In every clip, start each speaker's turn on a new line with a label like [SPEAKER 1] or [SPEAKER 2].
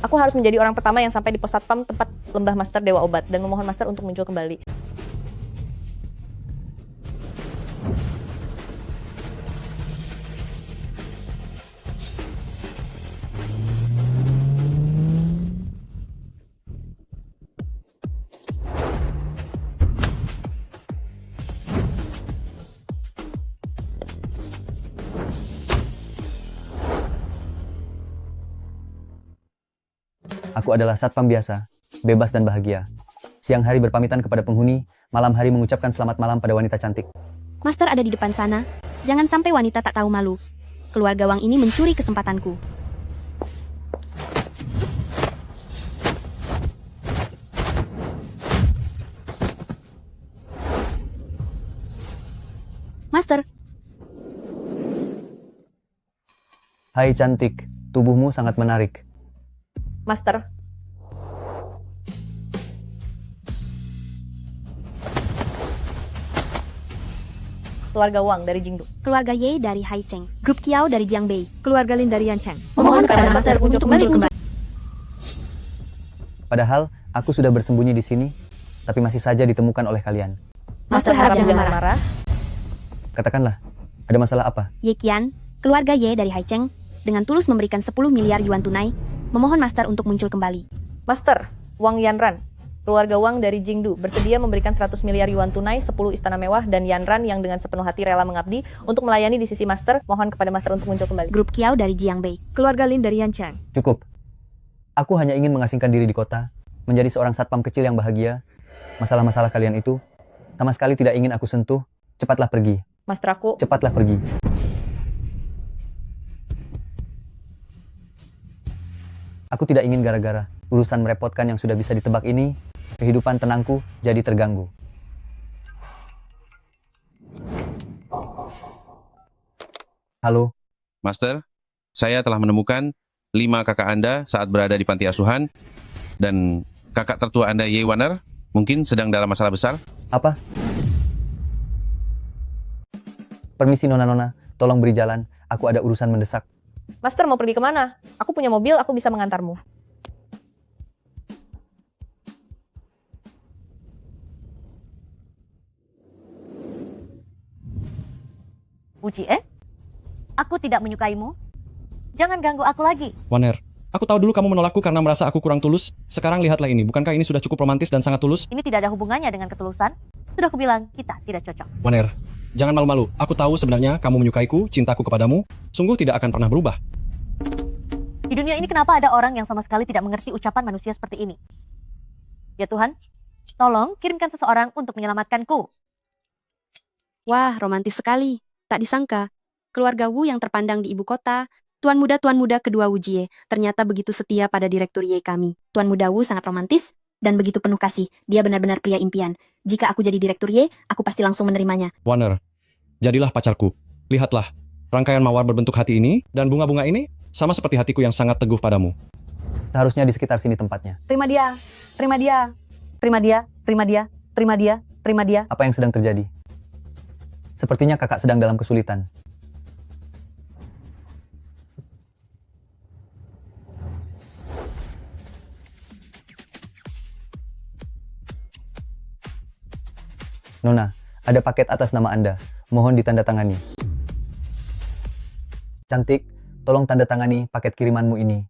[SPEAKER 1] Aku harus menjadi orang pertama yang sampai di pos satpam tempat lembah Master Dewa Obat dan memohon Master untuk muncul kembali.
[SPEAKER 2] Aku adalah satpam biasa, bebas dan bahagia. Siang hari berpamitan kepada penghuni, malam hari mengucapkan selamat malam pada wanita cantik.
[SPEAKER 3] Master ada di depan sana. Jangan sampai wanita tak tahu malu. Keluarga Wang ini mencuri kesempatanku. Master,
[SPEAKER 2] Hai cantik, tubuhmu sangat menarik.
[SPEAKER 1] Master, keluarga Wang dari Jingdu.
[SPEAKER 3] keluarga Ye dari Hai Cheng, grup Kiao dari Jiangbei.
[SPEAKER 4] Keluarga Lin dari Yancheng.
[SPEAKER 3] Memohon kepada Master untuk muncul kembali.
[SPEAKER 2] Padahal, aku sudah bersembunyi di sini, tapi masih saja ditemukan oleh kalian.
[SPEAKER 3] Master harap jangan marah.
[SPEAKER 1] marah.
[SPEAKER 2] Katakanlah, ada masalah apa?
[SPEAKER 3] Ye Qian, keluarga Ye dari Hai Cheng, dengan tulus memberikan 10 miliar yuan tunai, memohon Master untuk muncul kembali.
[SPEAKER 1] Master, Wang Yanran. Keluarga Wang dari Jingdu bersedia memberikan 100 miliar yuan tunai, 10 istana mewah, dan Yanran yang dengan sepenuh hati rela mengabdi untuk melayani di sisi Master. Mohon kepada Master untuk muncul kembali.
[SPEAKER 3] Grup Kiao dari Jiangbei.
[SPEAKER 4] Keluarga Lin dari Yancheng.
[SPEAKER 2] Cukup. Aku hanya ingin mengasingkan diri di kota, menjadi seorang satpam kecil yang bahagia. Masalah-masalah kalian itu sama sekali tidak ingin aku sentuh. Cepatlah pergi.
[SPEAKER 1] Master aku,
[SPEAKER 2] Cepatlah pergi. Aku tidak ingin gara-gara urusan merepotkan yang sudah bisa ditebak ini, kehidupan tenangku jadi terganggu. Halo,
[SPEAKER 5] Master, saya telah menemukan 5 kakak Anda saat berada di panti asuhan, dan kakak tertua Anda Ye Waner mungkin sedang dalam masalah besar.
[SPEAKER 2] apa? Permisi nona-nona, tolong beri jalan, aku ada urusan mendesak.
[SPEAKER 1] Master mau pergi kemana? Aku punya mobil, aku bisa mengantarmu.
[SPEAKER 6] Uji, aku tidak menyukaimu. Jangan ganggu aku lagi.
[SPEAKER 7] Waner, aku tahu dulu kamu menolakku karena merasa aku kurang tulus. Sekarang lihatlah ini, bukankah ini sudah cukup romantis dan sangat tulus?
[SPEAKER 6] Ini tidak ada hubungannya dengan ketulusan. Sudah aku bilang, kita tidak cocok.
[SPEAKER 7] Waner, jangan malu-malu. Aku tahu sebenarnya kamu menyukaiku, cintaku kepadamu, sungguh tidak akan pernah berubah.
[SPEAKER 6] Di dunia ini kenapa ada orang yang sama sekali tidak mengerti ucapan manusia seperti ini? Ya Tuhan, tolong kirimkan seseorang untuk menyelamatkanku.
[SPEAKER 3] Wah, romantis sekali. Tak disangka, keluarga Wu yang terpandang di ibu kota, tuan muda kedua Wu Jie, ternyata begitu setia pada Direktur Ye kami. Tuan muda Wu sangat romantis dan begitu penuh kasih. Dia benar-benar pria impian. Jika aku jadi Direktur Ye, aku pasti langsung menerimanya.
[SPEAKER 7] Waner, jadilah pacarku. Lihatlah, rangkaian mawar berbentuk hati ini dan bunga-bunga ini sama seperti hatiku yang sangat teguh padamu.
[SPEAKER 2] Seharusnya di sekitar sini tempatnya.
[SPEAKER 4] Terima dia. Terima dia. Terima dia. Terima dia. Terima dia. Terima dia.
[SPEAKER 2] Apa yang sedang terjadi? Sepertinya kakak sedang dalam kesulitan. Nona, ada paket atas nama Anda. Mohon ditandatangani. Cantik, tolong tanda tangani paket kirimanmu ini.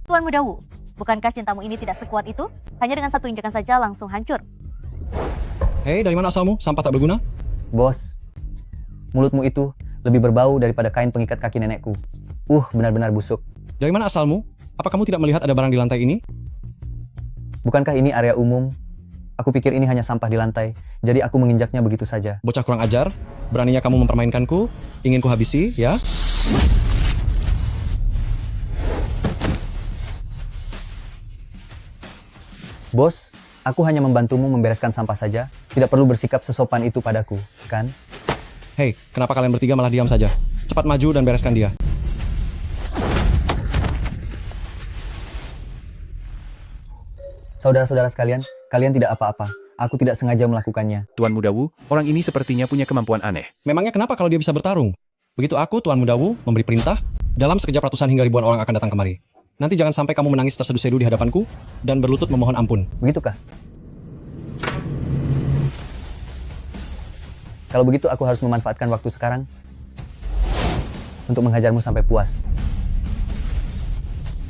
[SPEAKER 6] Tuan muda Wu, bukankah cintamu ini tidak sekuat itu? Hanya dengan satu injakan saja langsung hancur.
[SPEAKER 7] Hei, dari mana asalmu? Sampah tak berguna?
[SPEAKER 2] Bos, mulutmu itu lebih berbau daripada kain pengikat kaki nenekku. Benar-benar busuk.
[SPEAKER 7] Dari mana asalmu? Apa kamu tidak melihat ada barang di lantai ini?
[SPEAKER 2] Bukankah ini area umum? Aku pikir ini hanya sampah di lantai, jadi aku menginjaknya begitu saja.
[SPEAKER 7] Bocah kurang ajar, beraninya kamu mempermainkanku, ingin ku habisi, ya?
[SPEAKER 2] Bos, aku hanya membantumu membereskan sampah saja. Tidak perlu bersikap sesopan itu padaku, kan?
[SPEAKER 7] Hei, kenapa kalian bertiga malah diam saja? Cepat maju dan bereskan dia.
[SPEAKER 2] Saudara-saudara sekalian, kalian tidak apa-apa. Aku tidak sengaja melakukannya.
[SPEAKER 8] Tuan Muda Wu, orang ini sepertinya punya kemampuan aneh.
[SPEAKER 7] Memangnya kenapa kalau dia bisa bertarung? Begitu aku, Tuan Muda Wu, memberi perintah, Dalam sekejap ratusan hingga ribuan orang akan datang kemari. Nanti jangan sampai kamu menangis terseduh-seduh di hadapanku dan berlutut memohon ampun.
[SPEAKER 2] Begitukah? Kalau begitu aku harus memanfaatkan waktu sekarang untuk menghajarmu sampai puas.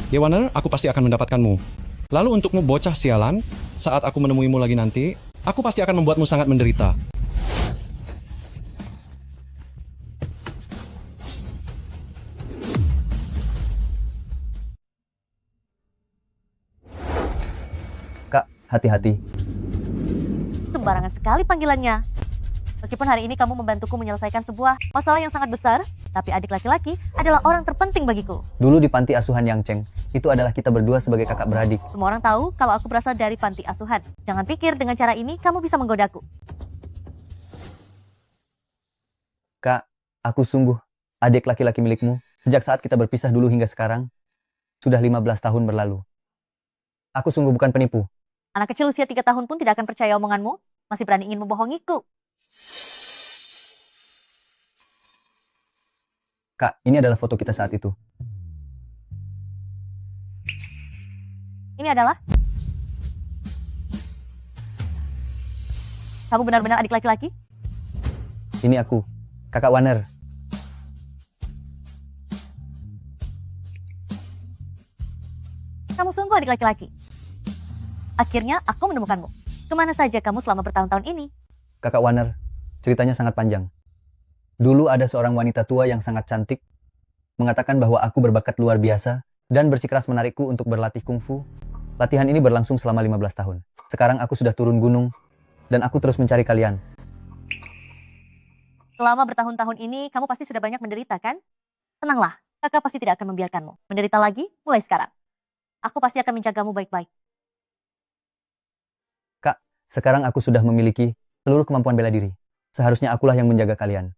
[SPEAKER 7] Yewaner, aku pasti akan mendapatkanmu. Lalu untukmu bocah sialan, saat aku menemuimu lagi nanti, aku pasti akan membuatmu sangat menderita.
[SPEAKER 2] Kak, hati-hati.
[SPEAKER 6] Sembarangan sekali panggilannya. Meskipun hari ini kamu membantuku menyelesaikan sebuah masalah yang sangat besar, tapi adik laki-laki adalah orang terpenting bagiku.
[SPEAKER 2] Dulu di panti asuhan Yangcheng, itu adalah kita berdua sebagai kakak beradik.
[SPEAKER 6] Semua orang tahu kalau aku berasal dari panti asuhan. Jangan pikir dengan cara ini kamu bisa menggodaku.
[SPEAKER 2] Kak, aku sungguh adik laki-laki milikmu. Sejak saat kita berpisah dulu hingga sekarang, sudah 15 tahun berlalu. Aku sungguh bukan penipu.
[SPEAKER 6] Anak kecil usia 3 tahun pun tidak akan percaya omonganmu. Masih berani ingin membohongiku.
[SPEAKER 2] Kak, ini adalah foto kita saat itu.
[SPEAKER 6] Ini adalah... Kamu benar-benar adik laki-laki?
[SPEAKER 2] Ini aku, kakak Warner.
[SPEAKER 6] Kamu sungguh adik laki-laki. Akhirnya aku menemukanmu. Kemana saja kamu selama bertahun-tahun ini?
[SPEAKER 2] Kakak Warner, ceritanya sangat panjang. Dulu ada seorang wanita tua yang sangat cantik, mengatakan bahwa aku berbakat luar biasa, dan bersikeras menarikku untuk berlatih kungfu. Latihan ini berlangsung selama 15 tahun. Sekarang aku sudah turun gunung, dan aku terus mencari kalian.
[SPEAKER 6] Selama bertahun-tahun ini, kamu pasti sudah banyak menderita, kan? Tenanglah, kakak pasti tidak akan membiarkanmu. Menderita lagi, mulai sekarang. Aku pasti akan menjagamu baik-baik.
[SPEAKER 2] Kak, sekarang aku sudah memiliki seluruh kemampuan bela diri. Seharusnya akulah yang menjaga kalian.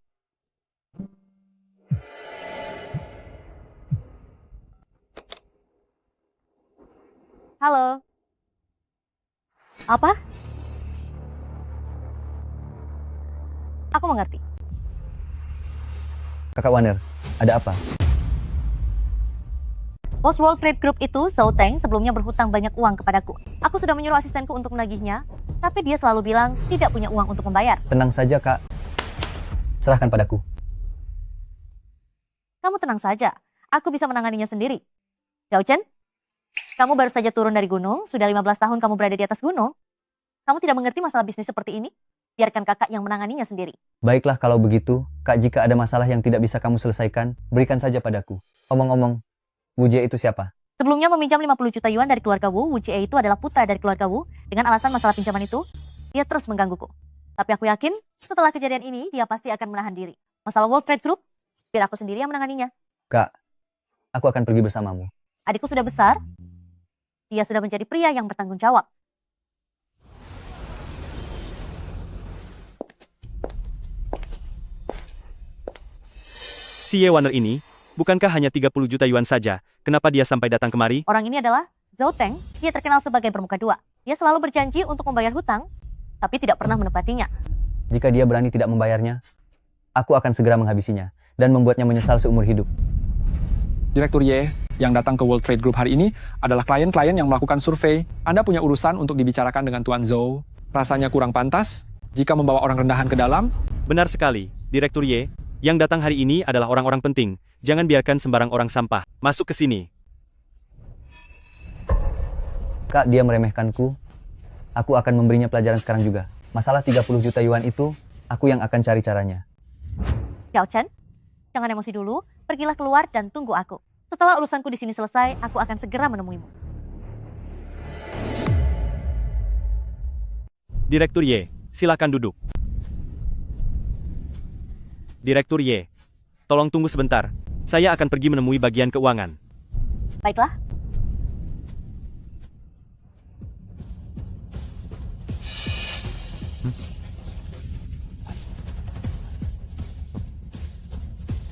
[SPEAKER 6] Halo. Apa? Aku mengerti.
[SPEAKER 2] Kakak Warner, ada apa?
[SPEAKER 6] Bos World Trade Group itu, Zhou Teng, sebelumnya berhutang banyak uang kepadaku. Aku sudah menyuruh asistenku untuk menagihnya, tapi dia selalu bilang tidak punya uang untuk membayar.
[SPEAKER 2] Tenang saja, Kak. Serahkan padaku.
[SPEAKER 6] Kamu tenang saja, aku bisa menanganinya sendiri. Zhao Chen, kamu baru saja turun dari gunung, sudah 15 tahun kamu berada di atas gunung. Kamu tidak mengerti masalah bisnis seperti ini? Biarkan kakak yang menanganinya sendiri.
[SPEAKER 2] Baiklah kalau begitu, Kak, jika ada masalah yang tidak bisa kamu selesaikan, berikan saja padaku. Omong-omong, Wu Jie itu siapa?
[SPEAKER 6] Sebelumnya meminjam 50 juta yuan dari keluarga Wu Jie itu adalah putra dari keluarga Wu. Dengan alasan masalah pinjaman itu, dia terus menggangguku. Tapi aku yakin, setelah kejadian ini, dia pasti akan menahan diri. Masalah World Trade Group, biar aku sendiri yang menanganinya.
[SPEAKER 2] Kak, aku akan pergi bersamamu.
[SPEAKER 6] Adikku sudah besar, dia sudah menjadi pria yang bertanggung jawab.
[SPEAKER 8] Si Yewaner ini, bukankah hanya 30 juta yuan saja? Kenapa dia sampai datang kemari?
[SPEAKER 6] Orang ini adalah Zhou Teng, dia terkenal sebagai bermuka dua. Dia selalu berjanji untuk membayar hutang, tapi tidak pernah menepatinya.
[SPEAKER 2] Jika dia berani tidak membayarnya, aku akan segera menghabisinya dan membuatnya menyesal seumur hidup.
[SPEAKER 9] Direktur Ye yang datang ke World Trade Group hari ini adalah klien-klien yang melakukan survei. Anda punya urusan untuk dibicarakan dengan Tuan Zhou. Rasanya kurang pantas jika membawa orang rendahan ke dalam.
[SPEAKER 8] Benar sekali, Direktur Ye. Yang datang hari ini adalah orang-orang penting. Jangan biarkan sembarang orang sampah masuk ke sini.
[SPEAKER 2] Kak, dia meremehkanku. Aku akan memberinya pelajaran sekarang juga. Masalah 30 juta yuan itu, aku yang akan cari caranya.
[SPEAKER 6] Zhao Chen, jangan emosi dulu, pergilah keluar dan tunggu aku. Setelah urusanku di sini selesai, aku akan segera menemuimu.
[SPEAKER 8] Direktur Ye, silakan duduk. Direktur Ye, tolong tunggu sebentar. Saya akan pergi menemui bagian keuangan.
[SPEAKER 6] Baiklah.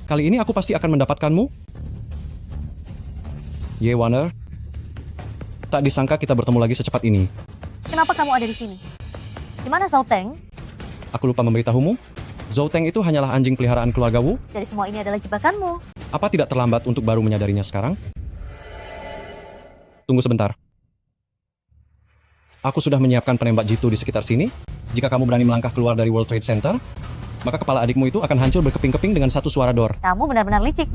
[SPEAKER 7] Kali ini aku pasti akan mendapatkanmu. Ye Warner, tak disangka kita bertemu lagi secepat ini.
[SPEAKER 6] Kenapa kamu ada di sini? Di mana Zhou Teng?
[SPEAKER 7] Aku lupa memberitahumu, Zhou Teng itu hanyalah anjing peliharaan keluarga Wu.
[SPEAKER 6] Jadi semua ini adalah jebakanmu.
[SPEAKER 7] Apa tidak terlambat untuk baru menyadarinya sekarang? Tunggu sebentar. Aku sudah menyiapkan penembak jitu di sekitar sini. Jika kamu berani melangkah keluar dari World Trade Center, maka kepala adikmu itu akan hancur berkeping-keping dengan satu suara dor.
[SPEAKER 6] Kamu benar-benar licik.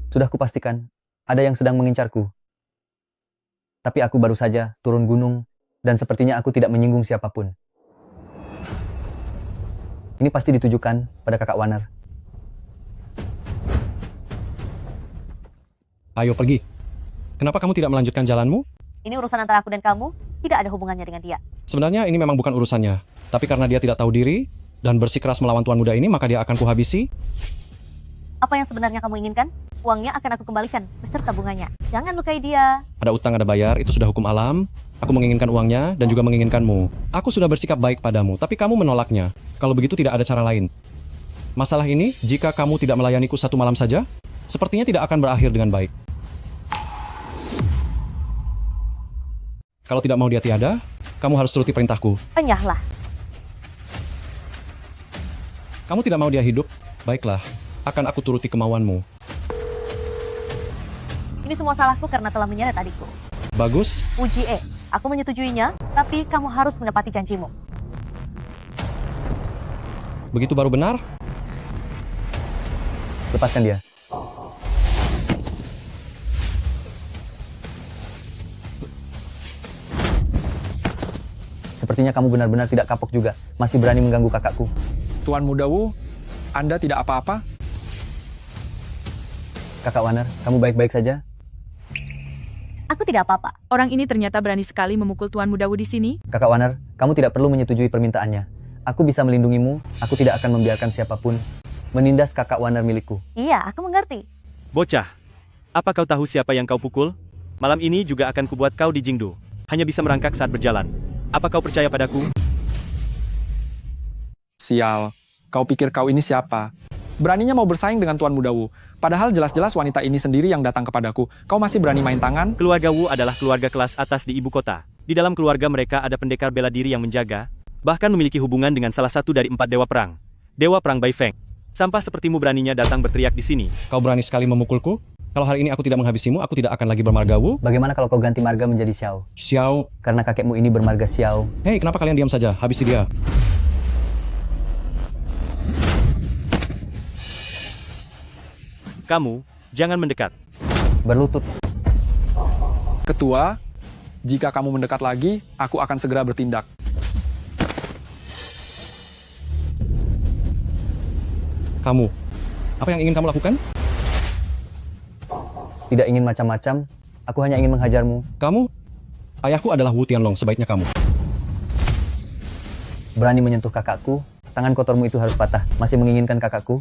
[SPEAKER 2] Sudah kupastikan, ada yang sedang mengincarku. Tapi aku baru saja turun gunung, dan sepertinya aku tidak menyinggung siapapun. Ini pasti ditujukan pada kakak Warner.
[SPEAKER 7] Ayo pergi. Kenapa kamu tidak melanjutkan jalanmu?
[SPEAKER 6] Ini urusan antara aku dan kamu, tidak ada hubungannya dengan dia.
[SPEAKER 7] Sebenarnya ini memang bukan urusannya. Tapi karena dia tidak tahu diri, dan bersikeras melawan tuan muda ini, maka dia akan kuhabisi.
[SPEAKER 6] Apa yang sebenarnya kamu inginkan? Uangnya akan aku kembalikan, beserta bunganya. Jangan lukai dia.
[SPEAKER 7] Ada utang, ada bayar, itu sudah hukum alam. Aku menginginkan uangnya dan juga menginginkanmu. Aku sudah bersikap baik padamu, tapi kamu menolaknya. Kalau begitu tidak ada cara lain. Masalah ini, jika kamu tidak melayaniku satu malam saja, sepertinya tidak akan berakhir dengan baik. Kalau tidak mau dia tiada, kamu harus turuti perintahku.
[SPEAKER 6] Enyahlah.
[SPEAKER 7] Kamu tidak mau dia hidup? Baiklah, akan aku turuti kemauanmu.
[SPEAKER 6] Ini semua salahku karena telah menyeret adikku.
[SPEAKER 7] Bagus,
[SPEAKER 6] UGA, aku menyetujuinya, tapi kamu harus menepati janjimu.
[SPEAKER 7] begitu baru benar?
[SPEAKER 2] Lepaskan dia. Sepertinya kamu benar-benar tidak kapok juga. Masih berani mengganggu kakakku.
[SPEAKER 9] Tuan Muda Wu, Anda tidak apa-apa?
[SPEAKER 2] Kakak Warner, kamu baik-baik saja?
[SPEAKER 6] Aku tidak apa-apa.
[SPEAKER 10] Orang ini ternyata berani sekali memukul Tuan Muda Wu di sini.
[SPEAKER 2] Kakak Warner, kamu tidak perlu menyetujui permintaannya. Aku bisa melindungimu, aku tidak akan membiarkan siapapun menindas kakak Warner milikku.
[SPEAKER 6] Iya, aku mengerti.
[SPEAKER 8] Bocah, apa kau tahu siapa yang kau pukul? Malam ini juga akan kubuat kau di Jingdu. Hanya bisa merangkak saat berjalan. Apa kau percaya padaku?
[SPEAKER 9] Sial, kau pikir kau ini siapa? Beraninya mau bersaing dengan Tuan Muda Wu. Padahal jelas-jelas wanita ini sendiri yang datang kepadaku. Kau masih berani main tangan?
[SPEAKER 8] Keluarga Wu adalah keluarga kelas atas di ibu kota. Di dalam keluarga mereka ada pendekar bela diri yang menjaga, bahkan memiliki hubungan dengan salah satu dari 4 dewa perang. Dewa perang Bai Feng. Sampah sepertimu beraninya datang berteriak di sini.
[SPEAKER 7] Kau berani sekali memukulku? Kalau hari ini aku tidak menghabisimu, aku tidak akan lagi bermarga Wu.
[SPEAKER 2] Bagaimana kalau kau ganti marga menjadi Xiao?
[SPEAKER 7] Xiao.
[SPEAKER 2] Karena kakekmu ini bermarga Xiao.
[SPEAKER 7] Hei, kenapa kalian diam saja? Habisi dia.
[SPEAKER 8] Kamu, jangan mendekat.
[SPEAKER 2] Berlutut.
[SPEAKER 9] Ketua, jika kamu mendekat lagi, aku akan segera bertindak.
[SPEAKER 7] Kamu, apa yang ingin kamu lakukan?
[SPEAKER 2] Tidak ingin macam-macam, aku hanya ingin menghajarmu.
[SPEAKER 7] Kamu? Ayahku adalah Wu Tianlong, sebaiknya kamu.
[SPEAKER 2] Berani menyentuh kakakku, tangan kotormu itu harus patah. Masih menginginkan kakakku?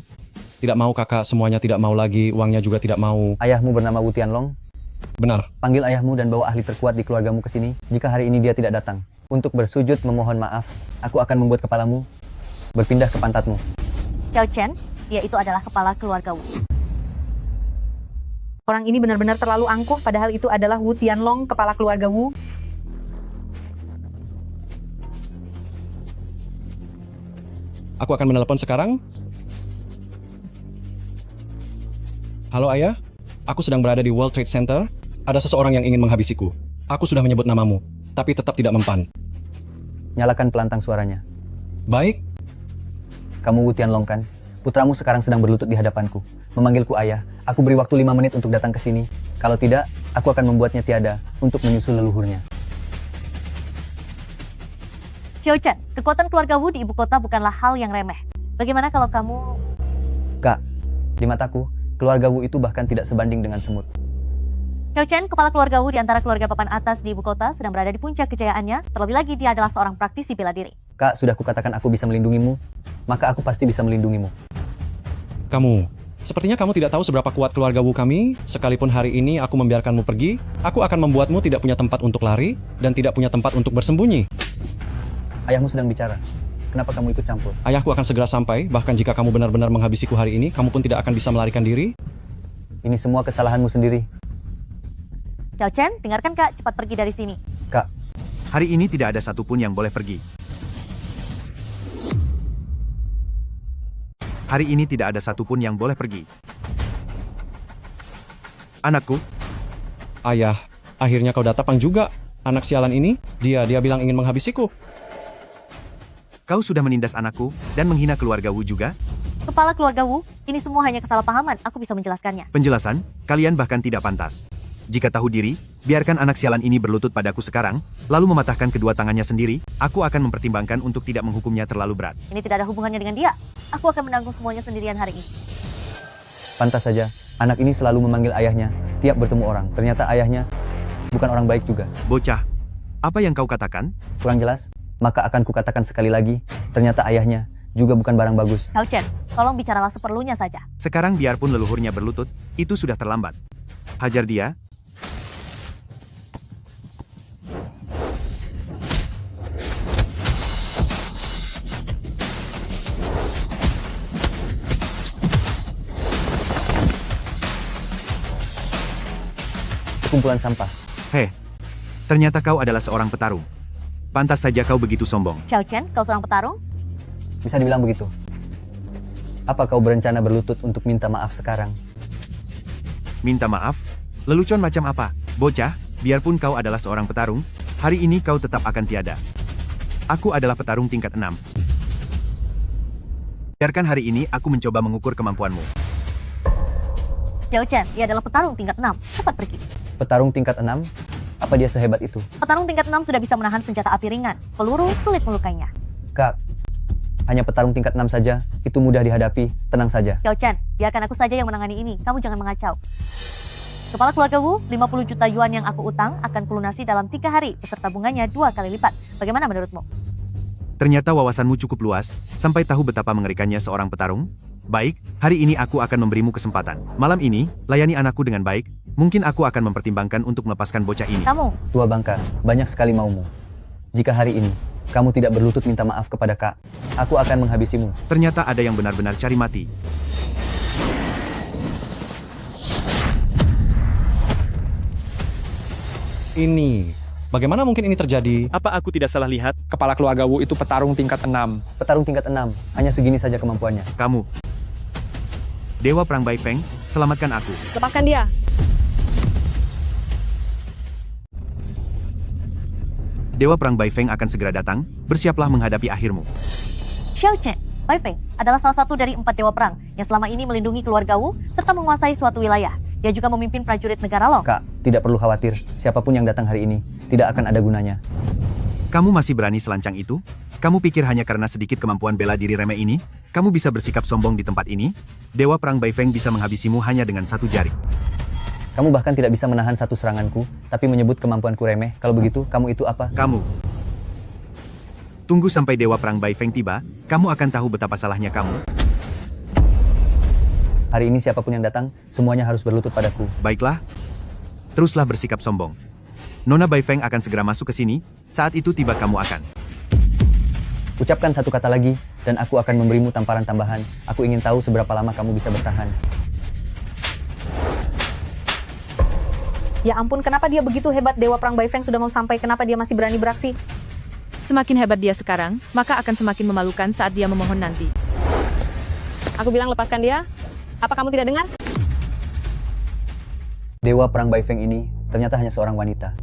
[SPEAKER 7] Tidak mau kakak, semuanya tidak mau lagi, uangnya juga tidak mau.
[SPEAKER 2] Ayahmu bernama Wu Tianlong?
[SPEAKER 7] Benar.
[SPEAKER 2] Panggil ayahmu dan bawa ahli terkuat di keluargamu ke sini. Jika hari ini dia tidak datang, untuk bersujud memohon maaf, aku akan membuat kepalamu berpindah ke pantatmu.
[SPEAKER 6] Xiao Chen, dia itu adalah kepala keluarga Wu.
[SPEAKER 4] Orang ini benar-benar terlalu angkuh, padahal itu adalah Wu Tianlong, kepala keluarga Wu.
[SPEAKER 7] Aku akan menelepon sekarang. Halo ayah, aku sedang berada di World Trade Center. Ada seseorang yang ingin menghabisiku. Aku sudah menyebut namamu, tapi tetap tidak mempan.
[SPEAKER 2] Nyalakan pelantang suaranya.
[SPEAKER 7] Baik.
[SPEAKER 2] Kamu Wu Tianlong kan? Putramu sekarang sedang berlutut di hadapanku. Memanggilku ayah. Aku beri waktu 5 menit untuk datang ke sini. Kalau tidak, aku akan membuatnya tiada untuk menyusul leluhurnya.
[SPEAKER 6] Xiao Chen, kekuatan keluarga Wu di ibu kota bukanlah hal yang remeh. Bagaimana kalau kamu...
[SPEAKER 2] Kak, di mataku, keluarga Wu itu bahkan tidak sebanding dengan semut.
[SPEAKER 6] Xiao Chen, kepala keluarga Wu di antara keluarga papan atas di ibu kota, sedang berada di puncak kejayaannya. Terlebih lagi, dia adalah seorang praktisi bela diri.
[SPEAKER 2] Kak, sudah kukatakan aku bisa melindungimu, maka aku pasti bisa melindungimu.
[SPEAKER 7] Kamu, sepertinya kamu tidak tahu seberapa kuat keluarga Wu kami. Sekalipun hari ini aku membiarkanmu pergi, aku akan membuatmu tidak punya tempat untuk lari, dan tidak punya tempat untuk bersembunyi.
[SPEAKER 2] Ayahmu sedang bicara. Kenapa kamu ikut campur?
[SPEAKER 7] Ayahku akan segera sampai, bahkan jika kamu benar-benar menghabisiku hari ini, kamu pun tidak akan bisa melarikan diri.
[SPEAKER 2] Ini semua kesalahanmu sendiri.
[SPEAKER 6] Xiao Chen, dengarkan Kak, cepat pergi dari sini.
[SPEAKER 2] Kak,
[SPEAKER 11] Hari ini tidak ada satupun yang boleh pergi. Hari ini tidak ada satupun yang boleh pergi. Anakku,
[SPEAKER 7] Ayah, akhirnya kau datang juga. Anak sialan ini, dia bilang ingin menghabisiku.
[SPEAKER 11] kau sudah menindas anakku dan menghina keluarga Wu juga?
[SPEAKER 6] Kepala keluarga Wu, ini semua hanya kesalahpahaman, aku bisa menjelaskannya.
[SPEAKER 11] Penjelasan, kalian bahkan tidak pantas. Jika tahu diri, biarkan anak sialan ini berlutut padaku sekarang, lalu mematahkan kedua tangannya sendiri, aku akan mempertimbangkan untuk tidak menghukumnya terlalu berat.
[SPEAKER 6] Ini tidak ada hubungannya dengan dia. Aku akan menanggung semuanya sendirian hari ini.
[SPEAKER 2] pantas saja, anak ini selalu memanggil ayahnya tiap bertemu orang. Ternyata ayahnya bukan orang baik juga.
[SPEAKER 11] Bocah, apa yang kau katakan?
[SPEAKER 2] Kurang jelas? Maka akan kukatakan sekali lagi, ternyata ayahnya juga bukan barang bagus.
[SPEAKER 6] Xiao Chen, tolong bicaralah seperlunya saja.
[SPEAKER 11] Sekarang biarpun leluhurnya berlutut, itu sudah terlambat. Hajar dia.
[SPEAKER 2] Kumpulan sampah.
[SPEAKER 11] Heh, ternyata kau adalah seorang petarung. Pantas saja kau begitu sombong.
[SPEAKER 6] Xiao Chen, kau seorang petarung?
[SPEAKER 2] Bisa dibilang begitu. Apa kau berencana berlutut untuk minta maaf sekarang?
[SPEAKER 11] Minta maaf? Lelucon macam apa? Bocah, biarpun kau adalah seorang petarung, hari ini kau tetap akan tiada. Aku adalah petarung tingkat 6. Biarkan hari ini aku mencoba mengukur kemampuanmu.
[SPEAKER 6] Xiao Chen, dia adalah petarung tingkat 6. Cepat pergi.
[SPEAKER 2] Petarung tingkat 6? Apa dia sehebat itu?
[SPEAKER 6] Petarung tingkat 6 sudah bisa menahan senjata api ringan. Peluru sulit melukainya.
[SPEAKER 2] Kak, hanya petarung tingkat 6 saja, itu mudah dihadapi, tenang saja.
[SPEAKER 6] Xiao Chen, biarkan aku saja yang menangani ini. Kamu jangan mengacau. Kepala keluarga Wu, 50 juta yuan yang aku utang akan kulunasi dalam 3 hari, beserta bunganya 2 kali lipat. Bagaimana menurutmu?
[SPEAKER 11] Ternyata wawasanmu cukup luas, sampai tahu betapa mengerikannya seorang petarung. Baik, hari ini aku akan memberimu kesempatan. Malam ini, layani anakku dengan baik. Mungkin aku akan mempertimbangkan untuk melepaskan bocah ini.
[SPEAKER 6] Kamu,
[SPEAKER 2] Tua bangka, banyak sekali maumu. Jika hari ini, kamu tidak berlutut minta maaf kepada Kak, aku akan menghabisimu.
[SPEAKER 11] Ternyata ada yang benar-benar cari mati.
[SPEAKER 7] Ini, bagaimana mungkin ini terjadi?
[SPEAKER 8] Apa aku tidak salah lihat?
[SPEAKER 9] Kepala keluarga Wu itu petarung tingkat 6.
[SPEAKER 2] Petarung tingkat 6, hanya segini saja kemampuannya.
[SPEAKER 11] Kamu. Dewa Perang Bai Feng, selamatkan aku.
[SPEAKER 4] Lepaskan dia.
[SPEAKER 11] Dewa Perang Bai Feng akan segera datang, bersiaplah menghadapi akhirmu.
[SPEAKER 6] Xiao Chen, Bai Feng adalah salah satu dari 4 dewa perang yang selama ini melindungi keluarga Wu serta menguasai suatu wilayah. Dia juga memimpin prajurit negara Long.
[SPEAKER 2] Kak, tidak perlu khawatir, siapapun yang datang hari ini, tidak akan ada gunanya.
[SPEAKER 11] Kamu masih berani selancang itu? Kamu pikir hanya karena sedikit kemampuan bela diri remeh ini, kamu bisa bersikap sombong di tempat ini? Dewa Perang Bai Feng bisa menghabisimu hanya dengan satu jari.
[SPEAKER 2] Kamu bahkan tidak bisa menahan satu seranganku, tapi menyebut kemampuanku remeh. Kalau begitu, kamu itu apa?
[SPEAKER 11] Kamu. Tunggu sampai Dewa Perang Bai Feng tiba, kamu akan tahu betapa salahnya kamu.
[SPEAKER 2] Hari ini siapapun yang datang, semuanya harus berlutut padaku.
[SPEAKER 11] Baiklah. Teruslah bersikap sombong. Nona Bai Feng akan segera masuk ke sini, saat itu tiba kamu akan.
[SPEAKER 2] Ucapkan satu kata lagi, dan aku akan memberimu tamparan tambahan. Aku ingin tahu seberapa lama kamu bisa bertahan.
[SPEAKER 4] Ya ampun, kenapa dia begitu hebat? Dewa Perang Bai Feng sudah mau sampai, kenapa dia masih berani beraksi?
[SPEAKER 10] Semakin hebat dia sekarang, maka akan semakin memalukan saat dia memohon nanti.
[SPEAKER 4] Aku bilang lepaskan dia. Apa kamu tidak dengar?
[SPEAKER 2] Dewa Perang Bai Feng ini ternyata hanya seorang wanita.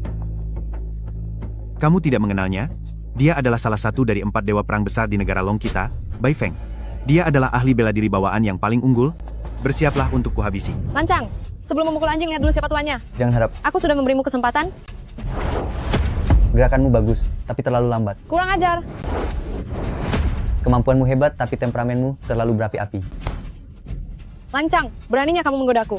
[SPEAKER 11] Kamu tidak mengenalnya? Dia adalah salah satu dari 4 dewa perang besar di negara Long kita, Bai Feng. Dia adalah ahli bela diri bawaan yang paling unggul. Bersiaplah untuk kuhabisi.
[SPEAKER 4] Lancang, sebelum memukul anjing, lihat dulu siapa tuannya.
[SPEAKER 2] Jangan harap,
[SPEAKER 4] Aku sudah memberimu kesempatan.
[SPEAKER 2] gerakanmu bagus, tapi terlalu lambat.
[SPEAKER 4] Kurang ajar.
[SPEAKER 2] Kemampuanmu hebat, tapi temperamenmu terlalu berapi-api.
[SPEAKER 4] Lancang, beraninya kamu menggodaku.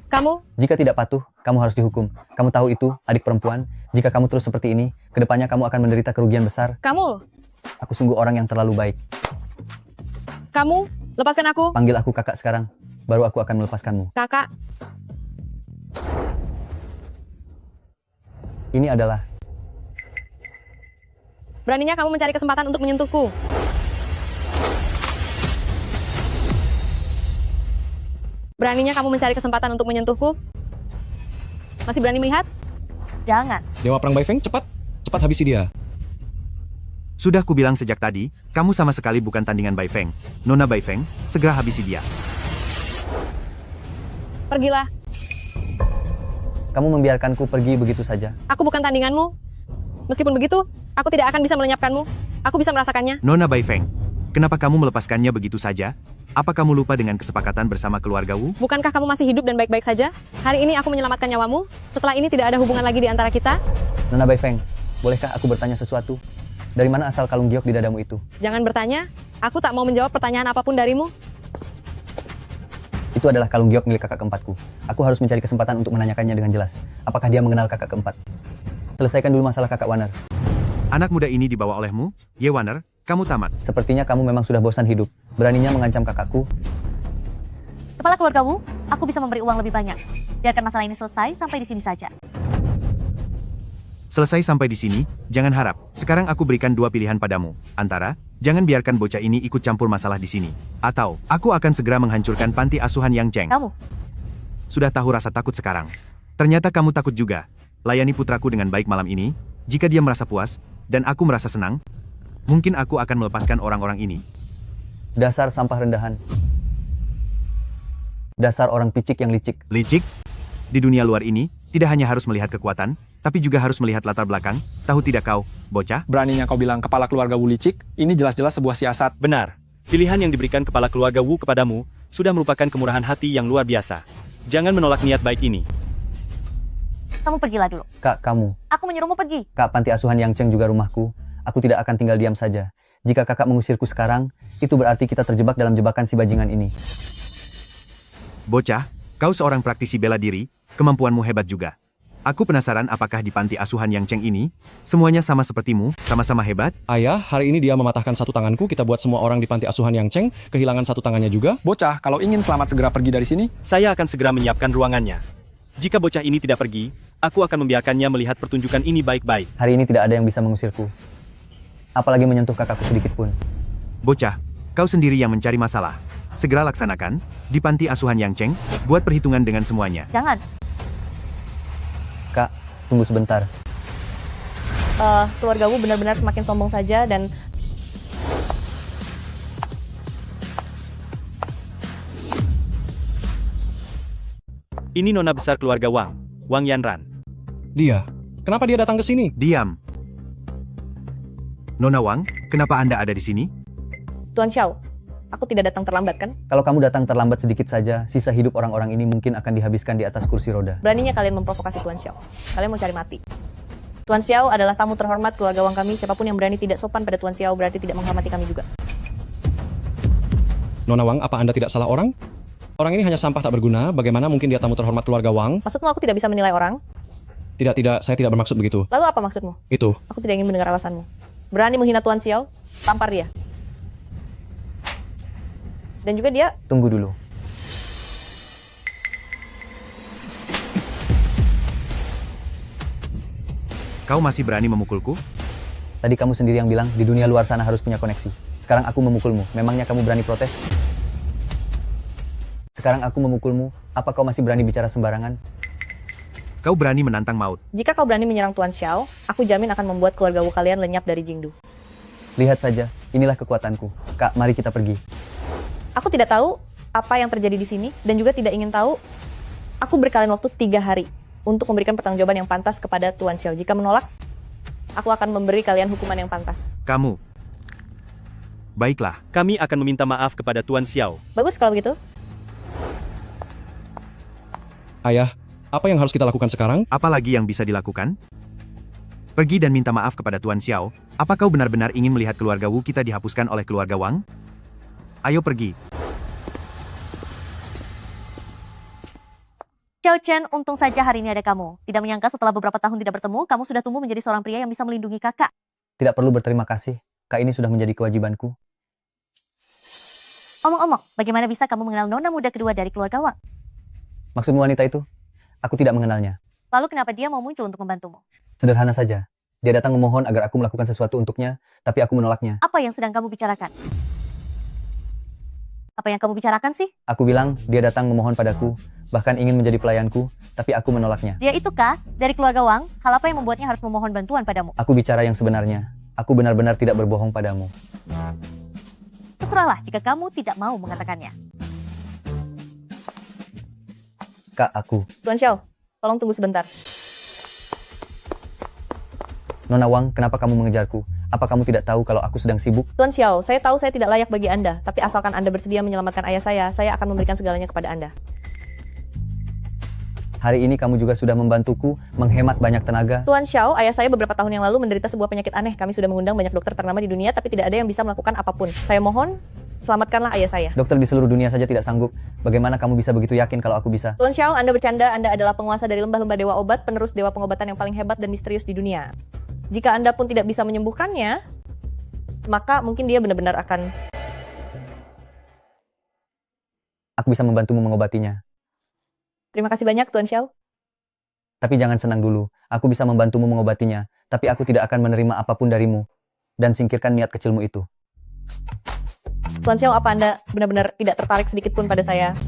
[SPEAKER 4] Kamu,
[SPEAKER 2] Jika tidak patuh, kamu harus dihukum. Kamu tahu itu, adik perempuan. Jika kamu terus seperti ini, kedepannya kamu akan menderita kerugian besar.
[SPEAKER 4] kamu,
[SPEAKER 2] Aku sungguh orang yang terlalu baik.
[SPEAKER 4] kamu, lepaskan aku.
[SPEAKER 2] Panggil aku kakak sekarang, baru aku akan melepaskanmu.
[SPEAKER 4] Kakak,
[SPEAKER 2] Ini adalah
[SPEAKER 4] beraninya kamu mencari kesempatan untuk menyentuhku. Beraninya kamu mencari kesempatan untuk menyentuhku. Masih berani melihat?
[SPEAKER 6] Jangan.
[SPEAKER 7] Dewa Perang Baifeng, cepat. Cepat habisi dia.
[SPEAKER 11] Sudah kubilang sejak tadi, kamu sama sekali bukan tandingan Baifeng. Nona Baifeng, segera habisi dia.
[SPEAKER 4] Pergilah.
[SPEAKER 2] Kamu membiarkanku pergi begitu saja.
[SPEAKER 4] Aku bukan tandinganmu. Meskipun begitu, aku tidak akan bisa melenyapkanmu. Aku bisa merasakannya.
[SPEAKER 11] Nona Baifeng, kenapa kamu melepaskannya begitu saja? Apa kamu lupa dengan kesepakatan bersama keluarga Wu?
[SPEAKER 4] Bukankah kamu masih hidup dan baik-baik saja? Hari ini aku menyelamatkan nyawamu. Setelah ini tidak ada hubungan lagi di antara kita.
[SPEAKER 2] Nona Baifeng, bolehkah aku bertanya sesuatu? Dari mana asal kalung giok di dadamu itu?
[SPEAKER 4] Jangan bertanya. Aku tak mau menjawab pertanyaan apapun darimu.
[SPEAKER 2] Itu adalah kalung giok milik kakak keempatku. Aku harus mencari kesempatan untuk menanyakannya dengan jelas. Apakah dia mengenal kakak keempat? Selesaikan dulu masalah kakak Wanner.
[SPEAKER 11] Anak muda ini dibawa olehmu, Ye Wanner, kamu tamat.
[SPEAKER 2] Sepertinya kamu memang sudah bosan hidup. Beraninya mengancam kakakku.
[SPEAKER 6] Kepala keluarga Wu, aku bisa memberi uang lebih banyak. Biarkan masalah ini selesai sampai di sini saja.
[SPEAKER 11] Selesai sampai di sini, jangan harap. Sekarang aku berikan dua pilihan padamu. Antara, jangan biarkan bocah ini ikut campur masalah di sini. Atau, aku akan segera menghancurkan panti asuhan Yang Cheng.
[SPEAKER 6] Kamu,
[SPEAKER 11] Sudah tahu rasa takut sekarang. Ternyata kamu takut juga. Layani putraku dengan baik malam ini. Jika dia merasa puas, dan aku merasa senang, mungkin aku akan melepaskan orang-orang ini.
[SPEAKER 2] Dasar sampah rendahan. Dasar orang picik yang licik.
[SPEAKER 11] Licik? Di dunia luar ini, tidak hanya harus melihat kekuatan, tapi juga harus melihat latar belakang. Tahu tidak kau, bocah?
[SPEAKER 9] Beraninya kau bilang kepala keluarga Wu licik? Ini jelas-jelas sebuah siasat.
[SPEAKER 8] Benar. Pilihan yang diberikan kepala keluarga Wu kepadamu sudah merupakan kemurahan hati yang luar biasa. Jangan menolak niat baik ini.
[SPEAKER 6] kamu pergilah dulu.
[SPEAKER 2] Kak, kamu.
[SPEAKER 6] Aku menyuruhmu pergi.
[SPEAKER 2] Kak, panti asuhan Yang Cheng juga rumahku. Aku tidak akan tinggal diam saja. Jika kakak mengusirku sekarang, itu berarti kita terjebak dalam jebakan si bajingan ini.
[SPEAKER 11] Bocah, kau seorang praktisi bela diri, kemampuanmu hebat juga. Aku penasaran apakah di panti asuhan Yang Cheng ini, semuanya sama sepertimu, sama-sama hebat?
[SPEAKER 7] Ayah, hari ini dia mematahkan satu tanganku, kita buat semua orang di panti asuhan Yang Cheng kehilangan satu tangannya juga.
[SPEAKER 9] Bocah, kalau ingin selamat segera pergi dari sini.
[SPEAKER 8] Saya akan segera menyiapkan ruangannya. Jika bocah ini tidak pergi, aku akan membiarkannya melihat pertunjukan ini baik-baik.
[SPEAKER 2] Hari ini tidak ada yang bisa mengusirku. Apalagi menyentuh kakakku sedikit pun.
[SPEAKER 11] Bocah, kau sendiri yang mencari masalah. Segera laksanakan, di panti asuhan Yang Cheng, buat perhitungan dengan semuanya.
[SPEAKER 6] Jangan.
[SPEAKER 2] Kak, tunggu sebentar.
[SPEAKER 1] Keluarga Wu benar-benar semakin sombong saja dan
[SPEAKER 8] Ini nona besar keluarga Wang, Wang Yanran.
[SPEAKER 7] Dia. Kenapa dia datang ke sini?
[SPEAKER 11] Diam. Nona Wang, kenapa Anda ada di sini?
[SPEAKER 1] Tuan Xiao, aku tidak datang terlambat kan?
[SPEAKER 2] Kalau kamu datang terlambat sedikit saja, sisa hidup orang-orang ini mungkin akan dihabiskan di atas kursi roda.
[SPEAKER 1] Beraninya kalian memprovokasi Tuan Xiao. Kalian mau cari mati. Tuan Xiao adalah tamu terhormat keluarga Wang kami. Siapapun yang berani tidak sopan pada Tuan Xiao berarti tidak menghormati kami juga.
[SPEAKER 7] Nona Wang, apa Anda tidak salah orang? Orang ini hanya sampah tak berguna, bagaimana mungkin dia tamu terhormat keluarga Wang?
[SPEAKER 1] Maksudmu aku tidak bisa menilai orang?
[SPEAKER 7] Tidak, saya tidak bermaksud begitu.
[SPEAKER 1] Lalu apa maksudmu?
[SPEAKER 7] Itu.
[SPEAKER 1] Aku tidak ingin mendengar alasanmu. Berani menghina Tuan Xiao? Tampar dia. Dan juga dia...
[SPEAKER 2] Tunggu dulu.
[SPEAKER 11] Kau masih berani memukulku?
[SPEAKER 2] Tadi kamu sendiri yang bilang di dunia luar sana harus punya koneksi. Sekarang aku memukulmu. Memangnya kamu berani protes? Sekarang aku memukulmu. Apa kau masih berani bicara sembarangan?
[SPEAKER 11] Kau berani menantang maut.
[SPEAKER 1] Jika kau berani menyerang Tuan Xiao, aku jamin akan membuat keluarga Wu kalian lenyap dari Jingdu.
[SPEAKER 2] Lihat saja, inilah kekuatanku. Kak, mari kita pergi.
[SPEAKER 1] Aku tidak tahu apa yang terjadi di sini dan juga tidak ingin tahu. Aku beri kalian waktu 3 hari untuk memberikan pertanggungjawaban yang pantas kepada Tuan Xiao. Jika menolak, aku akan memberi kalian hukuman yang pantas.
[SPEAKER 11] Kamu. Baiklah.
[SPEAKER 8] Kami akan meminta maaf kepada Tuan Xiao.
[SPEAKER 1] Bagus kalau begitu.
[SPEAKER 7] Ayah, apa yang harus kita lakukan sekarang?
[SPEAKER 11] Apa lagi yang bisa dilakukan? Pergi dan minta maaf kepada Tuan Xiao. Apa kau benar-benar ingin melihat keluarga Wu kita dihapuskan oleh keluarga Wang? Ayo pergi.
[SPEAKER 6] Xiao Chen, untung saja hari ini ada kamu. Tidak menyangka setelah beberapa tahun tidak bertemu, kamu sudah tumbuh menjadi seorang pria yang bisa melindungi kakak.
[SPEAKER 2] Tidak perlu berterima kasih. Kak, ini sudah menjadi kewajibanku.
[SPEAKER 6] Omong-omong, bagaimana bisa kamu mengenal nona muda kedua dari keluarga Wang?
[SPEAKER 2] Maksudmu wanita itu? Aku tidak mengenalnya.
[SPEAKER 6] Lalu kenapa dia mau muncul untuk membantumu?
[SPEAKER 2] Sederhana saja. Dia datang memohon agar aku melakukan sesuatu untuknya, tapi aku menolaknya.
[SPEAKER 6] Apa yang sedang kamu bicarakan? Apa yang kamu bicarakan sih?
[SPEAKER 2] Aku bilang dia datang memohon padaku, bahkan ingin menjadi pelayanku, tapi aku menolaknya.
[SPEAKER 6] Dia itu kah? Dari keluarga Wang? Hal apa yang membuatnya harus memohon bantuan padamu?
[SPEAKER 2] Aku bicara yang sebenarnya. Aku benar-benar tidak berbohong padamu.
[SPEAKER 6] Terserahlah jika kamu tidak mau mengatakannya.
[SPEAKER 2] Kak, aku.
[SPEAKER 1] Tuan Xiao, tolong tunggu sebentar.
[SPEAKER 2] Nona Wang, kenapa kamu mengejarku? Apa kamu tidak tahu kalau aku sedang sibuk?
[SPEAKER 1] Tuan Xiao, saya tahu saya tidak layak bagi Anda, tapi asalkan Anda bersedia menyelamatkan ayah saya akan memberikan segalanya kepada Anda.
[SPEAKER 2] Hari ini kamu juga sudah membantuku menghemat banyak tenaga.
[SPEAKER 1] Tuan Xiao, ayah saya beberapa tahun yang lalu menderita sebuah penyakit aneh. Kami sudah mengundang banyak dokter ternama di dunia, tapi tidak ada yang bisa melakukan apapun. Saya mohon, selamatkanlah ayah saya.
[SPEAKER 2] Dokter di seluruh dunia saja tidak sanggup. Bagaimana kamu bisa begitu yakin kalau aku bisa?
[SPEAKER 1] Tuan Xiao, Anda bercanda. Anda adalah penguasa dari lembah-lembah dewa obat, penerus dewa pengobatan yang paling hebat dan misterius di dunia. Jika Anda pun tidak bisa menyembuhkannya, maka mungkin dia benar-benar akan...
[SPEAKER 2] Aku bisa membantumu mengobatinya.
[SPEAKER 1] Terima kasih banyak, Tuan Xiao.
[SPEAKER 2] Tapi jangan senang dulu. Aku bisa membantumu mengobatinya, tapi aku tidak akan menerima apapun darimu. Dan singkirkan niat kecilmu itu.
[SPEAKER 1] Tuan Xiao, apa Anda benar-benar tidak tertarik sedikit pun pada saya?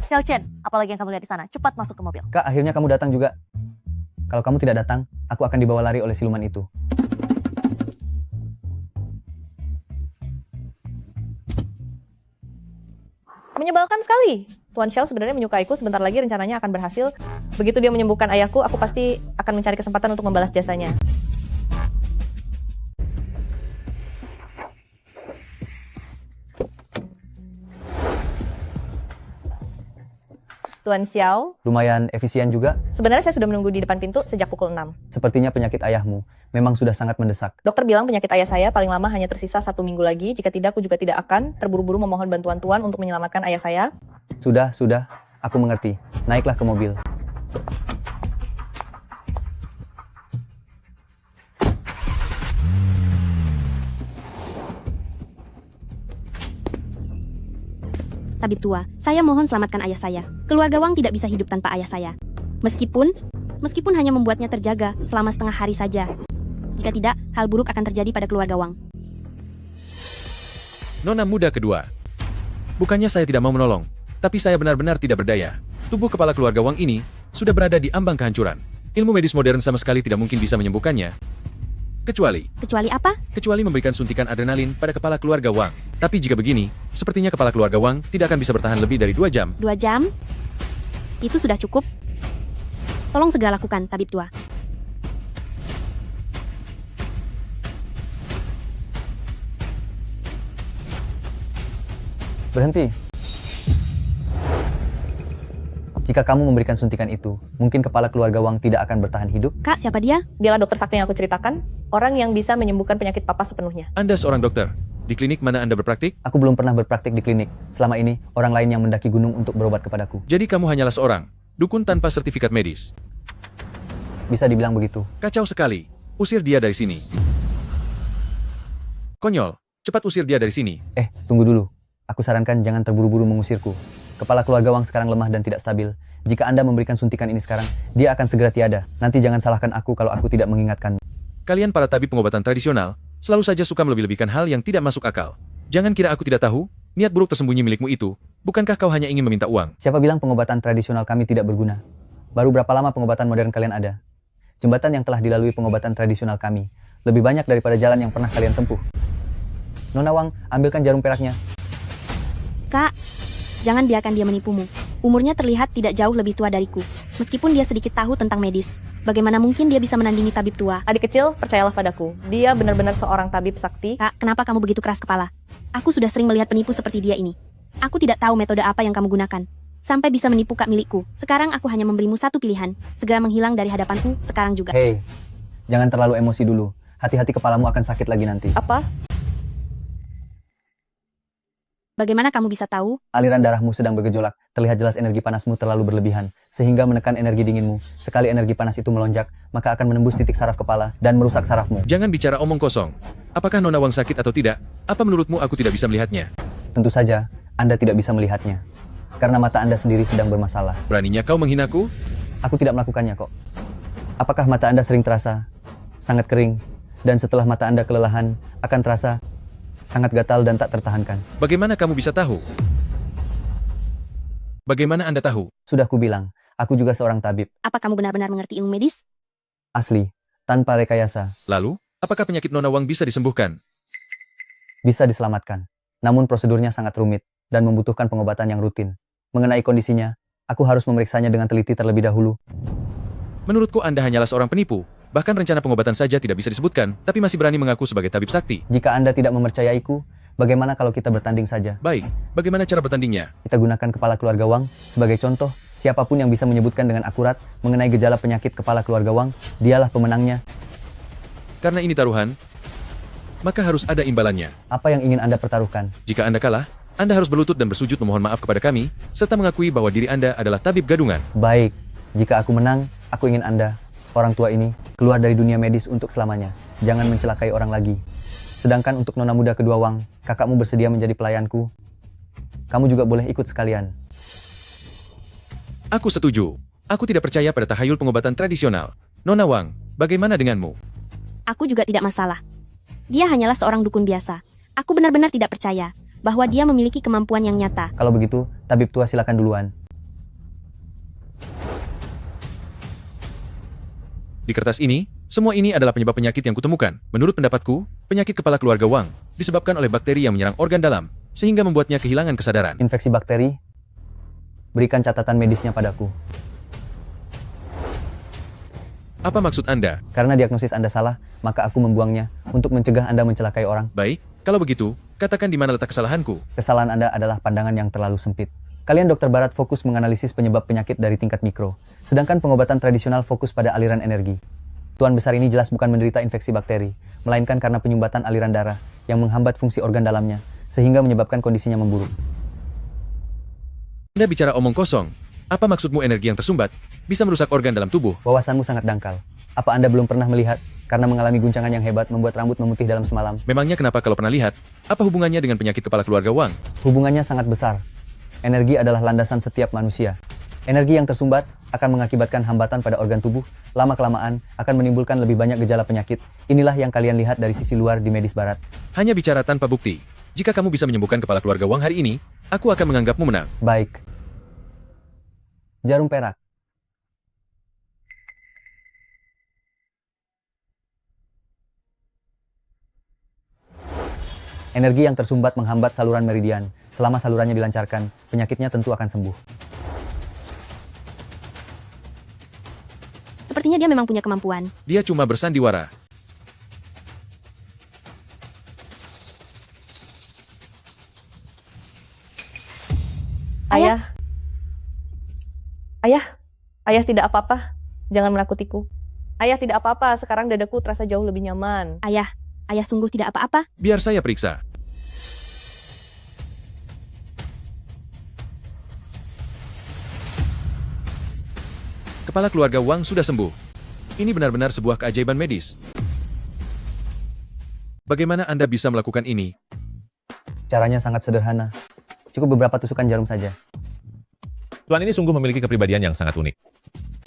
[SPEAKER 6] Xiao Chen, apalagi yang kamu lihat di sana? Cepat masuk ke mobil.
[SPEAKER 2] Kak, akhirnya kamu datang juga. Kalau kamu tidak datang, aku akan dibawa lari oleh siluman itu.
[SPEAKER 1] Menyebalkan sekali. Tuan Xiao sebenarnya menyukaiku, sebentar lagi rencananya akan berhasil. Begitu dia menyembuhkan ayahku, aku pasti akan mencari kesempatan untuk membalas jasanya. Tuan Xiao,
[SPEAKER 2] Lumayan efisien juga.
[SPEAKER 1] sebenarnya saya sudah menunggu di depan pintu sejak pukul 6.
[SPEAKER 2] Sepertinya penyakit ayahmu memang sudah sangat mendesak.
[SPEAKER 1] Dokter bilang penyakit ayah saya paling lama hanya tersisa 1 minggu lagi. Jika tidak, aku juga tidak akan terburu-buru memohon bantuan Tuan untuk menyelamatkan ayah saya.
[SPEAKER 2] Sudah, aku mengerti. Naiklah ke mobil.
[SPEAKER 3] Tabib tua, saya mohon selamatkan ayah saya. Keluarga Wang tidak bisa hidup tanpa ayah saya. Meskipun hanya membuatnya terjaga selama setengah hari saja. Jika tidak, hal buruk akan terjadi pada keluarga Wang.
[SPEAKER 12] Nona muda kedua. Bukannya saya tidak mau menolong, tapi saya benar-benar tidak berdaya. Tubuh kepala keluarga Wang ini sudah berada di ambang kehancuran. Ilmu medis modern sama sekali tidak mungkin bisa menyembuhkannya. Kecuali
[SPEAKER 3] apa?
[SPEAKER 12] Kecuali memberikan suntikan adrenalin pada kepala keluarga Wang. Tapi jika begini, sepertinya kepala keluarga Wang tidak akan bisa bertahan lebih dari 2 jam.
[SPEAKER 3] 2 jam? Itu sudah cukup. Tolong segera lakukan, tabib tua.
[SPEAKER 2] Berhenti. Jika kamu memberikan suntikan itu, mungkin kepala keluarga Wang tidak akan bertahan hidup.
[SPEAKER 3] Kak, siapa dia?
[SPEAKER 1] Dialah dokter sakti yang aku ceritakan, orang yang bisa menyembuhkan penyakit papa sepenuhnya.
[SPEAKER 12] Anda seorang dokter. Di klinik mana Anda berpraktik?
[SPEAKER 2] Aku belum pernah berpraktik di klinik. Selama ini, orang lain yang mendaki gunung untuk berobat kepadaku.
[SPEAKER 12] Jadi kamu hanyalah seorang dukun tanpa sertifikat medis.
[SPEAKER 2] Bisa dibilang begitu.
[SPEAKER 12] Kacau sekali. Usir dia dari sini. Konyol. Cepat usir dia dari sini.
[SPEAKER 2] Tunggu dulu. Aku sarankan jangan terburu-buru mengusirku. Kepala keluarga Wang sekarang lemah dan tidak stabil. Jika Anda memberikan suntikan ini sekarang, dia akan segera tiada. Nanti jangan salahkan aku kalau aku tidak mengingatkan.
[SPEAKER 12] Kalian para tabib pengobatan tradisional, selalu saja suka melebih-lebihkan hal yang tidak masuk akal. Jangan kira aku tidak tahu, niat buruk tersembunyi milikmu itu. Bukankah kau hanya ingin meminta uang?
[SPEAKER 2] Siapa bilang pengobatan tradisional kami tidak berguna? Baru berapa lama pengobatan modern kalian ada? Jembatan yang telah dilalui pengobatan tradisional kami lebih banyak daripada jalan yang pernah kalian tempuh. Nona Wang, ambilkan jarum peraknya.
[SPEAKER 3] Kak, jangan biarkan dia menipumu. Umurnya terlihat tidak jauh lebih tua dariku. Meskipun dia sedikit tahu tentang medis, bagaimana mungkin dia bisa menandingi tabib tua?
[SPEAKER 1] Adik kecil, percayalah padaku. Dia benar-benar seorang tabib sakti.
[SPEAKER 3] Kak, kenapa kamu begitu keras kepala? Aku sudah sering melihat penipu seperti dia ini. Aku tidak tahu metode apa yang kamu gunakan. Sampai bisa menipu kak milikku. Sekarang aku hanya memberimu satu pilihan. Segera menghilang dari hadapanku, sekarang juga.
[SPEAKER 2] Hei, jangan terlalu emosi dulu. Hati-hati kepalamu akan sakit lagi nanti.
[SPEAKER 1] Apa?
[SPEAKER 3] Bagaimana kamu bisa tahu?
[SPEAKER 2] Aliran darahmu sedang bergejolak. Terlihat jelas energi panasmu terlalu berlebihan, sehingga menekan energi dinginmu. Sekali energi panas itu melonjak, maka akan menembus titik saraf kepala dan merusak sarafmu.
[SPEAKER 12] Jangan bicara omong kosong. Apakah Nona Wang sakit atau tidak? Apa menurutmu aku tidak bisa melihatnya?
[SPEAKER 2] Tentu saja, Anda tidak bisa melihatnya. Karena mata Anda sendiri sedang bermasalah.
[SPEAKER 12] Beraninya kau menghinaku?
[SPEAKER 2] Aku tidak melakukannya kok. Apakah mata Anda sering terasa sangat kering, dan setelah mata Anda kelelahan, akan terasa Sangat gatal dan tak tertahankan.
[SPEAKER 12] Bagaimana kamu bisa tahu? Bagaimana Anda tahu?
[SPEAKER 2] Sudah kubilang, aku juga seorang tabib.
[SPEAKER 3] Apa kamu benar-benar mengerti ilmu medis?
[SPEAKER 2] Asli, tanpa rekayasa.
[SPEAKER 12] Lalu, apakah penyakit Nona Wang bisa disembuhkan?
[SPEAKER 2] Bisa diselamatkan. Namun prosedurnya sangat rumit dan membutuhkan pengobatan yang rutin. Mengenai kondisinya, aku harus memeriksanya dengan teliti terlebih dahulu.
[SPEAKER 12] Menurutku Anda hanyalah seorang penipu. Bahkan rencana pengobatan saja tidak bisa disebutkan, tapi masih berani mengaku sebagai tabib sakti.
[SPEAKER 2] Jika Anda tidak mempercayaiku, bagaimana kalau kita bertanding saja?
[SPEAKER 12] Baik, bagaimana cara bertandingnya?
[SPEAKER 2] Kita gunakan kepala keluarga Wang sebagai contoh. Siapapun yang bisa menyebutkan dengan akurat mengenai gejala penyakit kepala keluarga Wang, dialah pemenangnya.
[SPEAKER 12] Karena ini taruhan, maka harus ada imbalannya.
[SPEAKER 2] Apa yang ingin Anda pertaruhkan?
[SPEAKER 12] Jika Anda kalah, Anda harus berlutut dan bersujud memohon maaf kepada kami, serta mengakui bahwa diri Anda adalah tabib gadungan.
[SPEAKER 2] Baik, jika aku menang, aku ingin Anda, orang tua ini, keluar dari dunia medis untuk selamanya. Jangan mencelakai orang lagi. Sedangkan untuk nona muda kedua Wang, kakakmu bersedia menjadi pelayanku. Kamu juga boleh ikut sekalian.
[SPEAKER 12] Aku setuju. Aku tidak percaya pada tahayul pengobatan tradisional. Nona Wang, bagaimana denganmu?
[SPEAKER 3] Aku juga tidak masalah. Dia hanyalah seorang dukun biasa. Aku benar-benar tidak percaya bahwa dia memiliki kemampuan yang nyata.
[SPEAKER 2] Kalau begitu, tabib tua silakan duluan.
[SPEAKER 12] Di kertas ini, semua ini adalah penyebab penyakit yang kutemukan. Menurut pendapatku, penyakit kepala keluarga Wang disebabkan oleh bakteri yang menyerang organ dalam, sehingga membuatnya kehilangan kesadaran.
[SPEAKER 2] Infeksi bakteri? Berikan catatan medisnya padaku.
[SPEAKER 12] Apa maksud Anda?
[SPEAKER 2] Karena diagnosis Anda salah, maka aku membuangnya untuk mencegah Anda mencelakai orang.
[SPEAKER 12] Baik, kalau begitu, katakan di mana letak kesalahanku.
[SPEAKER 2] Kesalahan Anda adalah pandangan yang terlalu sempit. Kalian dokter barat fokus menganalisis penyebab penyakit dari tingkat mikro, sedangkan pengobatan tradisional fokus pada aliran energi. Tuan besar ini jelas bukan menderita infeksi bakteri, melainkan karena penyumbatan aliran darah yang menghambat fungsi organ dalamnya, sehingga menyebabkan kondisinya memburuk.
[SPEAKER 12] Anda bicara omong kosong. Apa maksudmu energi yang tersumbat bisa merusak organ dalam tubuh?
[SPEAKER 2] Wawasanmu sangat dangkal. Apa Anda belum pernah melihat, karena mengalami guncangan yang hebat membuat rambut memutih dalam semalam?
[SPEAKER 12] Memangnya kenapa kalau pernah lihat? Apa hubungannya dengan penyakit kepala keluarga Wang?
[SPEAKER 2] Hubungannya sangat besar. Energi adalah landasan setiap manusia. Energi yang tersumbat akan mengakibatkan hambatan pada organ tubuh, lama-kelamaan akan menimbulkan lebih banyak gejala penyakit. Inilah yang kalian lihat dari sisi luar di medis barat.
[SPEAKER 12] Hanya bicara tanpa bukti. Jika kamu bisa menyembuhkan kepala keluarga Wang hari ini, aku akan menganggapmu menang.
[SPEAKER 2] Baik. Jarum perak. Energi yang tersumbat menghambat saluran meridian. Selama salurannya dilancarkan, penyakitnya tentu akan sembuh.
[SPEAKER 3] Sepertinya dia memang punya kemampuan.
[SPEAKER 12] Dia cuma bersandiwara.
[SPEAKER 1] Ayah. Ayah tidak apa-apa. Jangan menakutiku. Ayah tidak apa-apa, sekarang dadaku terasa jauh lebih nyaman.
[SPEAKER 3] Ayah sungguh tidak apa-apa.
[SPEAKER 12] Biar saya periksa. Kepala keluarga Wang sudah sembuh. Ini benar-benar sebuah keajaiban medis. Bagaimana Anda bisa melakukan ini?
[SPEAKER 2] Caranya sangat sederhana. Cukup beberapa tusukan jarum saja.
[SPEAKER 13] Tuan ini sungguh memiliki kepribadian yang sangat unik.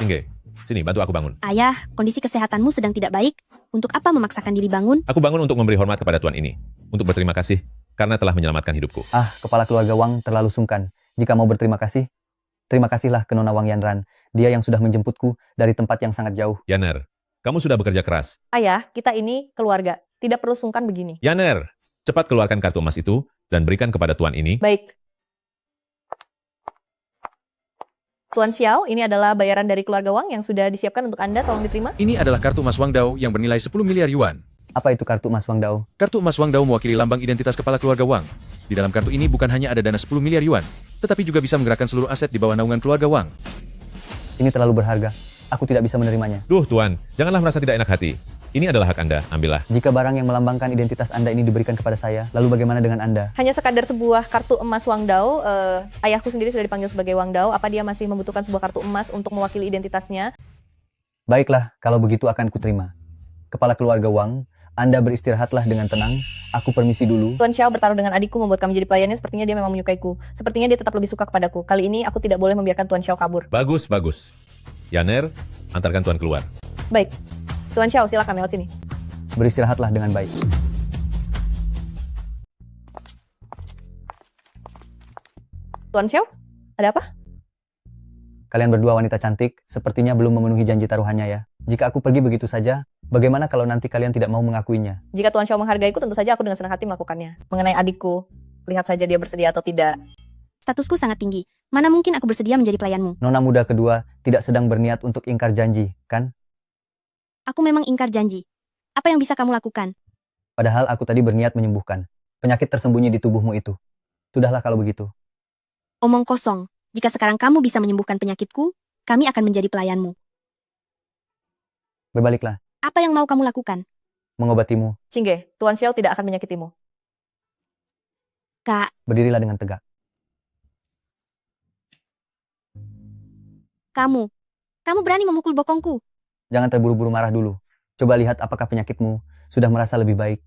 [SPEAKER 13] Tingge, sini bantu aku bangun.
[SPEAKER 3] Ayah, kondisi kesehatanmu sedang tidak baik. Untuk apa memaksakan diri bangun?
[SPEAKER 13] Aku bangun untuk memberi hormat kepada tuan ini. Untuk berterima kasih karena telah menyelamatkan hidupku.
[SPEAKER 2] Kepala keluarga Wang terlalu sungkan. Jika mau berterima kasih, terima kasihlah ke Nona Wang Yanran. Dia yang sudah menjemputku dari tempat yang sangat jauh.
[SPEAKER 13] Yaner, kamu sudah bekerja keras.
[SPEAKER 1] Ayah, kita ini keluarga. Tidak perlu sungkan begini.
[SPEAKER 13] Yaner, cepat keluarkan kartu emas itu dan berikan kepada tuan ini.
[SPEAKER 1] Baik. Tuan Xiao, ini adalah bayaran dari keluarga Wang yang sudah disiapkan untuk Anda, tolong diterima.
[SPEAKER 12] Ini adalah kartu emas Wang Dao yang bernilai 10 miliar yuan.
[SPEAKER 2] Apa itu kartu emas Wang Dao?
[SPEAKER 12] Kartu emas Wang Dao mewakili lambang identitas kepala keluarga Wang. Di dalam kartu ini bukan hanya ada dana 10 miliar yuan, tetapi juga bisa menggerakkan seluruh aset di bawah naungan keluarga Wang.
[SPEAKER 2] Ini terlalu berharga. Aku tidak bisa menerimanya.
[SPEAKER 13] Duh, Tuan, janganlah merasa tidak enak hati. Ini adalah hak Anda, ambillah.
[SPEAKER 2] Jika barang yang melambangkan identitas Anda ini diberikan kepada saya, lalu bagaimana dengan Anda?
[SPEAKER 1] Hanya sekadar sebuah kartu emas Wang Dao. Ayahku sendiri sudah dipanggil sebagai Wang Dao. Apa dia masih membutuhkan sebuah kartu emas untuk mewakili identitasnya?
[SPEAKER 2] Baiklah, kalau begitu akan kuterima. Kepala keluarga Wang, Anda beristirahatlah dengan tenang. Aku permisi dulu.
[SPEAKER 1] Tuan Xiao bertaruh dengan adikku membuat kami jadi pelayannya. Sepertinya dia memang menyukaiku. Sepertinya dia tetap lebih suka kepadaku. Kali ini aku tidak boleh membiarkan Tuan Xiao kabur.
[SPEAKER 13] Bagus, bagus. Yaner, antarkan Tuan keluar.
[SPEAKER 1] Baik. Tuan Xiao, silakan lewat sini.
[SPEAKER 2] Beristirahatlah dengan baik.
[SPEAKER 1] Tuan Xiao, ada apa?
[SPEAKER 2] Kalian berdua wanita cantik, sepertinya belum memenuhi janji taruhannya ya. Jika aku pergi begitu saja, bagaimana kalau nanti kalian tidak mau mengakuinya?
[SPEAKER 1] Jika Tuan Xiao menghargaiku, tentu saja aku dengan senang hati melakukannya. Mengenai adikku, lihat saja dia bersedia atau tidak.
[SPEAKER 3] Statusku sangat tinggi. Mana mungkin aku bersedia menjadi pelayanmu?
[SPEAKER 2] Nona muda kedua tidak sedang berniat untuk ingkar janji, kan?
[SPEAKER 3] Aku memang ingkar janji. Apa yang bisa kamu lakukan?
[SPEAKER 2] Padahal aku tadi berniat menyembuhkan penyakit tersembunyi di tubuhmu itu. Sudahlah kalau begitu.
[SPEAKER 3] Omong kosong. Jika sekarang kamu bisa menyembuhkan penyakitku, kami akan menjadi pelayanmu.
[SPEAKER 2] Berbaliklah,
[SPEAKER 3] Apa yang mau kamu lakukan?
[SPEAKER 2] mengobatimu.
[SPEAKER 1] Qingge, Tuan Xiao tidak akan menyakitimu.
[SPEAKER 3] Kak,
[SPEAKER 2] Berdirilah dengan tegak.
[SPEAKER 3] kamu berani memukul bokongku.
[SPEAKER 2] Jangan terburu-buru marah dulu. Coba lihat apakah penyakitmu sudah merasa lebih baik.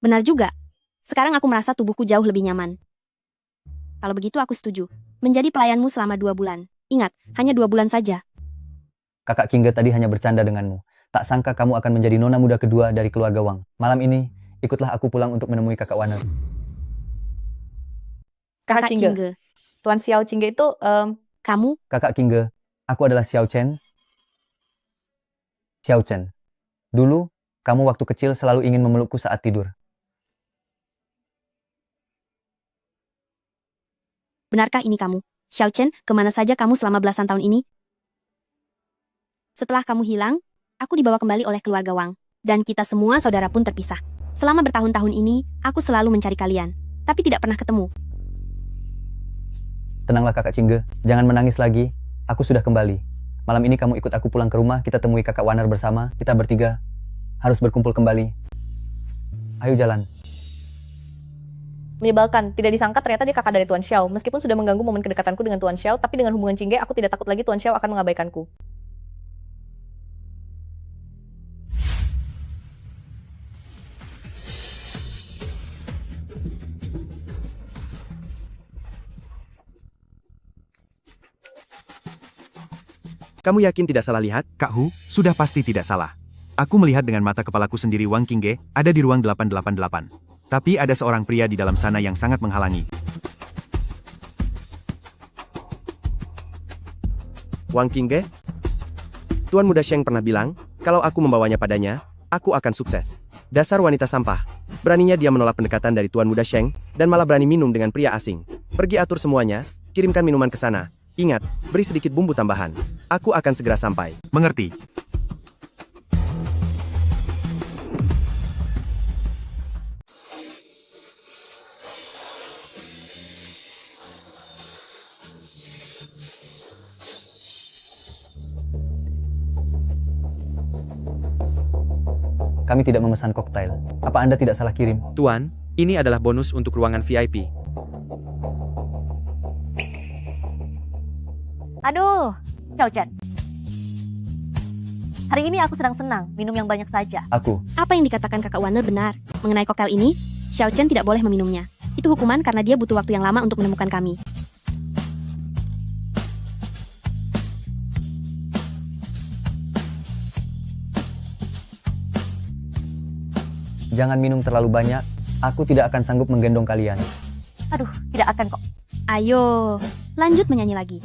[SPEAKER 3] Benar juga. Sekarang aku merasa tubuhku jauh lebih nyaman. Kalau begitu aku setuju. Menjadi pelayanmu selama 2 bulan. Ingat, hanya 2 bulan saja.
[SPEAKER 2] Kakak Qingge tadi hanya bercanda denganmu. Tak sangka kamu akan menjadi nona muda kedua dari keluarga Wang. Malam ini, ikutlah aku pulang untuk menemui kakak Wanner.
[SPEAKER 1] Kakak Qingge. Tuan Xiao Qingge itu,
[SPEAKER 3] Kamu?
[SPEAKER 2] Kakak Qingge, aku adalah Xiao Chen. Xiao Chen. Dulu, kamu waktu kecil selalu ingin memelukku saat tidur.
[SPEAKER 3] Benarkah ini kamu? Xiao Chen, kemana saja kamu selama belasan tahun ini? Setelah kamu hilang, aku dibawa kembali oleh keluarga Wang. Dan kita semua saudara pun terpisah. Selama bertahun-tahun ini, aku selalu mencari kalian. Tapi tidak pernah ketemu.
[SPEAKER 2] Tenanglah kakak Qingge, jangan menangis lagi. Aku sudah kembali. Malam ini kamu ikut aku pulang ke rumah, kita temui kakak Wanner bersama. Kita bertiga harus berkumpul kembali. Ayo jalan.
[SPEAKER 1] menyebalkan. Tidak disangka ternyata dia kakak dari Tuan Xiao. Meskipun sudah mengganggu momen kedekatanku dengan Tuan Xiao, tapi dengan hubungan Qingge, aku tidak takut lagi Tuan Xiao akan mengabaikanku.
[SPEAKER 11] Kamu yakin tidak salah lihat? Kak Hu, sudah pasti tidak salah. Aku melihat dengan mata kepalaku sendiri Wang Qingge ada di ruang 888. Tapi ada seorang pria di dalam sana yang sangat menghalangi. Wang Qingge? Tuan Muda Sheng pernah bilang, kalau aku membawanya padanya, aku akan sukses. Dasar wanita sampah. Beraninya dia menolak pendekatan dari Tuan Muda Sheng, dan malah berani minum dengan pria asing. Pergi atur semuanya, kirimkan minuman ke sana. Ingat, beri sedikit bumbu tambahan. Aku akan segera sampai. Mengerti?
[SPEAKER 2] Kami tidak memesan koktail. Apa Anda tidak salah kirim?
[SPEAKER 14] Tuan, ini adalah bonus untuk ruangan VIP.
[SPEAKER 6] Aduh, Xiao Chen. Hari ini aku sedang senang, minum yang banyak saja.
[SPEAKER 2] Aku.
[SPEAKER 3] Apa yang dikatakan kakak Wanner benar. Mengenai koktail ini, Xiao Chen tidak boleh meminumnya. Itu hukuman karena dia butuh waktu yang lama untuk menemukan kami.
[SPEAKER 2] Jangan minum terlalu banyak. Aku tidak akan sanggup menggendong kalian.
[SPEAKER 6] Aduh, tidak akan kok.
[SPEAKER 3] Ayo, lanjut menyanyi lagi.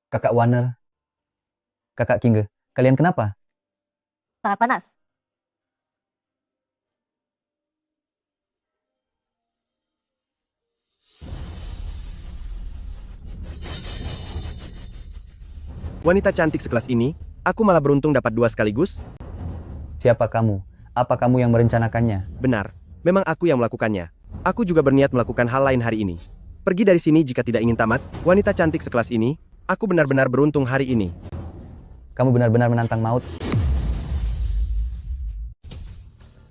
[SPEAKER 2] Kakak Wanner. Kakak Qingge. Kalian kenapa?
[SPEAKER 6] Sangat panas.
[SPEAKER 11] Wanita cantik sekelas ini, aku malah beruntung dapat dua sekaligus.
[SPEAKER 2] Siapa kamu? Apa kamu yang merencanakannya?
[SPEAKER 11] Benar, memang aku yang melakukannya. Aku juga berniat melakukan hal lain hari ini. Pergi dari sini jika tidak ingin tamat. Wanita cantik sekelas ini, aku benar-benar beruntung hari ini.
[SPEAKER 2] Kamu benar-benar menantang maut.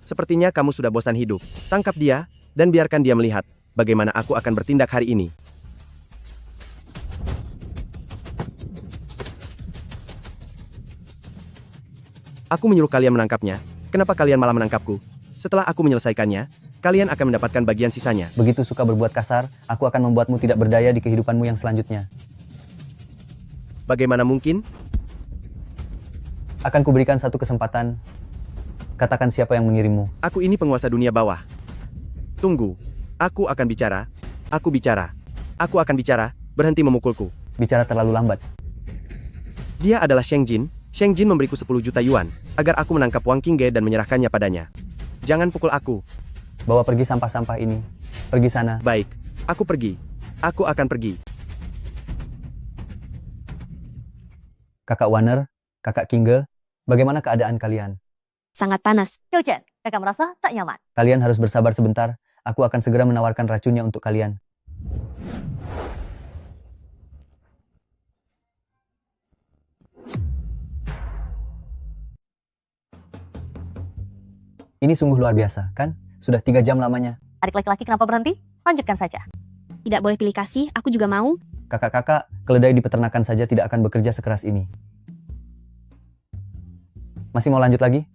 [SPEAKER 11] Sepertinya kamu sudah bosan hidup. Tangkap dia, dan biarkan dia melihat bagaimana aku akan bertindak hari ini. Aku menyuruh kalian menangkapnya, Kenapa kalian malah menangkapku? Setelah aku menyelesaikannya, kalian akan mendapatkan bagian sisanya.
[SPEAKER 2] Begitu suka berbuat kasar, aku akan membuatmu tidak berdaya di kehidupanmu yang selanjutnya.
[SPEAKER 11] Bagaimana mungkin?
[SPEAKER 2] Akan kuberikan satu kesempatan. Katakan siapa yang mengirimmu.
[SPEAKER 11] Aku ini penguasa dunia bawah. Tunggu. Aku akan bicara. Aku bicara. Aku akan bicara. Berhenti memukulku.
[SPEAKER 2] Bicara terlalu lambat.
[SPEAKER 11] Dia adalah Sheng Jin. Sheng Jin memberiku 10 juta yuan agar aku menangkap Wang Qingge dan menyerahkannya padanya. Jangan pukul aku.
[SPEAKER 2] Bawa pergi sampah-sampah ini. Pergi sana.
[SPEAKER 11] Baik. Aku pergi. Aku akan pergi.
[SPEAKER 2] Kakak Warner, Kakak Qingge, bagaimana keadaan kalian?
[SPEAKER 3] Sangat panas.
[SPEAKER 6] Xiao Chen, kakak merasa tak nyaman.
[SPEAKER 2] Kalian harus bersabar sebentar. Aku akan segera menawarkan racunnya untuk kalian. Ini sungguh luar biasa, kan? Sudah 3 jam lamanya.
[SPEAKER 6] Adik laki-laki kenapa berhenti? Lanjutkan saja.
[SPEAKER 3] Tidak boleh pilih kasih, aku juga mau.
[SPEAKER 2] Kakak-kakak, keledai di peternakan saja tidak akan bekerja sekeras ini. Masih mau lanjut lagi?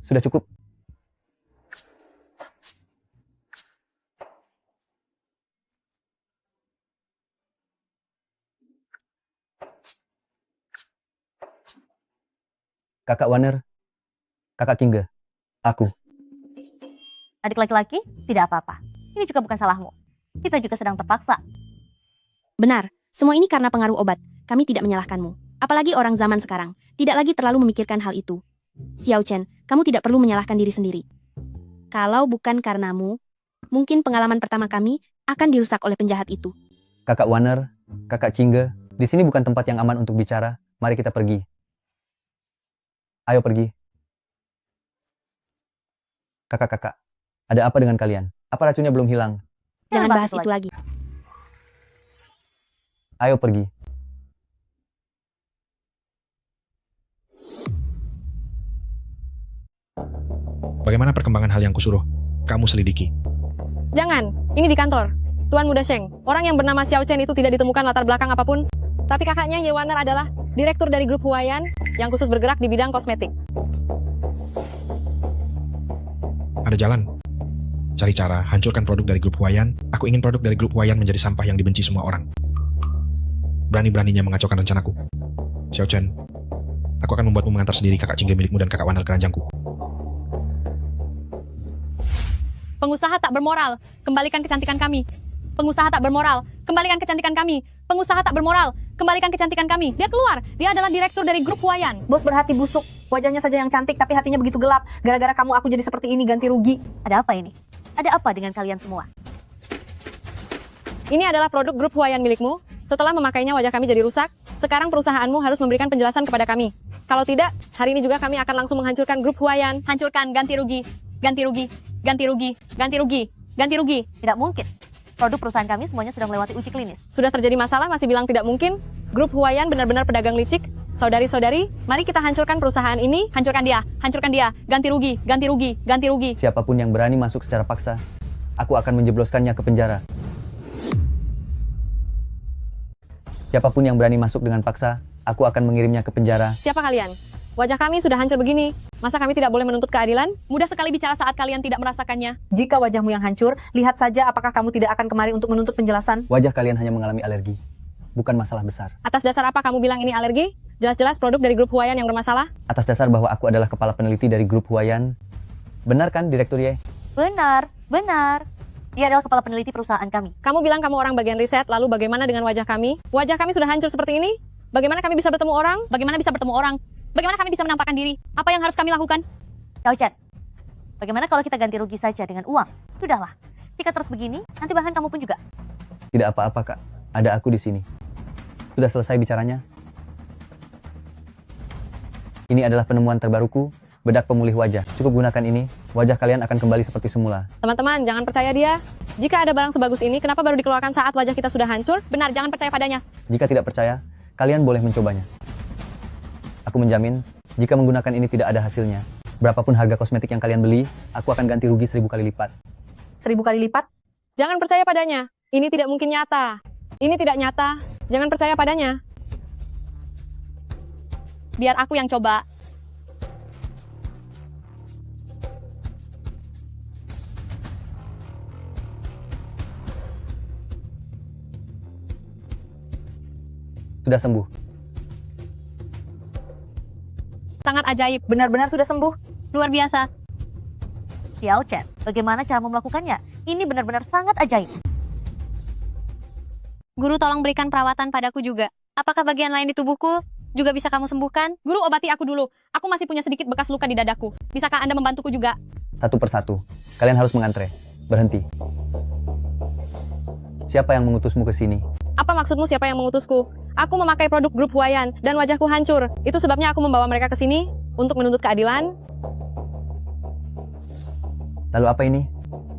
[SPEAKER 2] Sudah cukup. Kakak Warner, Kakak Qingge, aku.
[SPEAKER 6] Adik laki-laki, tidak apa-apa. Ini juga bukan salahmu. Kita juga sedang terpaksa.
[SPEAKER 3] Benar, semua ini karena pengaruh obat. Kami tidak menyalahkanmu. Apalagi orang zaman sekarang, tidak lagi terlalu memikirkan hal itu. Xiao Chen, kamu tidak perlu menyalahkan diri sendiri. Kalau bukan karenamu, mungkin pengalaman pertama kami akan dirusak oleh penjahat itu.
[SPEAKER 2] Kakak Warner, Kakak Qingge, di sini bukan tempat yang aman untuk bicara. Mari kita pergi. Ayo pergi. Kakak-kakak, ada apa dengan kalian? Apa racunnya belum hilang?
[SPEAKER 3] Jangan bahas itu lagi.
[SPEAKER 2] Ayo pergi.
[SPEAKER 15] Bagaimana perkembangan hal yang kusuruh? Kamu selidiki.
[SPEAKER 16] Jangan, ini di kantor. Tuan Muda Sheng, orang yang bernama Xiao Chen itu tidak ditemukan latar belakang apapun. Tapi kakaknya Ye Warner adalah direktur dari grup Huayan yang khusus bergerak di bidang kosmetik.
[SPEAKER 15] Ada jalan. Cari cara, hancurkan produk dari grup Huayan. Aku ingin produk dari grup Huayan menjadi sampah yang dibenci semua orang. Berani-beraninya mengacaukan rencanaku. Xiao Chen, aku akan membuatmu mengantar sendiri kakak Qingge milikmu dan kakak Warner ke ranjangku.
[SPEAKER 16] Pengusaha tak bermoral, kembalikan kecantikan kami. Pengusaha tak bermoral, kembalikan kecantikan kami. Pengusaha tak bermoral, kembalikan kecantikan kami. Dia keluar, dia adalah direktur dari grup Huayan.
[SPEAKER 4] Bos berhati busuk. Wajahnya saja yang cantik tapi hatinya begitu gelap. Gara-gara kamu aku jadi seperti ini, ganti rugi.
[SPEAKER 6] Ada apa ini? Ada apa dengan kalian semua?
[SPEAKER 16] Ini adalah produk grup Huayan milikmu. Setelah memakainya wajah kami jadi rusak. Sekarang perusahaanmu harus memberikan penjelasan kepada kami. Kalau tidak, hari ini juga kami akan langsung menghancurkan grup Huayan. Hancurkan, ganti rugi. Ganti rugi, ganti rugi, ganti rugi, ganti rugi.
[SPEAKER 6] Tidak mungkin. Produk perusahaan kami semuanya sudah melewati uji klinis.
[SPEAKER 16] Sudah terjadi masalah masih bilang tidak mungkin? Grup Huayan benar-benar pedagang licik. Saudari-saudari, mari kita hancurkan perusahaan ini. Hancurkan dia, ganti rugi, ganti rugi, ganti rugi.
[SPEAKER 2] Siapapun yang berani masuk secara paksa, aku akan menjebloskannya ke penjara. Siapapun yang berani masuk dengan paksa, aku akan mengirimnya ke penjara.
[SPEAKER 16] Siapa kalian? Wajah kami sudah hancur begini. Masa kami tidak boleh menuntut keadilan? Mudah sekali bicara saat kalian tidak merasakannya.
[SPEAKER 4] Jika wajahmu yang hancur, lihat saja apakah kamu tidak akan kemari untuk menuntut penjelasan.
[SPEAKER 2] Wajah kalian hanya mengalami alergi. Bukan masalah besar.
[SPEAKER 16] Atas dasar apa kamu bilang ini alergi? Jelas-jelas produk dari grup Huayan yang bermasalah.
[SPEAKER 2] Atas dasar bahwa aku adalah kepala peneliti dari grup Huayan. Benar kan, Direktur Ye?
[SPEAKER 6] Benar, benar. Dia adalah kepala peneliti perusahaan kami.
[SPEAKER 16] Kamu bilang kamu orang bagian riset, lalu bagaimana dengan wajah kami? Wajah kami sudah hancur seperti ini? Bagaimana kami bisa bertemu orang? Bagaimana bisa bertemu orang? Bagaimana kami bisa menampakkan diri? Apa yang harus kami lakukan?
[SPEAKER 6] Xiao Chen, bagaimana kalau kita ganti rugi saja dengan uang? Sudahlah, jika terus begini, nanti bahkan kamu pun juga.
[SPEAKER 2] Tidak apa-apa, Kak. Ada aku di sini. Sudah selesai bicaranya? Ini adalah penemuan terbaruku, bedak pemulih wajah. Cukup gunakan ini, wajah kalian akan kembali seperti semula.
[SPEAKER 16] Teman-teman, jangan percaya dia. Jika ada barang sebagus ini, kenapa baru dikeluarkan saat wajah kita sudah hancur? Benar, jangan percaya padanya.
[SPEAKER 2] Jika tidak percaya, kalian boleh mencobanya. Aku menjamin, jika menggunakan ini tidak ada hasilnya, berapapun harga kosmetik yang kalian beli, aku akan ganti rugi 1000 kali lipat.
[SPEAKER 4] 1000 kali lipat?
[SPEAKER 16] Jangan percaya padanya. Ini tidak mungkin nyata. Ini tidak nyata. Jangan percaya padanya. Biar aku yang coba.
[SPEAKER 2] sudah sembuh.
[SPEAKER 16] Sangat ajaib.
[SPEAKER 4] Benar-benar sudah sembuh.
[SPEAKER 16] Luar biasa.
[SPEAKER 6] Xiao Chen, bagaimana cara melakukannya? Ini benar-benar sangat ajaib.
[SPEAKER 16] Guru, tolong berikan perawatan padaku juga. Apakah bagian lain di tubuhku juga bisa kamu sembuhkan? Guru, obati aku dulu. Aku masih punya sedikit bekas luka di dadaku. Bisakah Anda membantuku juga?
[SPEAKER 2] Satu persatu, kalian harus mengantre. Berhenti. Siapa yang mengutusmu ke sini?
[SPEAKER 16] Apa maksudmu siapa yang mengutusku? Aku memakai produk grup Huayan dan wajahku hancur. Itu sebabnya aku membawa mereka ke sini untuk menuntut keadilan.
[SPEAKER 2] Lalu apa ini?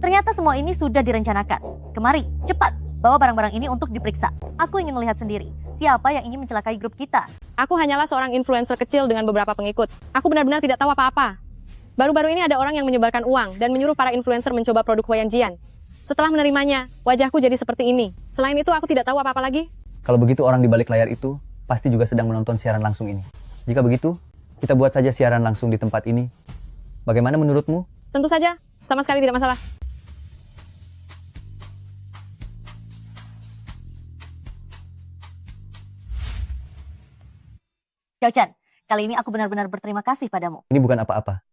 [SPEAKER 6] Ternyata semua ini sudah direncanakan. Kemari, cepat, bawa barang-barang ini untuk diperiksa. Aku ingin melihat sendiri, siapa yang ingin mencelakai grup kita.
[SPEAKER 16] Aku hanyalah seorang influencer kecil dengan beberapa pengikut. Aku benar-benar tidak tahu apa-apa. Baru-baru ini ada orang yang menyebarkan uang dan menyuruh para influencer mencoba produk Huayan Jian. Setelah menerimanya, wajahku jadi seperti ini. Selain itu, aku tidak tahu apa-apa lagi.
[SPEAKER 2] Kalau begitu orang di balik layar itu pasti juga sedang menonton siaran langsung ini. Jika begitu, kita buat saja siaran langsung di tempat ini. Bagaimana menurutmu?
[SPEAKER 16] Tentu saja, sama sekali tidak masalah.
[SPEAKER 6] Xiao Chen, kali ini aku benar-benar berterima kasih padamu.
[SPEAKER 2] Ini bukan apa-apa.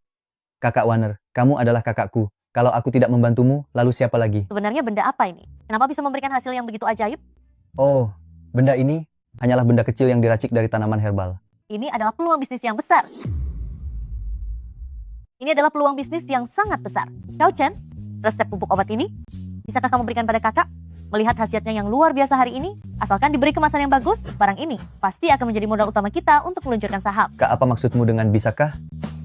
[SPEAKER 2] Kakak Warner, kamu adalah kakakku. Kalau aku tidak membantumu, lalu siapa lagi?
[SPEAKER 6] Sebenarnya benda apa ini? Kenapa bisa memberikan hasil yang begitu ajaib?
[SPEAKER 2] Oh, benda ini hanyalah benda kecil yang diracik dari tanaman herbal.
[SPEAKER 6] Ini adalah peluang bisnis yang besar. Ini adalah peluang bisnis yang sangat besar. Xiao Chen, resep pupuk obat ini, bisakah kamu berikan pada kakak? Melihat khasiatnya yang luar biasa hari ini, asalkan diberi kemasan yang bagus, barang ini pasti akan menjadi modal utama kita untuk meluncurkan saham.
[SPEAKER 2] Kak, apa maksudmu dengan bisakah?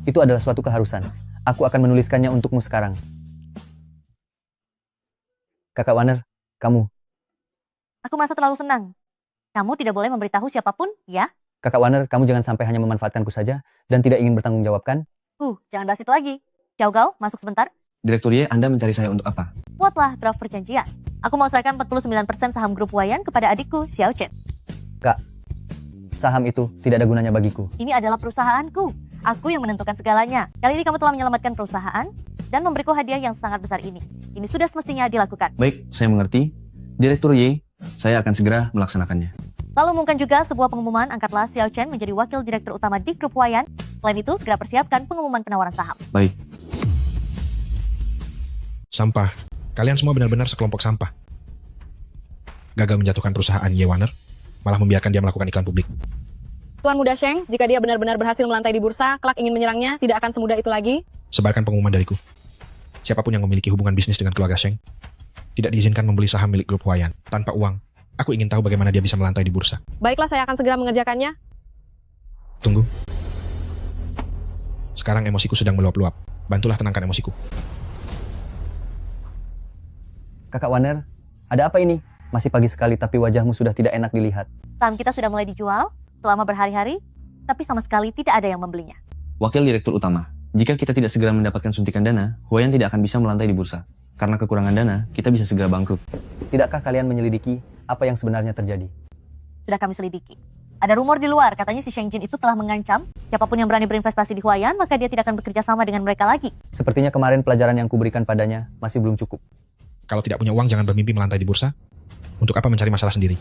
[SPEAKER 2] Itu adalah suatu keharusan. Aku akan menuliskannya untukmu sekarang. Kakak Warner, kamu.
[SPEAKER 6] Aku merasa terlalu senang. Kamu tidak boleh memberitahu siapapun, ya?
[SPEAKER 2] Kakak Warner, kamu jangan sampai hanya memanfaatkanku saja dan tidak ingin bertanggung jawab, kan?
[SPEAKER 6] Jangan bahas itu lagi. Xiao Gao, masuk sebentar.
[SPEAKER 14] Direktur Ye, Anda mencari saya untuk apa?
[SPEAKER 6] Buatlah draft perjanjian. Aku mau serahkan 49% saham grup Huayan kepada adikku, Xiao Chen.
[SPEAKER 2] Kak, saham itu tidak ada gunanya bagiku.
[SPEAKER 6] Ini adalah perusahaanku. Aku yang menentukan segalanya. Kali ini kamu telah menyelamatkan perusahaan dan memberiku hadiah yang sangat besar ini. Ini sudah semestinya dilakukan.
[SPEAKER 14] Baik, saya mengerti. Direktur Ye, saya akan segera melaksanakannya.
[SPEAKER 6] Lalu mungkin juga sebuah pengumuman, angkatlah Xiao Chen menjadi wakil direktur utama di grup Huayan. Selain itu, segera persiapkan pengumuman penawaran saham.
[SPEAKER 14] Baik.
[SPEAKER 15] Sampah. Kalian semua benar-benar sekelompok sampah. Gagal menjatuhkan perusahaan Ye Warner, malah membiarkan dia melakukan iklan publik.
[SPEAKER 16] Tuan Muda Sheng, jika dia benar-benar berhasil melantai di bursa, kelak ingin menyerangnya tidak akan semudah itu lagi.
[SPEAKER 15] Sebarkan pengumuman dariku. Siapapun yang memiliki hubungan bisnis dengan keluarga Sheng, tidak diizinkan membeli saham milik grup Huayan. Tanpa uang, aku ingin tahu bagaimana dia bisa melantai di bursa.
[SPEAKER 16] Baiklah, saya akan segera mengerjakannya.
[SPEAKER 15] Tunggu. Sekarang emosiku sedang meluap-luap. Bantulah tenangkan emosiku.
[SPEAKER 2] Kakak Warner, ada apa ini? Masih pagi sekali tapi wajahmu sudah tidak enak dilihat.
[SPEAKER 6] Saham kita sudah mulai dijual selama berhari-hari, tapi sama sekali tidak ada yang membelinya.
[SPEAKER 14] Wakil Direktur Utama, jika kita tidak segera mendapatkan suntikan dana, Huayan tidak akan bisa melantai di bursa. Karena kekurangan dana, kita bisa segera bangkrut.
[SPEAKER 2] Tidakkah kalian menyelidiki apa yang sebenarnya terjadi?
[SPEAKER 6] Sudah kami selidiki. Ada rumor di luar, katanya si Sheng Jin itu telah mengancam siapapun yang berani berinvestasi di Huayan, maka dia tidak akan bekerja sama dengan mereka lagi.
[SPEAKER 2] Sepertinya kemarin pelajaran yang kuberikan padanya masih belum cukup.
[SPEAKER 15] Kalau tidak punya uang, jangan bermimpi melantai di bursa. Untuk apa mencari masalah sendiri?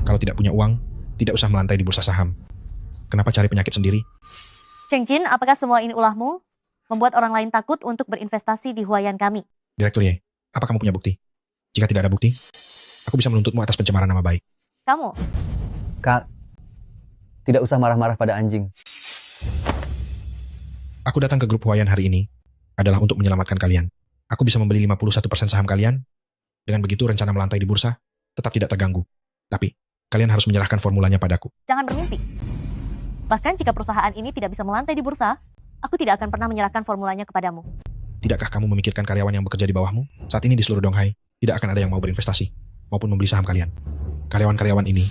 [SPEAKER 15] Kalau tidak punya uang, tidak usah melantai di bursa saham. Kenapa cari penyakit sendiri?
[SPEAKER 6] Sheng Jin, apakah semua ini ulahmu? Membuat orang lain takut untuk berinvestasi di Huayan kami.
[SPEAKER 15] Direktur Ye, apa kamu punya bukti? Jika tidak ada bukti, aku bisa menuntutmu atas pencemaran nama baik.
[SPEAKER 6] Kamu?
[SPEAKER 2] Kak, tidak usah marah-marah pada anjing.
[SPEAKER 15] Aku datang ke grup Huayan hari ini adalah untuk menyelamatkan kalian. Aku bisa membeli 51% saham kalian. Dengan begitu rencana melantai di bursa tetap tidak terganggu. Tapi, kalian harus menyerahkan formulanya padaku.
[SPEAKER 6] Jangan bermimpi. Bahkan jika perusahaan ini tidak bisa melantai di bursa, aku tidak akan pernah menyerahkan formulanya kepadamu.
[SPEAKER 15] Tidakkah kamu memikirkan karyawan yang bekerja di bawahmu? Saat ini di seluruh Donghai, tidak akan ada yang mau berinvestasi, maupun membeli saham kalian. Karyawan-karyawan ini,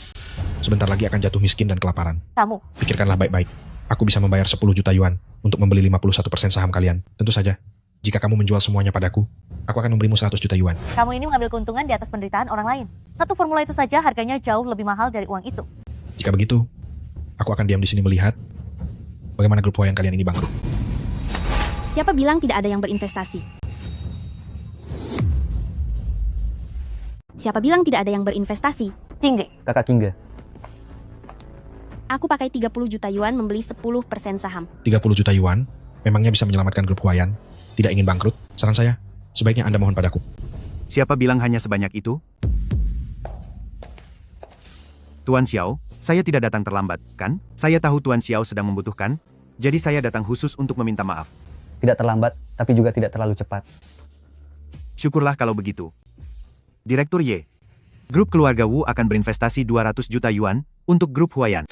[SPEAKER 15] sebentar lagi akan jatuh miskin dan kelaparan.
[SPEAKER 6] Kamu?
[SPEAKER 15] Pikirkanlah baik-baik. Aku bisa membayar 10 juta yuan untuk membeli 51% saham kalian. Tentu saja, jika kamu menjual semuanya padaku, aku akan memberimu 100 juta yuan.
[SPEAKER 6] Kamu ini mengambil keuntungan di atas penderitaan orang lain. Satu formula itu saja harganya jauh lebih mahal dari uang itu.
[SPEAKER 15] Jika begitu, aku akan diam di sini melihat bagaimana grup Huayan kalian ini bangkrut.
[SPEAKER 3] Siapa bilang tidak ada yang berinvestasi? Siapa bilang tidak ada yang berinvestasi?
[SPEAKER 6] Tinggi.
[SPEAKER 2] Kakak Kingge.
[SPEAKER 3] Aku pakai 30 juta yuan membeli 10% saham.
[SPEAKER 15] 30 juta yuan, memangnya bisa menyelamatkan grup Huayan? Tidak ingin bangkrut? Saran saya, sebaiknya Anda mohon padaku.
[SPEAKER 11] Siapa bilang hanya sebanyak itu? Tuan Xiao, saya tidak datang terlambat, kan? Saya tahu Tuan Xiao sedang membutuhkan, jadi saya datang khusus untuk meminta maaf.
[SPEAKER 2] Tidak terlambat, tapi juga tidak terlalu cepat.
[SPEAKER 11] Syukurlah kalau begitu. Direktur Ye, grup keluarga Wu akan berinvestasi 200 juta yuan untuk grup Huayan.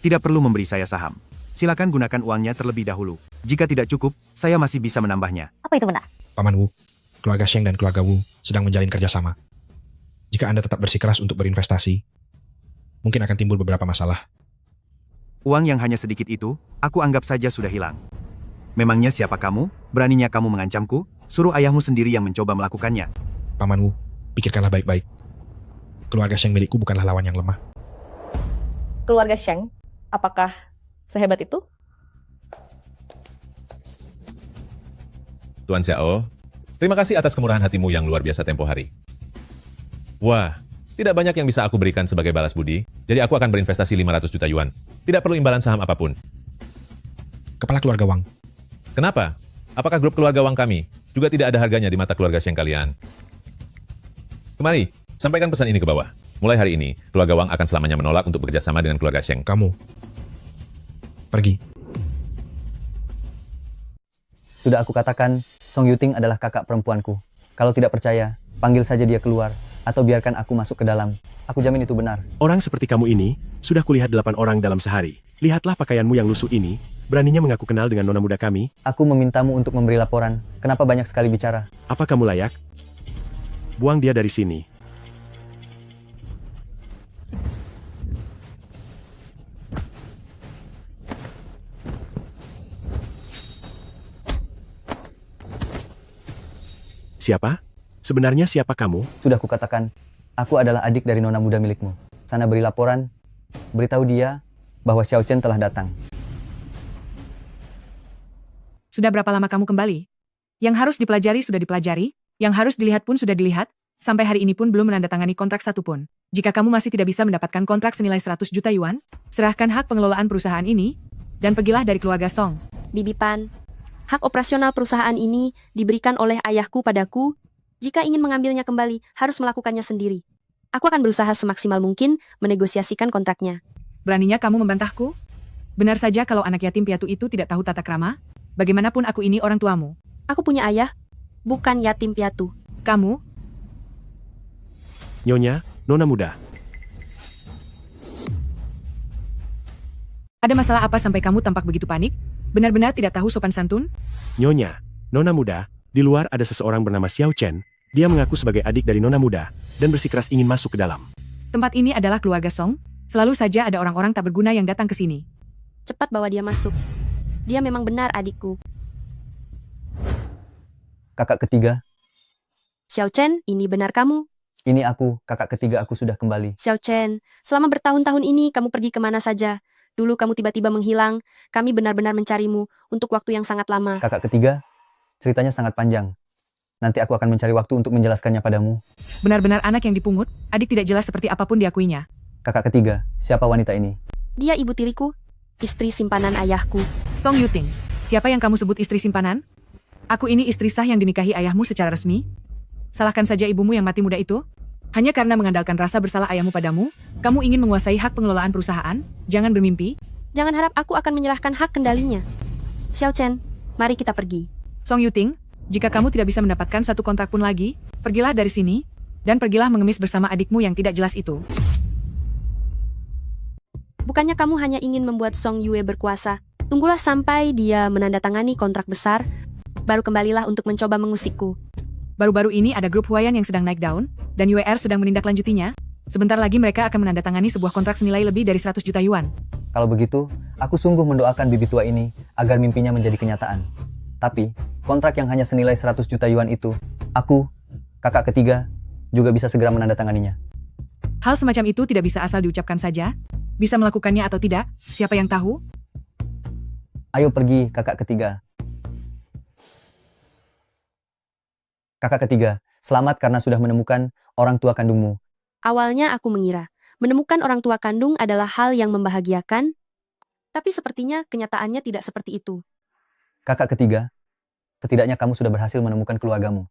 [SPEAKER 11] Tidak perlu memberi saya saham. Silakan gunakan uangnya terlebih dahulu. Jika tidak cukup, saya masih bisa menambahnya.
[SPEAKER 6] Apa itu benar?
[SPEAKER 15] Paman Wu, keluarga Sheng dan keluarga Wu sedang menjalin kerjasama. Jika Anda tetap bersikeras untuk berinvestasi, mungkin akan timbul beberapa masalah.
[SPEAKER 11] Uang yang hanya sedikit itu, aku anggap saja sudah hilang. Memangnya siapa kamu? Beraninya kamu mengancamku? Suruh ayahmu sendiri yang mencoba melakukannya.
[SPEAKER 15] Paman Wu, pikirkanlah baik-baik. Keluarga Sheng milikku bukanlah lawan yang lemah.
[SPEAKER 1] Keluarga Sheng, apakah sehebat itu?
[SPEAKER 13] Tuan Xiao, terima kasih atas kemurahan hatimu yang luar biasa tempo hari. Wah, tidak banyak yang bisa aku berikan sebagai balas budi, jadi aku akan berinvestasi 500 juta yuan. Tidak perlu imbalan saham apapun.
[SPEAKER 15] Kepala keluarga Wang.
[SPEAKER 13] Kenapa? Apakah grup keluarga Wang kami juga tidak ada harganya di mata keluarga Sheng kalian? Kemari, sampaikan pesan ini ke bawah. Mulai hari ini, keluarga Wang akan selamanya menolak untuk bekerja sama dengan keluarga Sheng.
[SPEAKER 15] Kamu pergi.
[SPEAKER 2] Sudah aku katakan, Song Yuting adalah kakak perempuanku. Kalau tidak percaya, panggil saja dia keluar, atau biarkan aku masuk ke dalam. Aku jamin itu benar.
[SPEAKER 17] Orang seperti kamu ini, sudah kulihat 8 orang dalam sehari. Lihatlah pakaianmu yang lusuh ini, beraninya mengaku kenal dengan nona muda kami.
[SPEAKER 2] Aku memintamu untuk memberi laporan. Kenapa banyak sekali bicara?
[SPEAKER 17] Apa kamu layak? Buang dia dari sini. Siapa? Sebenarnya siapa kamu?
[SPEAKER 2] Sudah kukatakan, aku adalah adik dari nona muda milikmu. Sana beri laporan, beritahu dia bahwa Xiao Chen telah datang.
[SPEAKER 10] Sudah berapa lama kamu kembali? Yang harus dipelajari sudah dipelajari, yang harus dilihat pun sudah dilihat, sampai hari ini pun belum menandatangani kontrak satupun. Jika kamu masih tidak bisa mendapatkan kontrak senilai 100 juta yuan, serahkan hak pengelolaan perusahaan ini, dan pergilah dari keluarga Song.
[SPEAKER 3] Bibi Pan, hak operasional perusahaan ini diberikan oleh ayahku padaku. Jika ingin mengambilnya kembali, harus melakukannya sendiri. Aku akan berusaha semaksimal mungkin menegosiasikan kontraknya.
[SPEAKER 10] Beraninya kamu membantahku? Benar saja kalau anak yatim piatu itu tidak tahu tata krama? Bagaimanapun aku ini orang tuamu.
[SPEAKER 3] Aku punya ayah, bukan yatim piatu.
[SPEAKER 10] Kamu?
[SPEAKER 17] Nyonya, nona muda.
[SPEAKER 10] Ada masalah apa sampai kamu tampak begitu panik? Benar-benar tidak tahu sopan santun?
[SPEAKER 17] Nyonya, nona muda, di luar ada seseorang bernama Xiao Chen. Dia mengaku sebagai adik dari nona muda, dan bersikeras ingin masuk ke dalam.
[SPEAKER 10] Tempat ini adalah keluarga Song. Selalu saja ada orang-orang tak berguna yang datang ke sini.
[SPEAKER 3] Cepat bawa dia masuk. Dia memang benar adikku.
[SPEAKER 2] Kakak ketiga.
[SPEAKER 3] Xiao Chen, ini benar kamu?
[SPEAKER 2] Ini aku, kakak ketiga aku sudah kembali.
[SPEAKER 3] Xiao Chen, selama bertahun-tahun ini kamu pergi kemana saja? Dulu kamu tiba-tiba menghilang, kami benar-benar mencarimu untuk waktu yang sangat lama.
[SPEAKER 2] Kakak ketiga, ceritanya sangat panjang. Nanti aku akan mencari waktu untuk menjelaskannya padamu.
[SPEAKER 10] Benar-benar anak yang dipungut, adik tidak jelas seperti apapun diakuinya.
[SPEAKER 2] Kakak ketiga, siapa wanita ini?
[SPEAKER 3] Dia ibu tiriku, istri simpanan ayahku.
[SPEAKER 10] Song Yuting, siapa yang kamu sebut istri simpanan? Aku ini istri sah yang dinikahi ayahmu secara resmi. Salahkan saja ibumu yang mati muda itu. Hanya karena mengandalkan rasa bersalah ayahmu padamu, kamu ingin menguasai hak pengelolaan perusahaan? Jangan bermimpi.
[SPEAKER 3] Jangan harap aku akan menyerahkan hak kendalinya. Xiao Chen, mari kita pergi.
[SPEAKER 10] Song Yuting, jika kamu tidak bisa mendapatkan satu kontrak pun lagi, pergilah dari sini, dan pergilah mengemis bersama adikmu yang tidak jelas itu.
[SPEAKER 3] Bukannya kamu hanya ingin membuat Song Yue berkuasa? Tunggulah sampai dia menandatangani kontrak besar, baru kembalilah untuk mencoba mengusikku.
[SPEAKER 10] Baru-baru ini ada grup Huayan yang sedang naik daun, dan UER sedang menindaklanjutinya. Sebentar lagi mereka akan menandatangani sebuah kontrak senilai lebih dari 100 juta yuan.
[SPEAKER 2] Kalau begitu, aku sungguh mendoakan bibi tua ini agar mimpinya menjadi kenyataan. Tapi, kontrak yang hanya senilai 100 juta yuan itu, aku, kakak ketiga, juga bisa segera menandatanganinya.
[SPEAKER 10] Hal semacam itu tidak bisa asal diucapkan saja. Bisa melakukannya atau tidak, siapa yang tahu?
[SPEAKER 2] Ayo pergi, kakak ketiga. Kakak ketiga, Selamat karena sudah menemukan orang tua kandungmu.
[SPEAKER 3] Awalnya aku mengira, menemukan orang tua kandung adalah hal yang membahagiakan, tapi sepertinya kenyataannya tidak seperti itu.
[SPEAKER 2] Kakak ketiga, setidaknya kamu sudah berhasil menemukan keluargamu.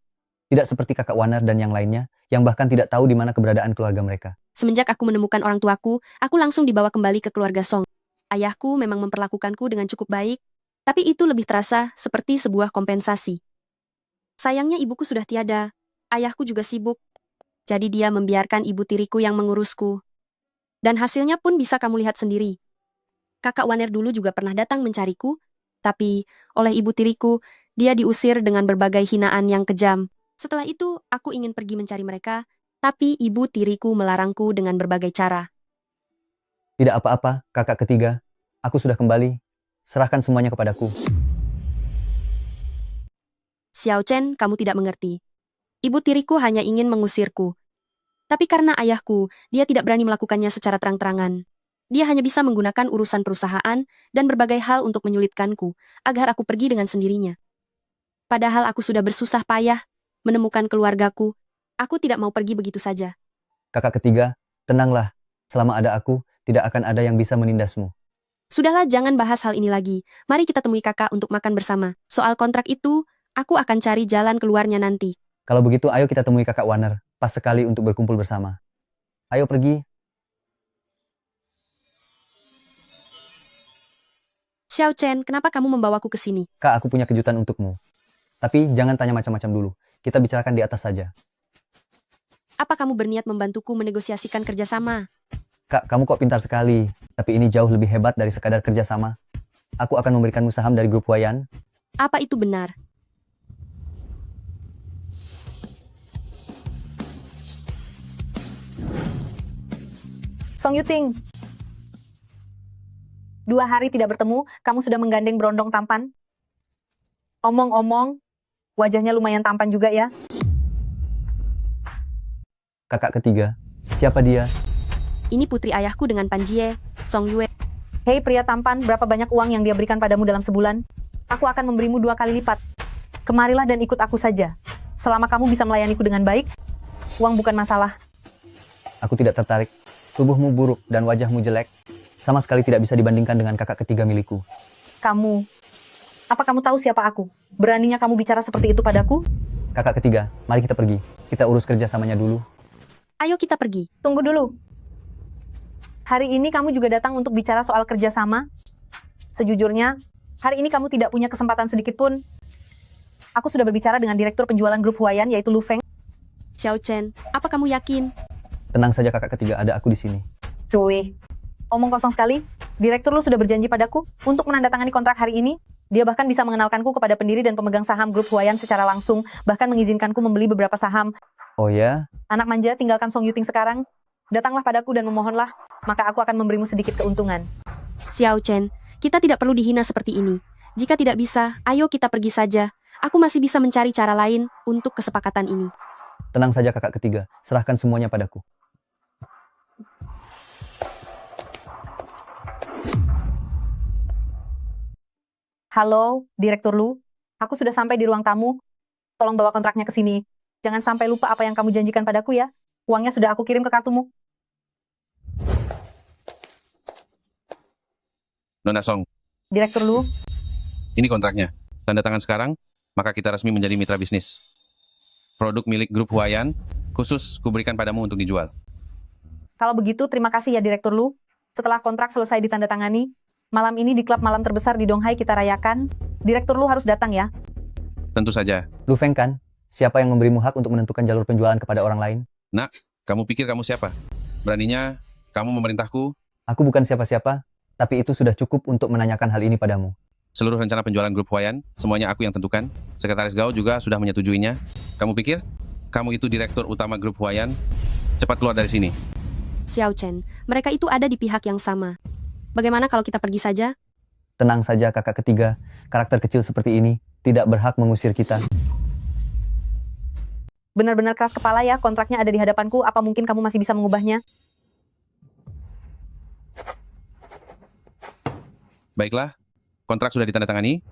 [SPEAKER 2] Tidak seperti kakak Warner dan yang lainnya, yang bahkan tidak tahu di mana keberadaan keluarga mereka.
[SPEAKER 3] Semenjak aku menemukan orang tuaku, aku langsung dibawa kembali ke keluarga Song. Ayahku memang memperlakukanku dengan cukup baik, tapi itu lebih terasa seperti sebuah kompensasi. Sayangnya ibuku sudah tiada, ayahku juga sibuk, jadi dia membiarkan ibu tiriku yang mengurusku. Dan hasilnya pun bisa kamu lihat sendiri. Kakak Warner dulu juga pernah datang mencariku, tapi oleh ibu tiriku, dia diusir dengan berbagai hinaan yang kejam. Setelah itu, aku ingin pergi mencari mereka, tapi ibu tiriku melarangku dengan berbagai cara.
[SPEAKER 2] Tidak apa-apa, kakak ketiga. Aku sudah kembali. Serahkan semuanya kepadaku.
[SPEAKER 3] Xiao Chen, kamu tidak mengerti. Ibu tiriku hanya ingin mengusirku. Tapi karena ayahku, dia tidak berani melakukannya secara terang-terangan. Dia hanya bisa menggunakan urusan perusahaan dan berbagai hal untuk menyulitkanku, agar aku pergi dengan sendirinya. Padahal aku sudah bersusah payah menemukan keluargaku. Aku tidak mau pergi begitu saja.
[SPEAKER 2] Kakak ketiga, tenanglah. Selama ada aku, tidak akan ada yang bisa menindasmu.
[SPEAKER 3] Sudahlah, jangan bahas hal ini lagi. Mari kita temui kakak untuk makan bersama. Soal kontrak itu, aku akan cari jalan keluarnya nanti.
[SPEAKER 2] Kalau begitu, ayo kita temui kakak Warner. Pas sekali untuk berkumpul bersama. Ayo pergi.
[SPEAKER 3] Xiao Chen, kenapa kamu membawaku ke sini?
[SPEAKER 2] Kak, aku punya kejutan untukmu. Tapi jangan tanya macam-macam dulu. Kita bicarakan di atas saja.
[SPEAKER 3] Apa kamu berniat membantuku menegosiasikan kerjasama?
[SPEAKER 2] Kak, kamu kok pintar sekali. Tapi ini jauh lebih hebat dari sekadar kerjasama. Aku akan memberikanmu saham dari grup Huayan.
[SPEAKER 3] Apa itu benar?
[SPEAKER 4] Song Yuting. 2 hari tidak bertemu, kamu sudah menggandeng berondong tampan? Omong-omong, wajahnya lumayan tampan juga ya.
[SPEAKER 2] Kakak ketiga, siapa dia?
[SPEAKER 3] Ini putri ayahku dengan Pan Jie, Song Yue.
[SPEAKER 4] Hei pria tampan, berapa banyak uang yang dia berikan padamu dalam sebulan? Aku akan memberimu 2 kali lipat. Kemarilah dan ikut aku saja. Selama kamu bisa melayaniku dengan baik, uang bukan masalah.
[SPEAKER 2] Aku tidak tertarik. Tubuhmu buruk dan wajahmu jelek. Sama sekali tidak bisa dibandingkan dengan kakak ketiga milikku.
[SPEAKER 4] Kamu, apa kamu tahu siapa aku? Beraninya kamu bicara seperti itu padaku?
[SPEAKER 2] Kakak ketiga, mari kita pergi. Kita urus kerjasamanya dulu.
[SPEAKER 3] Ayo kita pergi.
[SPEAKER 4] Tunggu dulu. Hari ini kamu juga datang untuk bicara soal kerjasama? Sejujurnya, hari ini kamu tidak punya kesempatan sedikit pun. Aku sudah berbicara dengan direktur penjualan grup Huayan, yaitu Lu Feng.
[SPEAKER 3] Xiao Chen, apa kamu yakin?
[SPEAKER 2] Tenang saja kakak ketiga, ada aku di sini.
[SPEAKER 4] Cuy, omong kosong sekali. Direktur lu sudah berjanji padaku untuk menandatangani kontrak hari ini. Dia bahkan bisa mengenalkanku kepada pendiri dan pemegang saham grup Huayan secara langsung, bahkan mengizinkanku membeli beberapa saham.
[SPEAKER 2] Oh ya?
[SPEAKER 4] Anak manja, tinggalkan Song Yuting sekarang. Datanglah padaku dan memohonlah, maka aku akan memberimu sedikit keuntungan.
[SPEAKER 3] Xiao Chen, kita tidak perlu dihina seperti ini. Jika tidak bisa, ayo kita pergi saja. Aku masih bisa mencari cara lain untuk kesepakatan ini.
[SPEAKER 2] Tenang saja kakak ketiga, serahkan semuanya padaku.
[SPEAKER 4] Halo, Direktur Lu. Aku sudah sampai di ruang tamu. Tolong bawa kontraknya ke sini. Jangan sampai lupa apa yang kamu janjikan padaku ya. Uangnya sudah aku kirim ke kartumu.
[SPEAKER 5] Nona Song,
[SPEAKER 4] Direktur Lu,
[SPEAKER 5] ini kontraknya. Tanda tangan sekarang, maka kita resmi menjadi mitra bisnis. Produk milik grup Huayan, khusus kuberikan padamu untuk dijual.
[SPEAKER 4] kalau begitu terima kasih ya Direktur Lu. Setelah kontrak selesai ditandatangani, malam ini di klub malam terbesar di Donghai kita rayakan. Direktur Lu harus datang ya.
[SPEAKER 5] Tentu saja.
[SPEAKER 2] Lu Feng kan? Siapa yang memberimu hak untuk menentukan jalur penjualan kepada orang lain?
[SPEAKER 5] Nak, kamu pikir kamu siapa? Beraninya kamu memerintahku?
[SPEAKER 2] Aku bukan siapa-siapa, tapi itu sudah cukup untuk menanyakan hal ini padamu.
[SPEAKER 5] Seluruh rencana penjualan grup Huayan, semuanya aku yang tentukan. Sekretaris Gao juga sudah menyetujuinya. Kamu pikir kamu itu direktur utama grup Huayan? Cepat keluar dari sini.
[SPEAKER 3] Xiao Chen, mereka itu ada di pihak yang sama. Bagaimana kalau kita pergi saja?
[SPEAKER 2] Tenang saja kakak ketiga, karakter kecil seperti ini tidak berhak mengusir kita.
[SPEAKER 4] Benar-benar keras kepala ya, kontraknya ada di hadapanku, apa mungkin kamu masih bisa mengubahnya?
[SPEAKER 5] Baiklah, kontrak sudah ditandatangani.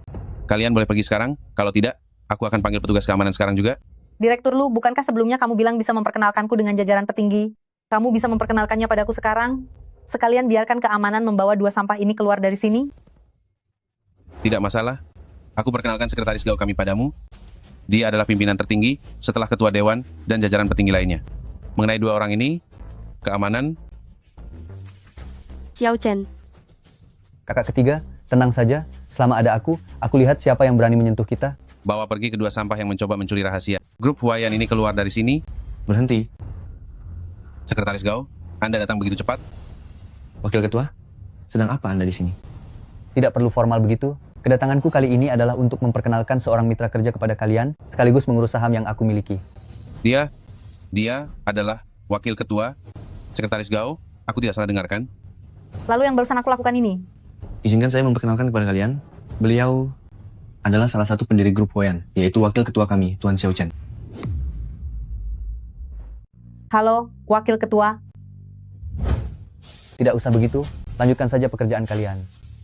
[SPEAKER 5] Kalian boleh pergi sekarang. Kalau tidak, aku akan panggil petugas keamanan sekarang juga.
[SPEAKER 4] Direktur Lu, bukankah sebelumnya kamu bilang bisa memperkenalkanku dengan jajaran petinggi? Kamu bisa memperkenalkannya padaku sekarang? Sekalian biarkan keamanan membawa 2 sampah ini keluar dari sini.
[SPEAKER 5] Tidak masalah. Aku perkenalkan sekretaris Gao kami padamu. Dia adalah pimpinan tertinggi setelah ketua dewan dan jajaran petinggi lainnya. Mengenai 2 orang ini, keamanan.
[SPEAKER 3] Xiao Chen.
[SPEAKER 2] Kakak ketiga, tenang saja. Selama ada aku lihat siapa yang berani menyentuh kita.
[SPEAKER 5] Bawa pergi kedua sampah yang mencoba mencuri rahasia. Grup Huayan ini keluar dari sini.
[SPEAKER 14] Berhenti.
[SPEAKER 5] Sekretaris Gao, Anda datang begitu cepat.
[SPEAKER 14] Wakil Ketua, sedang apa Anda di sini?
[SPEAKER 2] Tidak perlu formal begitu. Kedatanganku kali ini adalah untuk memperkenalkan seorang mitra kerja kepada kalian, sekaligus mengurus saham yang aku miliki.
[SPEAKER 5] Dia adalah wakil ketua. Sekretaris Gao, aku tidak salah dengarkan.
[SPEAKER 4] Lalu yang barusan aku lakukan ini?
[SPEAKER 14] Izinkan saya memperkenalkan kepada kalian. Beliau adalah salah satu pendiri grup Huayan, yaitu wakil ketua kami, Tuan Xiao Chen.
[SPEAKER 4] Halo, wakil ketua.
[SPEAKER 2] Tidak usah begitu, lanjutkan saja pekerjaan kalian.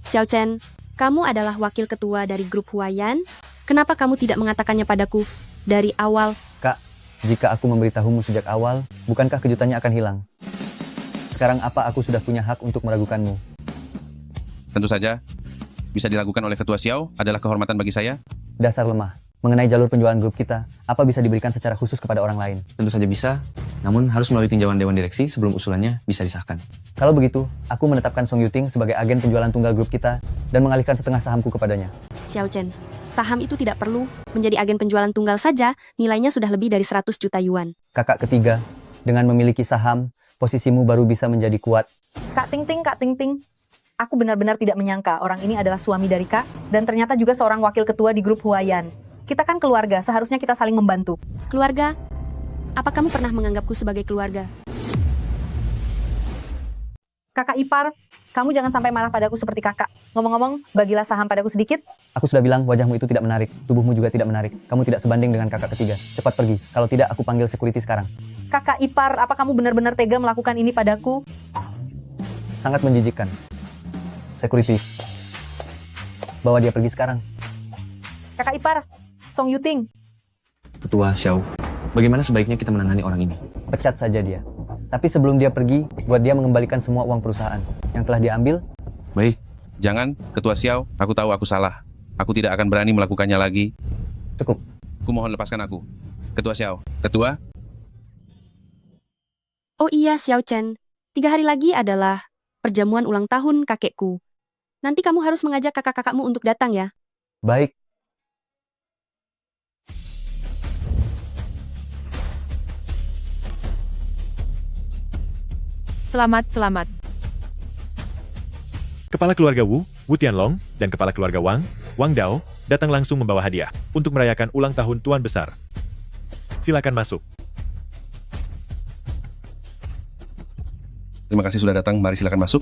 [SPEAKER 3] Xiao Chen, kamu adalah wakil ketua dari grup Huayan. Kenapa kamu tidak mengatakannya padaku dari awal?
[SPEAKER 2] Kak, jika aku memberitahumu sejak awal, bukankah kejutannya akan hilang? Sekarang apa aku sudah punya hak untuk meragukanmu?
[SPEAKER 5] Tentu saja, bisa dilakukan oleh Ketua Xiao adalah kehormatan bagi saya.
[SPEAKER 2] Dasar lemah. Mengenai jalur penjualan grup kita, apa bisa diberikan secara khusus kepada orang lain?
[SPEAKER 14] Tentu saja bisa, namun harus melalui tinjauan Dewan Direksi sebelum usulannya bisa disahkan.
[SPEAKER 2] Kalau begitu, aku menetapkan Song Yuting sebagai agen penjualan tunggal grup kita dan mengalihkan setengah sahamku kepadanya.
[SPEAKER 3] Xiao Chen, saham itu tidak perlu menjadi agen penjualan tunggal saja, nilainya sudah lebih dari 100 juta yuan.
[SPEAKER 2] Kakak ketiga, dengan memiliki saham, posisimu baru bisa menjadi kuat.
[SPEAKER 4] Kak Ting Ting. Aku benar-benar tidak menyangka orang ini adalah suami dari Kak, dan ternyata juga seorang wakil ketua di grup Huayan. Kita kan keluarga, seharusnya kita saling membantu.
[SPEAKER 3] Keluarga? Apa kamu pernah menganggapku sebagai keluarga?
[SPEAKER 4] Kakak ipar, kamu jangan sampai marah padaku seperti kakak. Ngomong-ngomong, bagilah saham padaku sedikit.
[SPEAKER 2] Aku sudah bilang wajahmu itu tidak menarik, tubuhmu juga tidak menarik. Kamu tidak sebanding dengan kakak ketiga. Cepat pergi, kalau tidak aku panggil security sekarang.
[SPEAKER 4] Kakak ipar, apa kamu benar-benar tega melakukan ini padaku?
[SPEAKER 2] Sangat menjijikkan. Security, bawa dia pergi sekarang.
[SPEAKER 4] Kakak ipar, Song Yuting.
[SPEAKER 14] Ketua Xiao, bagaimana sebaiknya kita menangani orang ini?
[SPEAKER 2] Pecat saja dia. Tapi sebelum dia pergi, buat dia mengembalikan semua uang perusahaan yang telah diambil.
[SPEAKER 14] Baik.
[SPEAKER 5] Jangan, Ketua Xiao, aku tahu aku salah. Aku tidak akan berani melakukannya lagi.
[SPEAKER 2] Cukup.
[SPEAKER 5] Aku mohon lepaskan aku. Ketua Xiao, Ketua.
[SPEAKER 3] Oh iya, Xiao Chen. 3 hari lagi adalah perjamuan ulang tahun kakekku. Nanti kamu harus mengajak kakak-kakakmu untuk datang ya.
[SPEAKER 2] Baik.
[SPEAKER 10] Selamat.
[SPEAKER 11] Kepala keluarga Wu Tianlong, dan kepala keluarga Wang Dao, datang langsung membawa hadiah untuk merayakan ulang tahun Tuan Besar. Silakan masuk.
[SPEAKER 5] Terima kasih sudah datang, mari silakan masuk.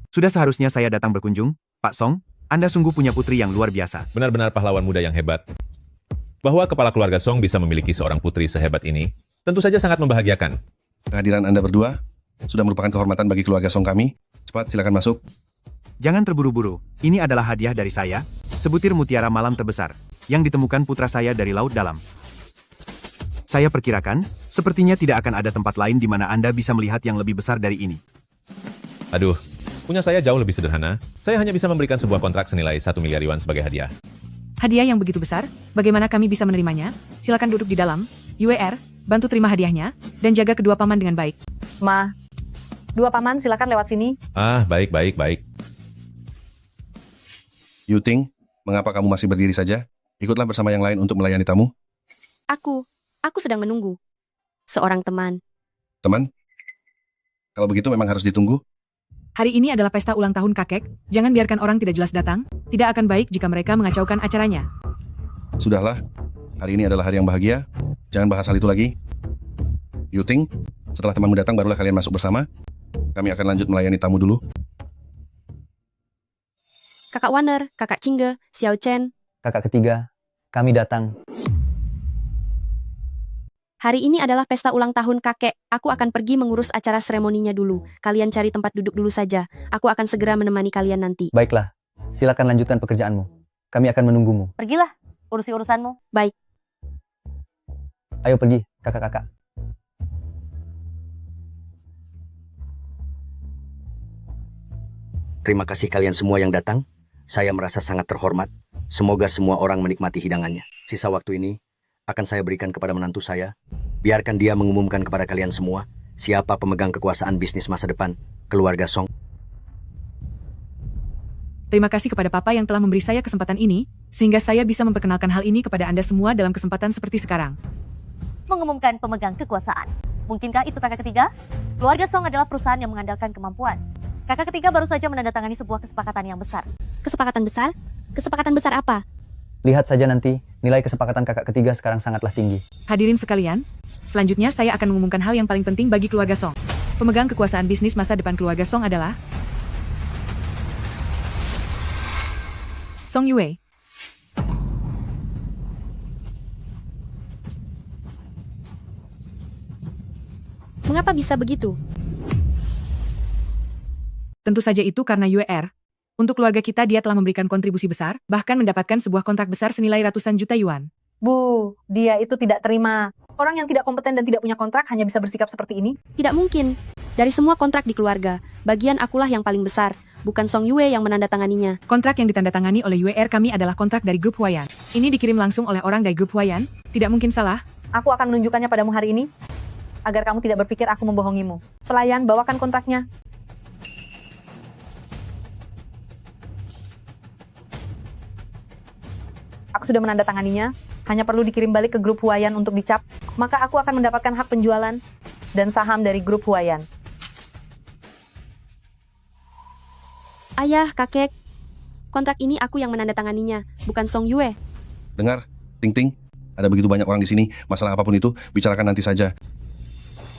[SPEAKER 11] Sudah seharusnya saya datang berkunjung, Pak Song. Anda sungguh punya putri yang luar biasa.
[SPEAKER 13] Benar-benar pahlawan muda yang hebat. Bahwa kepala keluarga Song bisa memiliki seorang putri sehebat ini, tentu saja sangat membahagiakan.
[SPEAKER 5] Kehadiran Anda berdua sudah merupakan kehormatan bagi keluarga Song kami. Cepat, silakan masuk.
[SPEAKER 11] Jangan terburu-buru. Ini adalah hadiah dari saya, sebutir mutiara malam terbesar, yang ditemukan putra saya dari laut dalam. Saya perkirakan, sepertinya tidak akan ada tempat lain di mana Anda bisa melihat yang lebih besar dari ini.
[SPEAKER 13] Aduh, punya saya jauh lebih sederhana. Saya hanya bisa memberikan sebuah kontrak senilai 1 miliar yuan sebagai hadiah.
[SPEAKER 10] Hadiah yang begitu besar, bagaimana kami bisa menerimanya? Silakan duduk di dalam. UER, bantu terima hadiahnya, dan jaga kedua paman dengan baik.
[SPEAKER 4] Ma, 2 paman silakan lewat sini.
[SPEAKER 13] Baik.
[SPEAKER 5] Yuting, mengapa kamu masih berdiri saja? Ikutlah bersama yang lain untuk melayani tamu.
[SPEAKER 3] Aku sedang menunggu seorang teman.
[SPEAKER 5] Teman? Kalau begitu memang harus ditunggu.
[SPEAKER 10] Hari ini adalah pesta ulang tahun kakek, jangan biarkan orang tidak jelas datang, tidak akan baik jika mereka mengacaukan acaranya.
[SPEAKER 5] Sudahlah, hari ini adalah hari yang bahagia. Jangan bahas hal itu lagi. Yuting, setelah temanmu datang barulah kalian masuk bersama. Kami akan lanjut melayani tamu dulu.
[SPEAKER 3] Kakak Warner, Kakak Chingge, Xiao Chen.
[SPEAKER 2] Kakak ketiga, kami datang.
[SPEAKER 3] Hari ini adalah pesta ulang tahun kakek. Aku akan pergi mengurus acara seremoninya dulu. Kalian cari tempat duduk dulu saja. Aku akan segera menemani kalian nanti.
[SPEAKER 2] Baiklah, silakan lanjutkan pekerjaanmu. Kami akan menunggumu.
[SPEAKER 6] Pergilah. Urusi urusanmu.
[SPEAKER 3] Baik.
[SPEAKER 2] Ayo pergi, kakak-kakak.
[SPEAKER 18] Terima kasih kalian semua yang datang. Saya merasa sangat terhormat. Semoga semua orang menikmati hidangannya. Sisa waktu ini akan saya berikan kepada menantu saya. Biarkan dia mengumumkan kepada kalian semua siapa pemegang kekuasaan bisnis masa depan keluarga Song.
[SPEAKER 10] Terima kasih kepada Papa yang telah memberi saya kesempatan ini, sehingga saya bisa memperkenalkan hal ini kepada Anda semua dalam kesempatan seperti sekarang.
[SPEAKER 6] Mengumumkan pemegang kekuasaan. Mungkinkah itu kakak ketiga? Keluarga Song adalah perusahaan yang mengandalkan kemampuan. Kakak ketiga baru saja menandatangani sebuah kesepakatan yang besar.
[SPEAKER 3] Kesepakatan besar? Kesepakatan besar apa?
[SPEAKER 2] Lihat saja nanti, nilai kesepakatan kakak ketiga sekarang sangatlah tinggi.
[SPEAKER 10] Hadirin sekalian, selanjutnya saya akan mengumumkan hal yang paling penting bagi keluarga Song. Pemegang kekuasaan bisnis masa depan keluarga Song adalah Song Yue.
[SPEAKER 3] Mengapa bisa begitu?
[SPEAKER 10] Tentu saja itu karena UER. Untuk keluarga kita dia telah memberikan kontribusi besar, bahkan mendapatkan sebuah kontrak besar senilai ratusan juta yuan.
[SPEAKER 4] Bu, dia itu tidak terima. Orang yang tidak kompeten dan tidak punya kontrak hanya bisa bersikap seperti ini.
[SPEAKER 3] Tidak mungkin. Dari semua kontrak di keluarga, bagian akulah yang paling besar, bukan Song Yue yang menandatanganinya.
[SPEAKER 10] Kontrak yang ditandatangani oleh UER kami adalah kontrak dari grup Huayan. Ini dikirim langsung oleh orang dari grup Huayan, tidak mungkin salah.
[SPEAKER 4] Aku akan menunjukkannya padamu hari ini, agar kamu tidak berpikir aku membohongimu. Pelayan, bawakan kontraknya. Aku sudah menandatanganinya, hanya perlu dikirim balik ke grup Huayan untuk dicap, maka aku akan mendapatkan hak penjualan dan saham dari grup Huayan.
[SPEAKER 3] Ayah, kakek, kontrak ini aku yang menandatanganinya, bukan Song Yue.
[SPEAKER 5] Dengar, Ting Ting, ada begitu banyak orang di sini, masalah apapun itu, bicarakan nanti saja.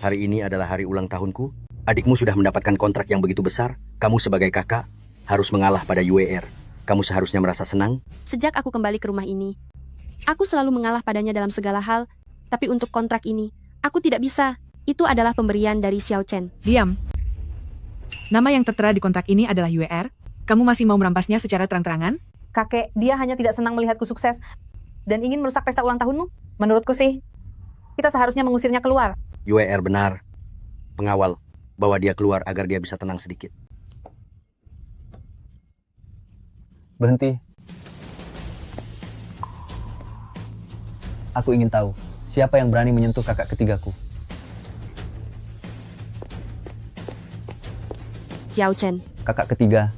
[SPEAKER 18] Hari ini adalah hari ulang tahunku. Adikmu sudah mendapatkan kontrak yang begitu besar. Kamu sebagai kakak harus mengalah pada UER. Kamu seharusnya merasa senang.
[SPEAKER 3] Sejak aku kembali ke rumah ini, aku selalu mengalah padanya dalam segala hal, tapi untuk kontrak ini, aku tidak bisa. Itu adalah pemberian dari Xiao Chen.
[SPEAKER 10] Diam. Nama yang tertera di kontrak ini adalah UER. Kamu masih mau merampasnya secara terang-terangan?
[SPEAKER 4] Kakek, dia hanya tidak senang melihatku sukses dan ingin merusak pesta ulang tahunmu. Menurutku sih, kita seharusnya mengusirnya keluar.
[SPEAKER 18] UER benar. Pengawal, bawa dia keluar agar dia bisa tenang sedikit.
[SPEAKER 2] Berhenti. Aku ingin tahu, siapa yang berani menyentuh kakak ketigaku?
[SPEAKER 3] Xiao Chen.
[SPEAKER 2] Kakak ketiga,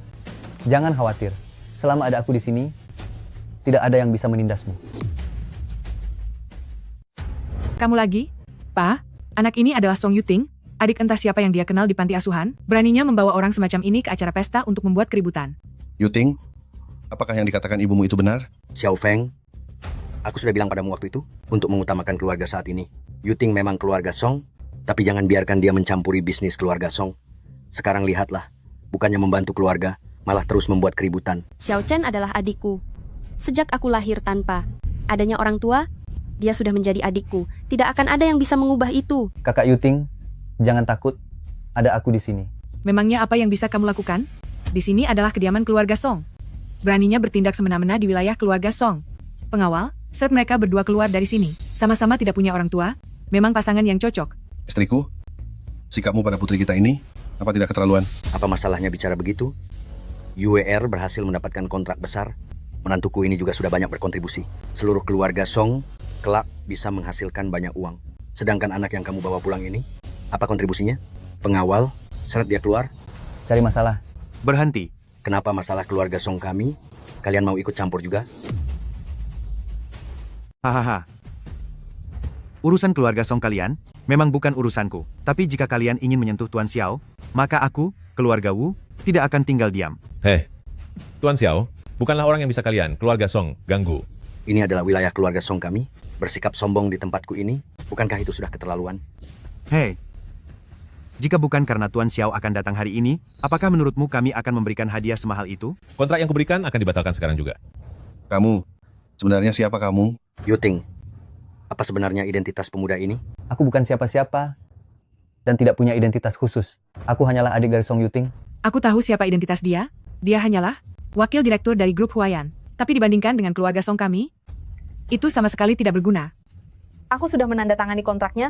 [SPEAKER 2] jangan khawatir. Selama ada aku di sini, tidak ada yang bisa menindasmu.
[SPEAKER 10] Kamu lagi? Pa, anak ini adalah Song Yuting, adik entah siapa yang dia kenal di panti asuhan, beraninya membawa orang semacam ini ke acara pesta untuk membuat keributan.
[SPEAKER 5] Yuting, apakah yang dikatakan ibumu itu benar?
[SPEAKER 18] Xiao Feng, aku sudah bilang padamu waktu itu untuk mengutamakan keluarga saat ini. Yuting memang keluarga Song, tapi jangan biarkan dia mencampuri bisnis keluarga Song. Sekarang lihatlah, bukannya membantu keluarga, malah terus membuat keributan.
[SPEAKER 3] Xiao Chen adalah adikku. Sejak aku lahir tanpa adanya orang tua, dia sudah menjadi adikku. Tidak akan ada yang bisa mengubah itu.
[SPEAKER 2] Kakak Yuting, jangan takut. Ada aku di sini.
[SPEAKER 10] Memangnya apa yang bisa kamu lakukan? Di sini adalah kediaman keluarga Song. Beraninya bertindak semena-mena di wilayah keluarga Song. Pengawal, saat mereka berdua keluar dari sini, sama-sama tidak punya orang tua, memang pasangan yang cocok.
[SPEAKER 5] Istriku, sikapmu pada putri kita ini, apa tidak keterlaluan?
[SPEAKER 18] Apa masalahnya bicara begitu? UER berhasil mendapatkan kontrak besar. Menantuku ini juga sudah banyak berkontribusi. Seluruh keluarga Song kelak bisa menghasilkan banyak uang. Sedangkan anak yang kamu bawa pulang ini, apa kontribusinya? Pengawal, seret dia keluar.
[SPEAKER 2] Cari masalah.
[SPEAKER 11] Berhenti.
[SPEAKER 18] Kenapa masalah keluarga Song kami? Kalian mau ikut campur juga?
[SPEAKER 11] Hahaha. Urusan keluarga Song kalian memang bukan urusanku. Tapi jika kalian ingin menyentuh Tuan Xiao, maka aku, keluarga Wu, tidak akan tinggal diam.
[SPEAKER 13] Hei, Tuan Xiao, bukanlah orang yang bisa kalian, keluarga Song, ganggu.
[SPEAKER 18] Ini adalah wilayah keluarga Song kami. Bersikap sombong di tempatku ini, bukankah itu sudah keterlaluan?
[SPEAKER 11] Hei, jika bukan karena Tuan Xiao akan datang hari ini, apakah menurutmu kami akan memberikan hadiah semahal itu?
[SPEAKER 13] Kontrak yang kuberikan akan dibatalkan sekarang juga.
[SPEAKER 5] Kamu, sebenarnya siapa kamu?
[SPEAKER 18] Yuting, apa sebenarnya identitas pemuda ini?
[SPEAKER 2] Aku bukan siapa-siapa dan tidak punya identitas khusus. Aku hanyalah adik dari Song Yuting.
[SPEAKER 10] Aku tahu siapa identitas dia. Dia hanyalah wakil direktur dari grup Huayan. Tapi dibandingkan dengan keluarga Song kami, Itu sama sekali tidak berguna.
[SPEAKER 4] Aku sudah menandatangani kontraknya.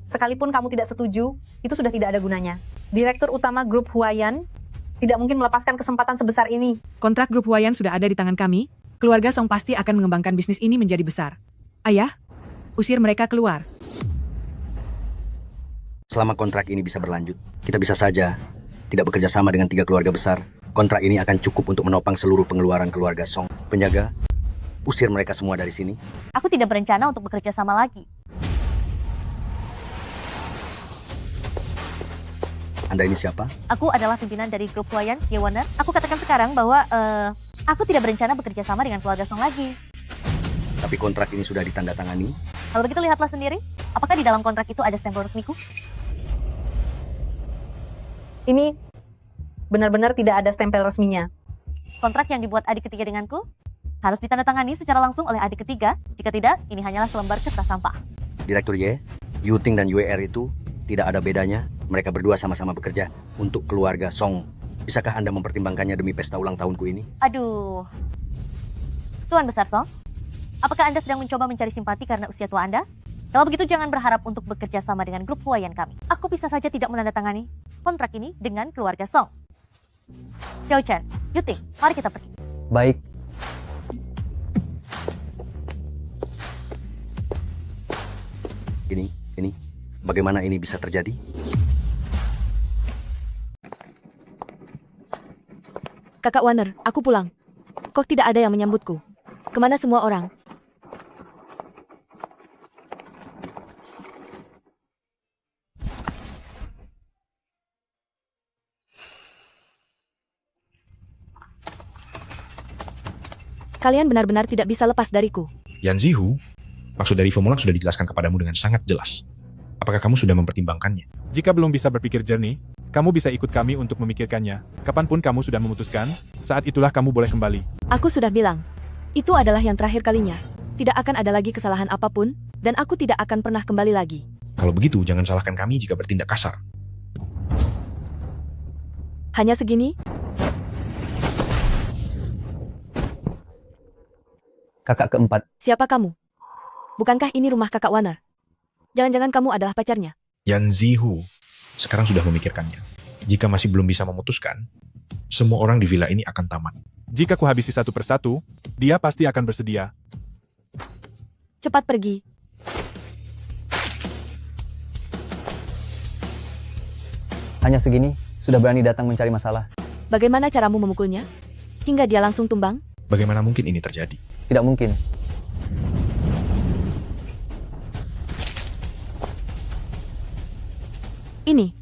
[SPEAKER 4] Sekalipun kamu tidak setuju, itu sudah tidak ada gunanya. Direktur utama grup Huayan tidak mungkin melepaskan kesempatan sebesar ini.
[SPEAKER 10] Kontrak grup Huayan sudah ada di tangan kami. Keluarga Song pasti akan mengembangkan bisnis ini menjadi besar. Ayah, usir mereka keluar.
[SPEAKER 18] Selama kontrak ini bisa berlanjut, kita bisa saja tidak bekerja sama dengan 3 keluarga besar. Kontrak ini akan cukup untuk menopang seluruh pengeluaran keluarga Song. Penjaga, usir mereka semua dari sini.
[SPEAKER 6] Aku tidak berencana untuk bekerja sama lagi.
[SPEAKER 18] Anda ini siapa?
[SPEAKER 6] Aku adalah pimpinan dari grup Huayan, Ye Warner. Aku katakan sekarang bahwa aku tidak berencana bekerja sama dengan keluarga Song lagi.
[SPEAKER 18] Tapi kontrak ini sudah ditandatangani.
[SPEAKER 6] Kalau begitu lihatlah sendiri, apakah di dalam kontrak itu ada stempel resmiku?
[SPEAKER 4] Ini benar-benar tidak ada stempel resminya.
[SPEAKER 6] Kontrak yang dibuat adik ketiga denganku harus ditandatangani secara langsung oleh adik ketiga. Jika tidak, ini hanyalah selembar kertas sampah.
[SPEAKER 18] Direktur Ye, Yuting dan UER itu tidak ada bedanya. Mereka berdua sama-sama bekerja untuk keluarga Song. Bisakah Anda mempertimbangkannya demi pesta ulang tahunku ini?
[SPEAKER 6] Aduh. Tuan Besar Song, apakah Anda sedang mencoba mencari simpati karena usia tua Anda? Kalau begitu jangan berharap untuk bekerja sama dengan grup Huayan kami. Aku bisa saja tidak menandatangani kontrak ini dengan keluarga Song. Xiao Chen, Yuting, mari kita pergi.
[SPEAKER 2] Baik.
[SPEAKER 18] Ini, bagaimana ini bisa terjadi?
[SPEAKER 1] Kakak Warner, aku pulang. Kok tidak ada yang menyambutku? Kemana semua orang? Kalian benar-benar tidak bisa lepas dariku.
[SPEAKER 15] Yan Zihu, maksud dari Femulang sudah dijelaskan kepadamu dengan sangat jelas. Apakah kamu sudah mempertimbangkannya?
[SPEAKER 9] Jika belum bisa berpikir jernih, kamu bisa ikut kami untuk memikirkannya. Kapanpun kamu sudah memutuskan, saat itulah kamu boleh kembali.
[SPEAKER 1] Aku sudah bilang, itu adalah yang terakhir kalinya. Tidak akan ada lagi kesalahan apapun, dan aku tidak akan pernah kembali lagi.
[SPEAKER 15] Kalau begitu, jangan salahkan kami jika bertindak kasar.
[SPEAKER 1] Hanya segini?
[SPEAKER 2] Kakak keempat.
[SPEAKER 1] Siapa kamu? Bukankah ini rumah kakak Warner? Jangan-jangan kamu adalah pacarnya?
[SPEAKER 15] Yan Zihu sekarang sudah memikirkannya. Jika masih belum bisa memutuskan, semua orang di villa ini akan tamat.
[SPEAKER 9] Jika kuhabisi satu persatu, dia pasti akan bersedia.
[SPEAKER 1] Cepat pergi.
[SPEAKER 2] Hanya segini, sudah berani datang mencari masalah.
[SPEAKER 1] Bagaimana caramu memukulnya? Hingga dia langsung tumbang?
[SPEAKER 15] Bagaimana mungkin ini terjadi?
[SPEAKER 2] Tidak mungkin.
[SPEAKER 1] Ini.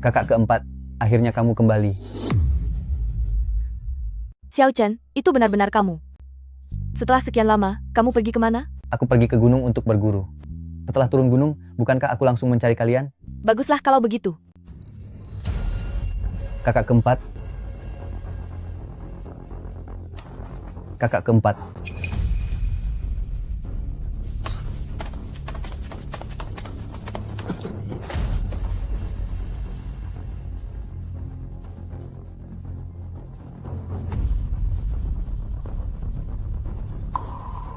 [SPEAKER 2] Kakak keempat, akhirnya kamu kembali.
[SPEAKER 1] Xiao Chen, itu benar-benar kamu. Setelah sekian lama, kamu pergi kemana?
[SPEAKER 2] Aku pergi ke gunung untuk berguru. Setelah turun gunung, bukankah aku langsung mencari kalian?
[SPEAKER 1] Baguslah kalau begitu.
[SPEAKER 2] Kakak keempat. Kakak keempat.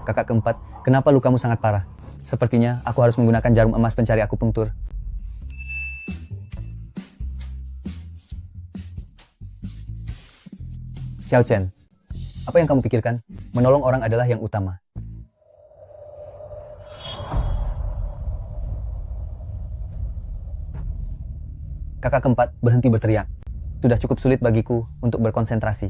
[SPEAKER 2] Kakak keempat, kenapa lukamu sangat parah? Sepertinya aku harus menggunakan jarum emas pencari akupunktur. Xiao Chen, apa yang kamu pikirkan? Menolong orang adalah yang utama. Kakak keempat berhenti berteriak. Sudah cukup sulit bagiku untuk berkonsentrasi.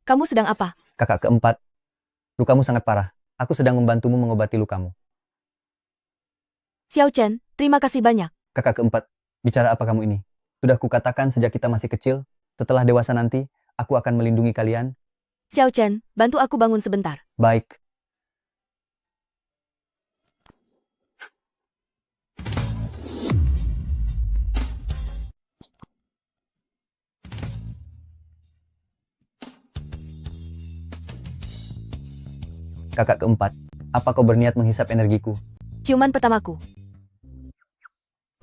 [SPEAKER 1] Kamu sedang apa?
[SPEAKER 2] Kakak keempat, lukamu sangat parah. Aku sedang membantumu mengobati lukamu.
[SPEAKER 1] Xiao Chen, terima kasih banyak.
[SPEAKER 2] Kakak keempat, bicara apa kamu ini? Sudah kukatakan sejak kita masih kecil, setelah dewasa nanti, aku akan melindungi kalian.
[SPEAKER 1] Xiao Chen, bantu aku bangun sebentar.
[SPEAKER 2] Baik. Kakak keempat, apa kau berniat menghisap energiku?
[SPEAKER 10] Ciuman pertamaku.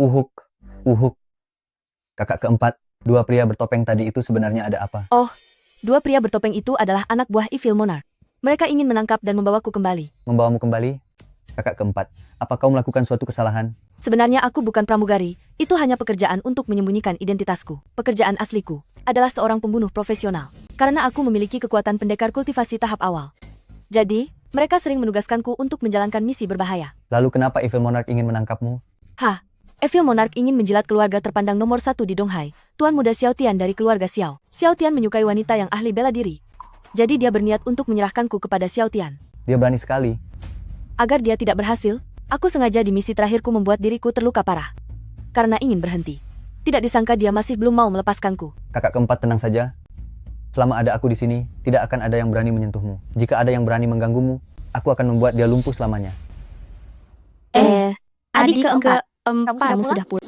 [SPEAKER 2] Uhuk, uhuk. Kakak keempat, dua pria bertopeng tadi itu sebenarnya ada apa?
[SPEAKER 10] Oh, dua pria bertopeng itu adalah anak buah Evil Monarch. Mereka ingin menangkap dan membawaku kembali.
[SPEAKER 2] Membawamu kembali? Kakak keempat, apa kau melakukan suatu kesalahan?
[SPEAKER 10] Sebenarnya aku bukan pramugari, itu hanya pekerjaan untuk menyembunyikan identitasku. Pekerjaan asliku adalah seorang pembunuh profesional. Karena aku memiliki kekuatan pendekar kultivasi tahap awal. Jadi, mereka sering menugaskanku untuk menjalankan misi berbahaya.
[SPEAKER 2] Lalu kenapa Evil Monarch ingin menangkapmu?
[SPEAKER 10] Hah, Evil Monarch ingin menjilat keluarga terpandang nomor 1 di Donghai, Tuan Muda Xiao Tian dari keluarga Xiao. Xiao Tian menyukai wanita yang ahli bela diri. Jadi dia berniat untuk menyerahkanku kepada Xiao Tian.
[SPEAKER 2] Dia berani sekali.
[SPEAKER 10] Agar dia tidak berhasil, aku sengaja di misi terakhirku membuat diriku terluka parah. Karena ingin berhenti. Tidak disangka dia masih belum mau melepaskanku.
[SPEAKER 2] Kakak keempat tenang saja. Selama ada aku di sini, tidak akan ada yang berani menyentuhmu. Jika ada yang berani mengganggumu, aku akan membuat dia lumpuh selamanya.
[SPEAKER 3] Adik keempat, kamu
[SPEAKER 6] sudah
[SPEAKER 3] sudah pulang.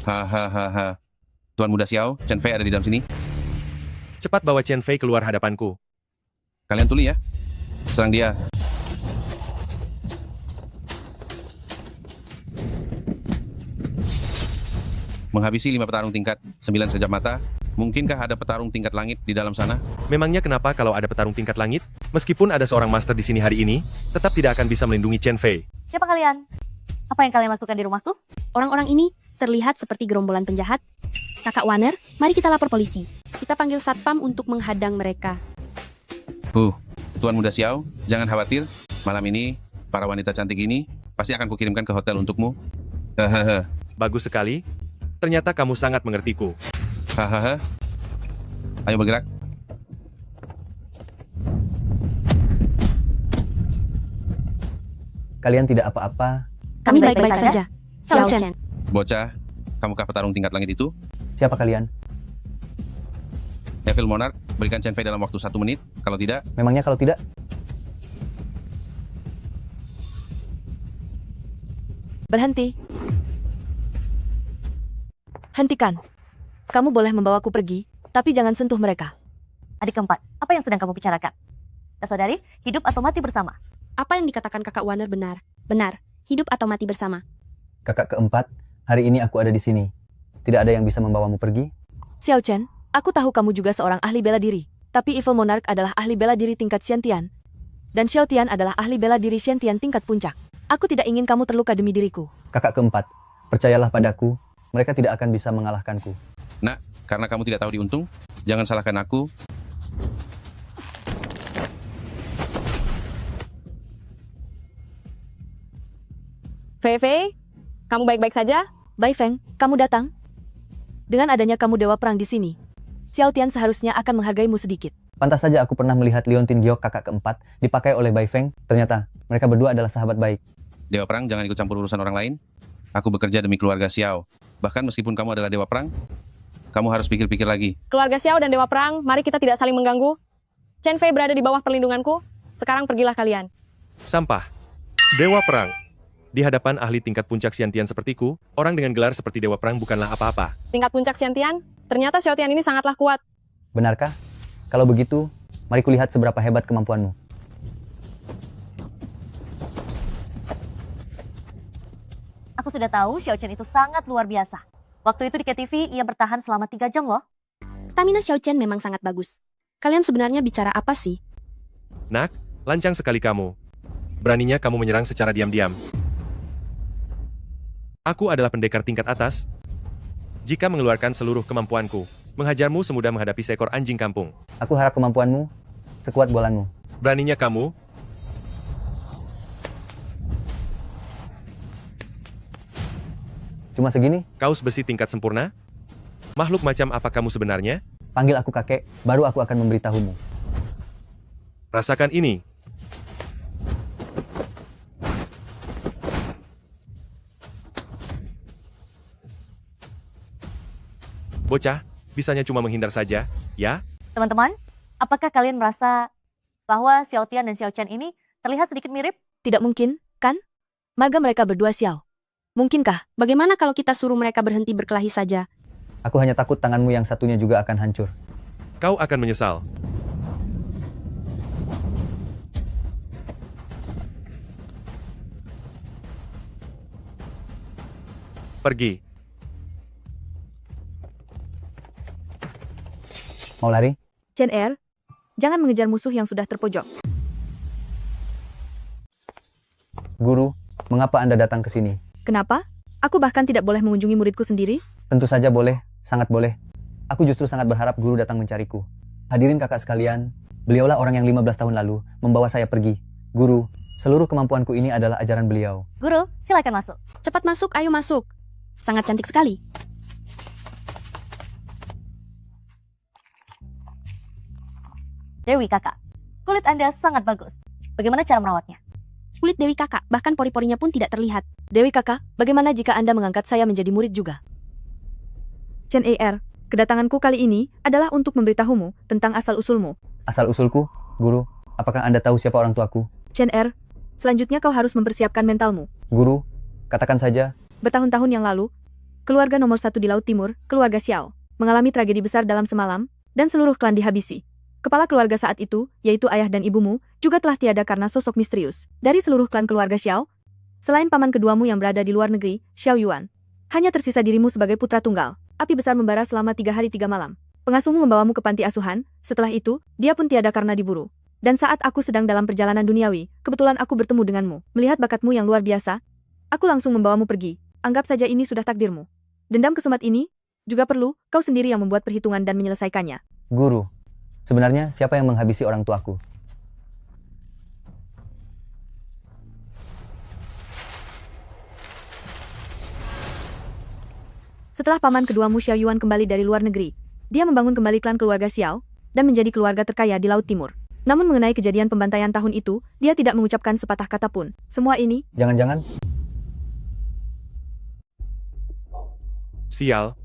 [SPEAKER 5] Hahaha. Tuan Muda Xiao, Chen Fei ada di dalam sini.
[SPEAKER 17] Cepat bawa Chen Fei keluar hadapanku.
[SPEAKER 5] Kalian tuli ya. Serang dia. Menghabisi 5 petarung tingkat 9 sekejap mata. Mungkinkah ada petarung tingkat langit di dalam sana?
[SPEAKER 17] Memangnya kenapa kalau ada petarung tingkat langit? Meskipun ada seorang master di sini hari ini, tetap tidak akan bisa melindungi Chen Fei.
[SPEAKER 6] Siapa kalian? Apa yang kalian lakukan di rumahku?
[SPEAKER 3] Orang-orang ini terlihat seperti gerombolan penjahat. Kakak Warner, mari kita lapor polisi. Kita panggil satpam untuk menghadang mereka.
[SPEAKER 5] Tuan Muda Xiao, jangan khawatir. Malam ini, para wanita cantik ini pasti akan kukirimkan ke hotel untukmu. Hahaha.
[SPEAKER 17] Bagus sekali. Ternyata kamu sangat mengertiku.
[SPEAKER 5] Hahaha. Ayo bergerak.
[SPEAKER 2] Kalian tidak apa-apa.
[SPEAKER 3] Kami baik-baik saja. Xiao Chen.
[SPEAKER 5] Bocah, kamukah petarung tingkat langit itu?
[SPEAKER 2] Siapa kalian?
[SPEAKER 5] Evil Monarch, berikan Chen Fei dalam waktu 1 menit. Kalau tidak...
[SPEAKER 2] Memangnya kalau tidak?
[SPEAKER 10] Berhenti. Hentikan. Kamu boleh membawaku pergi, tapi jangan sentuh mereka.
[SPEAKER 6] Adik keempat, apa yang sedang kamu bicarakan? Saudari, hidup atau mati bersama?
[SPEAKER 3] Apa yang dikatakan kakak Warner benar? Benar, hidup atau mati bersama.
[SPEAKER 2] Kakak keempat, hari ini aku ada di sini. Tidak ada yang bisa membawamu pergi?
[SPEAKER 10] Xiao Chen, aku tahu kamu juga seorang ahli bela diri. Tapi Evil Monarch adalah ahli bela diri tingkat Xiantian. Dan Xiao Tian adalah ahli bela diri Xiantian tingkat puncak. Aku tidak ingin kamu terluka demi diriku.
[SPEAKER 2] Kakak keempat, percayalah padaku, mereka tidak akan bisa mengalahkanku.
[SPEAKER 5] Nak, karena kamu tidak tahu diuntung, jangan salahkan aku.
[SPEAKER 16] Fei, kamu baik-baik saja?
[SPEAKER 10] Bai Feng, kamu datang? Dengan adanya kamu dewa perang di sini, Xiao Tian seharusnya akan menghargaimu sedikit.
[SPEAKER 2] Pantas saja aku pernah melihat Leontin Giok kakak keempat dipakai oleh Bai Feng. Ternyata, mereka berdua adalah sahabat baik.
[SPEAKER 5] Dewa perang, jangan ikut campur urusan orang lain. Aku bekerja demi keluarga Xiao. Bahkan meskipun kamu adalah dewa perang, kamu harus pikir-pikir lagi.
[SPEAKER 16] Keluarga Xiao dan Dewa Perang, mari kita tidak saling mengganggu. Chen Fei berada di bawah perlindunganku. Sekarang pergilah kalian.
[SPEAKER 17] Sampah. Dewa Perang. Di hadapan ahli tingkat puncak Xiantian sepertiku, orang dengan gelar seperti Dewa Perang bukanlah apa-apa.
[SPEAKER 16] Tingkat puncak Xiantian, ternyata Xiao Tian ini sangatlah kuat.
[SPEAKER 2] Benarkah? Kalau begitu, mari kulihat seberapa hebat kemampuanmu.
[SPEAKER 6] Aku sudah tahu Xiao Chen itu sangat luar biasa. Waktu itu di KTV, ia bertahan selama 3 jam loh.
[SPEAKER 3] Stamina Xiao Chen memang sangat bagus. Kalian sebenarnya bicara apa sih?
[SPEAKER 17] Nak, lancang sekali kamu. Beraninya kamu menyerang secara diam-diam. Aku adalah pendekar tingkat atas. Jika mengeluarkan seluruh kemampuanku, menghajarmu semudah menghadapi seekor anjing kampung.
[SPEAKER 2] Aku harap kemampuanmu sekuat bolanmu.
[SPEAKER 17] Beraninya kamu?
[SPEAKER 2] Cuma segini?
[SPEAKER 17] Kaos besi tingkat sempurna? Makhluk macam apa kamu sebenarnya?
[SPEAKER 2] Panggil aku kakek, baru aku akan memberitahumu.
[SPEAKER 17] Rasakan ini. Bocah, bisanya cuma menghindar saja, ya?
[SPEAKER 6] Teman-teman, apakah kalian merasa bahwa Xiao Tian dan Xiao Chen ini terlihat sedikit mirip?
[SPEAKER 10] Tidak mungkin, kan? Marga mereka berdua Xiao. Mungkinkah?
[SPEAKER 3] Bagaimana kalau kita suruh mereka berhenti berkelahi saja?
[SPEAKER 2] Aku hanya takut tanganmu yang satunya juga akan hancur.
[SPEAKER 17] Kau akan menyesal.
[SPEAKER 9] Pergi.
[SPEAKER 2] Mau lari?
[SPEAKER 10] Chen Er, jangan mengejar musuh yang sudah terpojok.
[SPEAKER 2] Guru, mengapa Anda datang ke sini?
[SPEAKER 10] Kenapa? Aku bahkan tidak boleh mengunjungi muridku sendiri?
[SPEAKER 2] Tentu saja boleh, sangat boleh. Aku justru sangat berharap guru datang mencariku. Hadirin kakak sekalian, beliaulah orang yang 15 tahun lalu membawa saya pergi. Guru, seluruh kemampuanku ini adalah ajaran beliau.
[SPEAKER 6] Guru, silakan masuk.
[SPEAKER 3] Cepat masuk, ayo masuk. Sangat cantik sekali.
[SPEAKER 6] Dewi kakak, kulit Anda sangat bagus. Bagaimana cara merawatnya?
[SPEAKER 3] Kulit Dewi kakak, bahkan pori-porinya pun tidak terlihat.
[SPEAKER 10] Dewi kakak, bagaimana jika Anda mengangkat saya menjadi murid juga? Chen Er, kedatanganku kali ini adalah untuk memberitahumu tentang asal-usulmu.
[SPEAKER 2] Asal-usulku? Guru, apakah Anda tahu siapa orang tuaku?
[SPEAKER 10] Chen Er, selanjutnya kau harus mempersiapkan mentalmu.
[SPEAKER 2] Guru, katakan saja.
[SPEAKER 10] Bertahun-tahun yang lalu, keluarga nomor 1 di Laut Timur, keluarga Xiao, mengalami tragedi besar dalam semalam, dan seluruh klan dihabisi. Kepala keluarga saat itu, yaitu ayah dan ibumu, juga telah tiada karena sosok misterius. Dari seluruh klan keluarga Xiao, selain paman keduamu yang berada di luar negeri, Xiao Yuan, hanya tersisa dirimu sebagai putra tunggal. Api besar membara selama 3 hari 3 malam. Pengasuhmu membawamu ke panti asuhan, setelah itu, dia pun tiada karena diburu. Dan saat aku sedang dalam perjalanan duniawi, kebetulan aku bertemu denganmu. Melihat bakatmu yang luar biasa, aku langsung membawamu pergi. Anggap saja ini sudah takdirmu. Dendam kesumat ini, juga perlu, kau sendiri yang membuat perhitungan dan menyelesaikannya.
[SPEAKER 2] Guru, sebenarnya siapa yang menghabisi orang tuaku?
[SPEAKER 10] Setelah paman keduamu Xiao Yuan kembali dari luar negeri, dia membangun kembali klan keluarga Xiao, dan menjadi keluarga terkaya di Laut Timur. Namun mengenai kejadian pembantaian tahun itu, dia tidak mengucapkan sepatah kata pun. Semua ini...
[SPEAKER 2] Jangan-jangan...
[SPEAKER 9] Sial.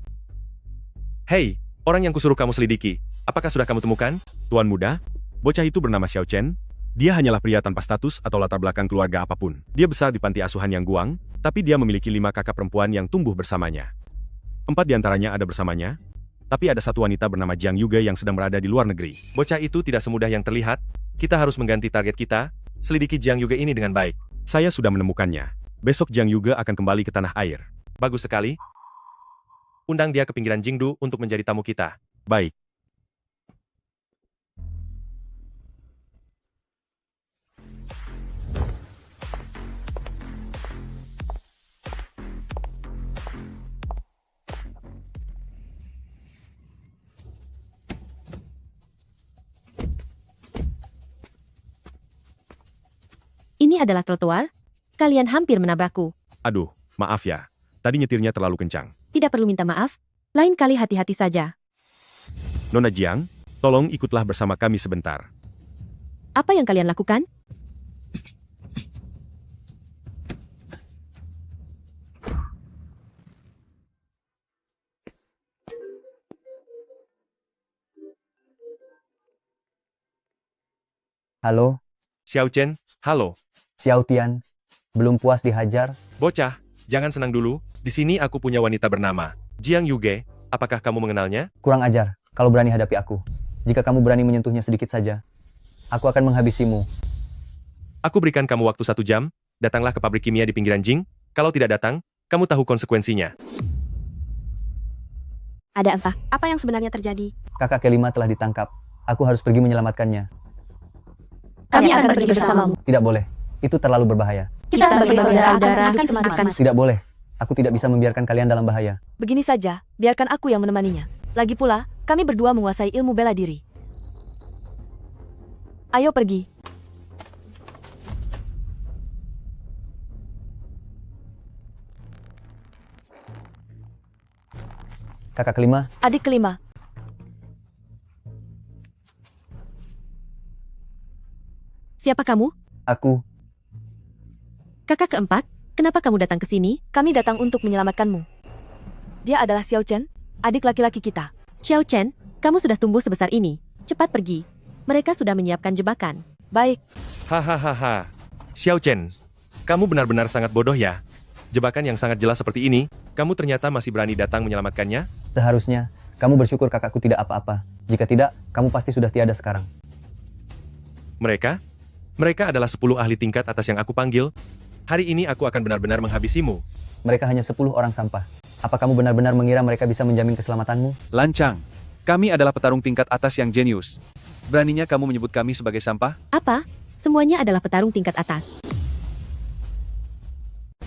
[SPEAKER 9] Hei, orang yang kusuruh kamu selidiki, apakah sudah kamu temukan?
[SPEAKER 17] Tuan muda, bocah itu bernama Xiao Chen. Dia hanyalah pria tanpa status atau latar belakang keluarga apapun. Dia besar di panti asuhan yang Guang, tapi dia memiliki 5 kakak perempuan yang tumbuh bersamanya. 4 diantaranya ada bersamanya, tapi ada satu wanita bernama Jiang Yuge yang sedang berada di luar negeri.
[SPEAKER 9] Bocah itu tidak semudah yang terlihat. Kita harus mengganti target kita. Selidiki Jiang Yuge ini dengan baik.
[SPEAKER 17] Saya sudah menemukannya. Besok Jiang Yuge akan kembali ke tanah air.
[SPEAKER 9] Bagus sekali. Undang dia ke pinggiran Jingdu untuk menjadi tamu kita.
[SPEAKER 17] Baik.
[SPEAKER 19] Ini adalah trotoar. Kalian hampir menabrakku.
[SPEAKER 17] Aduh, maaf ya. Tadi nyetirnya terlalu kencang.
[SPEAKER 19] Tidak perlu minta maaf. Lain kali hati-hati saja.
[SPEAKER 17] Nona Jiang, tolong ikutlah bersama kami sebentar.
[SPEAKER 19] Apa yang kalian lakukan?
[SPEAKER 2] Halo?
[SPEAKER 9] Xiao Chen, halo.
[SPEAKER 2] Xiao Tian, belum puas dihajar?
[SPEAKER 9] Bocah, jangan senang dulu. Di sini aku punya wanita bernama Jiang Yuge. Apakah kamu mengenalnya?
[SPEAKER 2] Kurang ajar, kalau berani hadapi aku. Jika kamu berani menyentuhnya sedikit saja, aku akan menghabisimu.
[SPEAKER 9] Aku berikan kamu waktu 1 jam. Datanglah ke pabrik kimia di pinggiran Jing. Kalau tidak datang, kamu tahu konsekuensinya.
[SPEAKER 3] Ada apa? Apa yang sebenarnya terjadi?
[SPEAKER 2] Kakak kelima telah ditangkap. Aku harus pergi menyelamatkannya.
[SPEAKER 3] Kami akan pergi bersamamu.
[SPEAKER 2] Tidak boleh. Itu terlalu berbahaya.
[SPEAKER 3] Kita sebagai saudara
[SPEAKER 19] akan
[SPEAKER 2] Tidak boleh. Aku tidak bisa membiarkan kalian dalam bahaya.
[SPEAKER 10] Begini saja, biarkan aku yang menemaninya. Lagi pula, kami berdua menguasai ilmu bela diri. Ayo pergi.
[SPEAKER 2] Kakak kelima,
[SPEAKER 10] Adik kelima.
[SPEAKER 19] Siapa kamu?
[SPEAKER 2] aku.
[SPEAKER 19] Kakak keempat, kenapa kamu datang ke sini?
[SPEAKER 10] Kami datang untuk menyelamatkanmu. Dia adalah Xiao Chen, adik laki-laki kita.
[SPEAKER 19] Xiao Chen, kamu sudah tumbuh sebesar ini. Cepat pergi. Mereka sudah menyiapkan jebakan.
[SPEAKER 10] Baik.
[SPEAKER 9] Hahaha. Xiao Chen, kamu benar-benar sangat bodoh ya. Jebakan yang sangat jelas seperti ini, kamu ternyata masih berani datang menyelamatkannya?
[SPEAKER 2] Seharusnya, kamu bersyukur kakakku tidak apa-apa. Jika tidak, kamu pasti sudah tiada sekarang.
[SPEAKER 9] Mereka adalah 10 ahli tingkat atas yang aku panggil. Hari ini aku akan benar-benar menghabisimu.
[SPEAKER 2] Mereka hanya 10 orang sampah. Apa kamu benar-benar mengira mereka bisa menjamin keselamatanmu?
[SPEAKER 20] Lancang. Kami adalah petarung tingkat atas yang jenius. Beraninya kamu menyebut kami sebagai sampah?
[SPEAKER 19] Apa? Semuanya adalah petarung tingkat atas.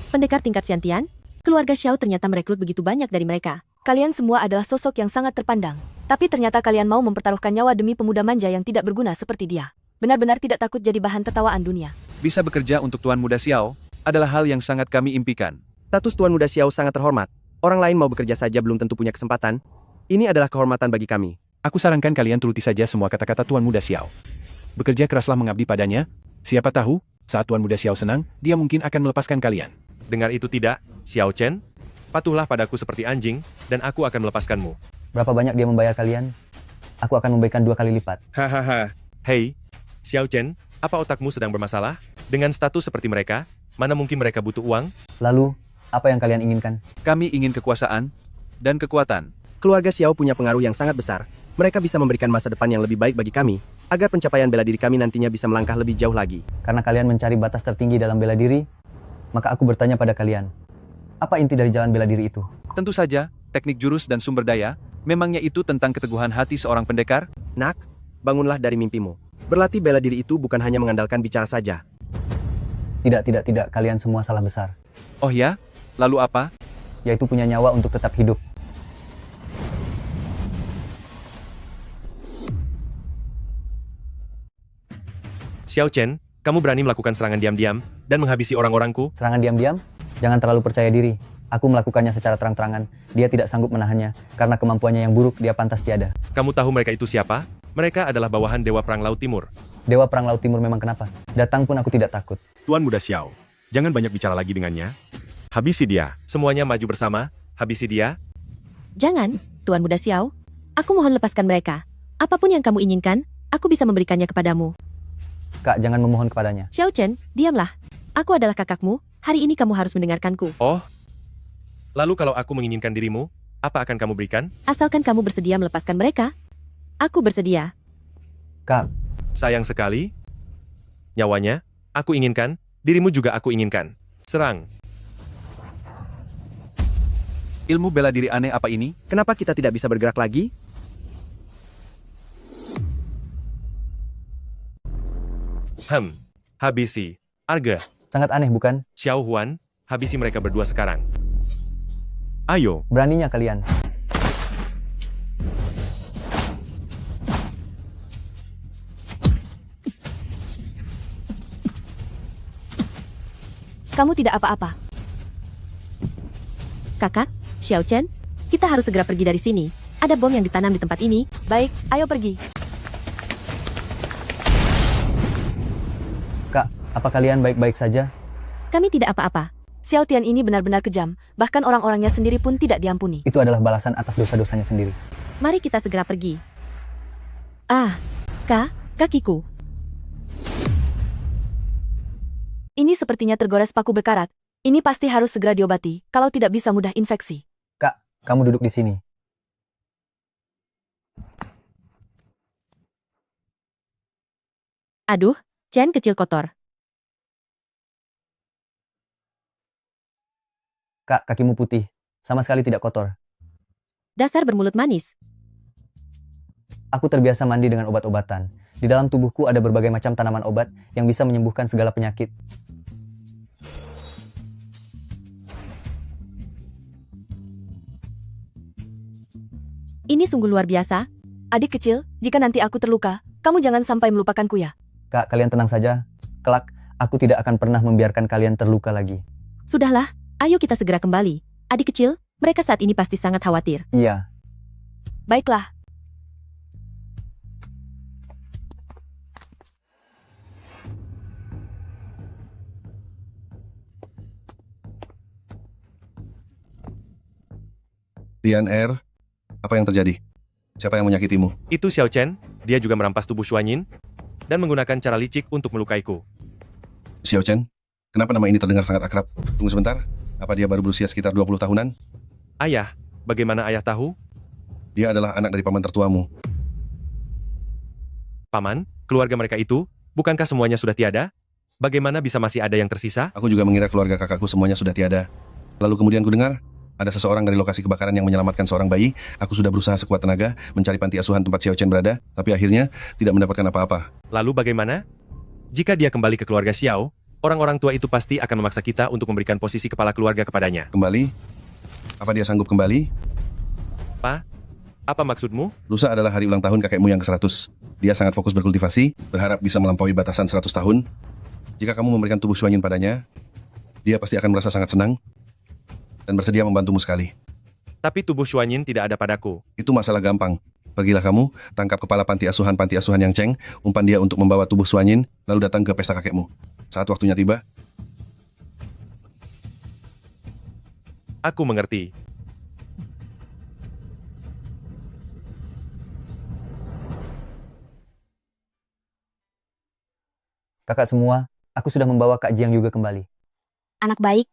[SPEAKER 19] Pendekar tingkat Xiantian, keluarga Xiao ternyata merekrut begitu banyak dari mereka.
[SPEAKER 21] Kalian semua adalah sosok yang sangat terpandang. Tapi ternyata kalian mau mempertaruhkan nyawa demi pemuda manja yang tidak berguna seperti dia. Benar-benar tidak takut jadi bahan tertawaan dunia.
[SPEAKER 20] Bisa bekerja untuk Tuan Muda Xiao adalah hal yang sangat kami impikan.
[SPEAKER 22] Status Tuan Muda Xiao sangat terhormat. Orang lain mau bekerja saja belum tentu punya kesempatan. Ini adalah kehormatan bagi kami.
[SPEAKER 20] Aku sarankan kalian turuti saja semua kata-kata Tuan Muda Xiao. Bekerja keraslah mengabdi padanya. Siapa tahu, saat Tuan Muda Xiao senang, dia mungkin akan melepaskan kalian.
[SPEAKER 12] Dengar itu tidak, Xiao Chen? Patuhlah padaku seperti anjing, dan aku akan melepaskanmu.
[SPEAKER 2] Berapa banyak dia membayar kalian? Aku akan memberikan 2 kali lipat.
[SPEAKER 12] Hahaha. Hei, Xiao Chen, apa otakmu sedang bermasalah? Dengan status seperti mereka, mana mungkin mereka butuh uang?
[SPEAKER 2] Lalu, apa yang kalian inginkan?
[SPEAKER 20] Kami ingin kekuasaan dan kekuatan.
[SPEAKER 22] Keluarga Xiao punya pengaruh yang sangat besar. Mereka bisa memberikan masa depan yang lebih baik bagi kami, agar pencapaian bela diri kami nantinya bisa melangkah lebih jauh lagi.
[SPEAKER 2] Karena kalian mencari batas tertinggi dalam bela diri, maka aku bertanya pada kalian, apa inti dari jalan bela diri itu?
[SPEAKER 20] Tentu saja, teknik jurus dan sumber daya, memangnya itu tentang keteguhan hati seorang pendekar?
[SPEAKER 22] Nak, bangunlah dari mimpimu. Berlatih bela diri itu bukan hanya mengandalkan bicara saja.
[SPEAKER 2] Tidak, kalian semua salah besar.
[SPEAKER 20] Oh ya? Lalu apa?
[SPEAKER 2] Yaitu punya nyawa untuk tetap hidup.
[SPEAKER 12] Xiao Chen, kamu berani melakukan serangan diam-diam dan menghabisi orang-orangku?
[SPEAKER 2] Serangan diam-diam? Jangan terlalu percaya diri. Aku melakukannya secara terang-terangan. Dia tidak sanggup menahannya. Karena kemampuannya yang buruk, dia pantas tiada.
[SPEAKER 12] Kamu tahu mereka itu siapa? Mereka adalah bawahan Dewa Perang Laut Timur.
[SPEAKER 2] Dewa Perang Laut Timur memang kenapa? Datang pun aku tidak takut.
[SPEAKER 17] Tuan Muda Xiao, jangan banyak bicara lagi dengannya. Habisi dia.
[SPEAKER 12] Semuanya maju bersama. Habisi dia.
[SPEAKER 19] Jangan, Tuan Muda Xiao. Aku mohon lepaskan mereka. Apapun yang kamu inginkan, aku bisa memberikannya kepadamu.
[SPEAKER 2] Kak, jangan memohon kepadanya.
[SPEAKER 19] Xiao Chen, diamlah. Aku adalah kakakmu. Hari ini kamu harus mendengarkanku.
[SPEAKER 12] Oh? Lalu kalau aku menginginkan dirimu, apa akan kamu berikan?
[SPEAKER 19] Asalkan kamu bersedia melepaskan mereka, aku bersedia.
[SPEAKER 2] Kak.
[SPEAKER 12] Sayang sekali. Nyawanya, aku inginkan. Dirimu juga aku inginkan. Serang.
[SPEAKER 20] Ilmu bela diri aneh apa ini?
[SPEAKER 22] Kenapa kita tidak bisa bergerak lagi?
[SPEAKER 12] Habisi. Arga.
[SPEAKER 2] Sangat aneh, bukan?
[SPEAKER 12] Xiao Huan, habisi mereka berdua sekarang.
[SPEAKER 17] Ayo.
[SPEAKER 2] Beraninya kalian.
[SPEAKER 21] Kamu tidak apa-apa.
[SPEAKER 19] Kakak, Xiao Chen, kita harus segera pergi dari sini. Ada bom yang ditanam di tempat ini.
[SPEAKER 21] Baik, ayo pergi.
[SPEAKER 2] Kak, apa kalian baik-baik saja?
[SPEAKER 19] Kami tidak apa-apa.
[SPEAKER 21] Xiao Tian ini benar-benar kejam. Bahkan orang-orangnya sendiri pun tidak diampuni.
[SPEAKER 2] Itu adalah balasan atas dosa-dosanya sendiri.
[SPEAKER 19] Mari kita segera pergi. Kakiku.
[SPEAKER 21] Ini sepertinya tergores paku berkarat. Ini pasti harus segera diobati, kalau tidak bisa mudah infeksi.
[SPEAKER 2] Kak, kamu duduk di sini.
[SPEAKER 19] Aduh, Chen kecil kotor.
[SPEAKER 2] Kak, kakimu putih. Sama sekali tidak kotor.
[SPEAKER 19] Dasar bermulut manis.
[SPEAKER 2] Aku terbiasa mandi dengan obat-obatan. Di dalam tubuhku ada berbagai macam tanaman obat yang bisa menyembuhkan segala penyakit.
[SPEAKER 19] Ini sungguh luar biasa.
[SPEAKER 21] Adik kecil, jika nanti aku terluka, kamu jangan sampai melupakanku ya.
[SPEAKER 2] Kak, kalian tenang saja. Kelak, aku tidak akan pernah membiarkan kalian terluka lagi.
[SPEAKER 19] Sudahlah, ayo kita segera kembali. Adik kecil, mereka saat ini pasti sangat khawatir.
[SPEAKER 2] Iya.
[SPEAKER 21] Baiklah.
[SPEAKER 5] Tian Er, apa yang terjadi? Siapa yang menyakitimu?
[SPEAKER 12] Itu Xiao Chen, dia juga merampas tubuh Xuanyin dan menggunakan cara licik untuk melukaiku.
[SPEAKER 5] Xiao Chen? Kenapa nama ini terdengar sangat akrab? Tunggu sebentar, apa dia baru berusia sekitar 20 tahunan?
[SPEAKER 12] Ayah, bagaimana ayah tahu?
[SPEAKER 5] Dia adalah anak dari paman tertuamu.
[SPEAKER 12] Paman, keluarga mereka itu, bukankah semuanya sudah tiada? Bagaimana bisa masih ada yang tersisa?
[SPEAKER 5] Aku juga mengira keluarga kakakku semuanya sudah tiada. Lalu kemudian kudengar, ada seseorang dari lokasi kebakaran yang menyelamatkan seorang bayi. Aku sudah berusaha sekuat tenaga mencari panti asuhan tempat Xiao Chen berada, tapi akhirnya tidak mendapatkan apa-apa.
[SPEAKER 17] Lalu bagaimana? Jika dia kembali ke keluarga Xiao, orang-orang tua itu pasti akan memaksa kita untuk memberikan posisi kepala keluarga kepadanya.
[SPEAKER 5] Kembali? Apa dia sanggup kembali?
[SPEAKER 17] Pa, apa maksudmu?
[SPEAKER 5] Lusa adalah hari ulang tahun kakekmu yang ke-100. Dia sangat fokus berkultivasi, berharap bisa melampaui batasan 100 tahun. Jika kamu memberikan tubuh Xuanyin padanya, dia pasti akan merasa sangat senang dan bersedia membantumu sekali.
[SPEAKER 17] Tapi tubuh Xuanyin tidak ada padaku.
[SPEAKER 5] Itu masalah gampang. Pergilah kamu, tangkap kepala panti asuhan Yang Cheng, umpan dia untuk membawa tubuh Xuanyin, lalu datang ke pesta kakekmu. Saat waktunya tiba,
[SPEAKER 17] aku mengerti.
[SPEAKER 2] Kakak semua, aku sudah membawa Kak Jiang juga kembali.
[SPEAKER 3] Anak baik,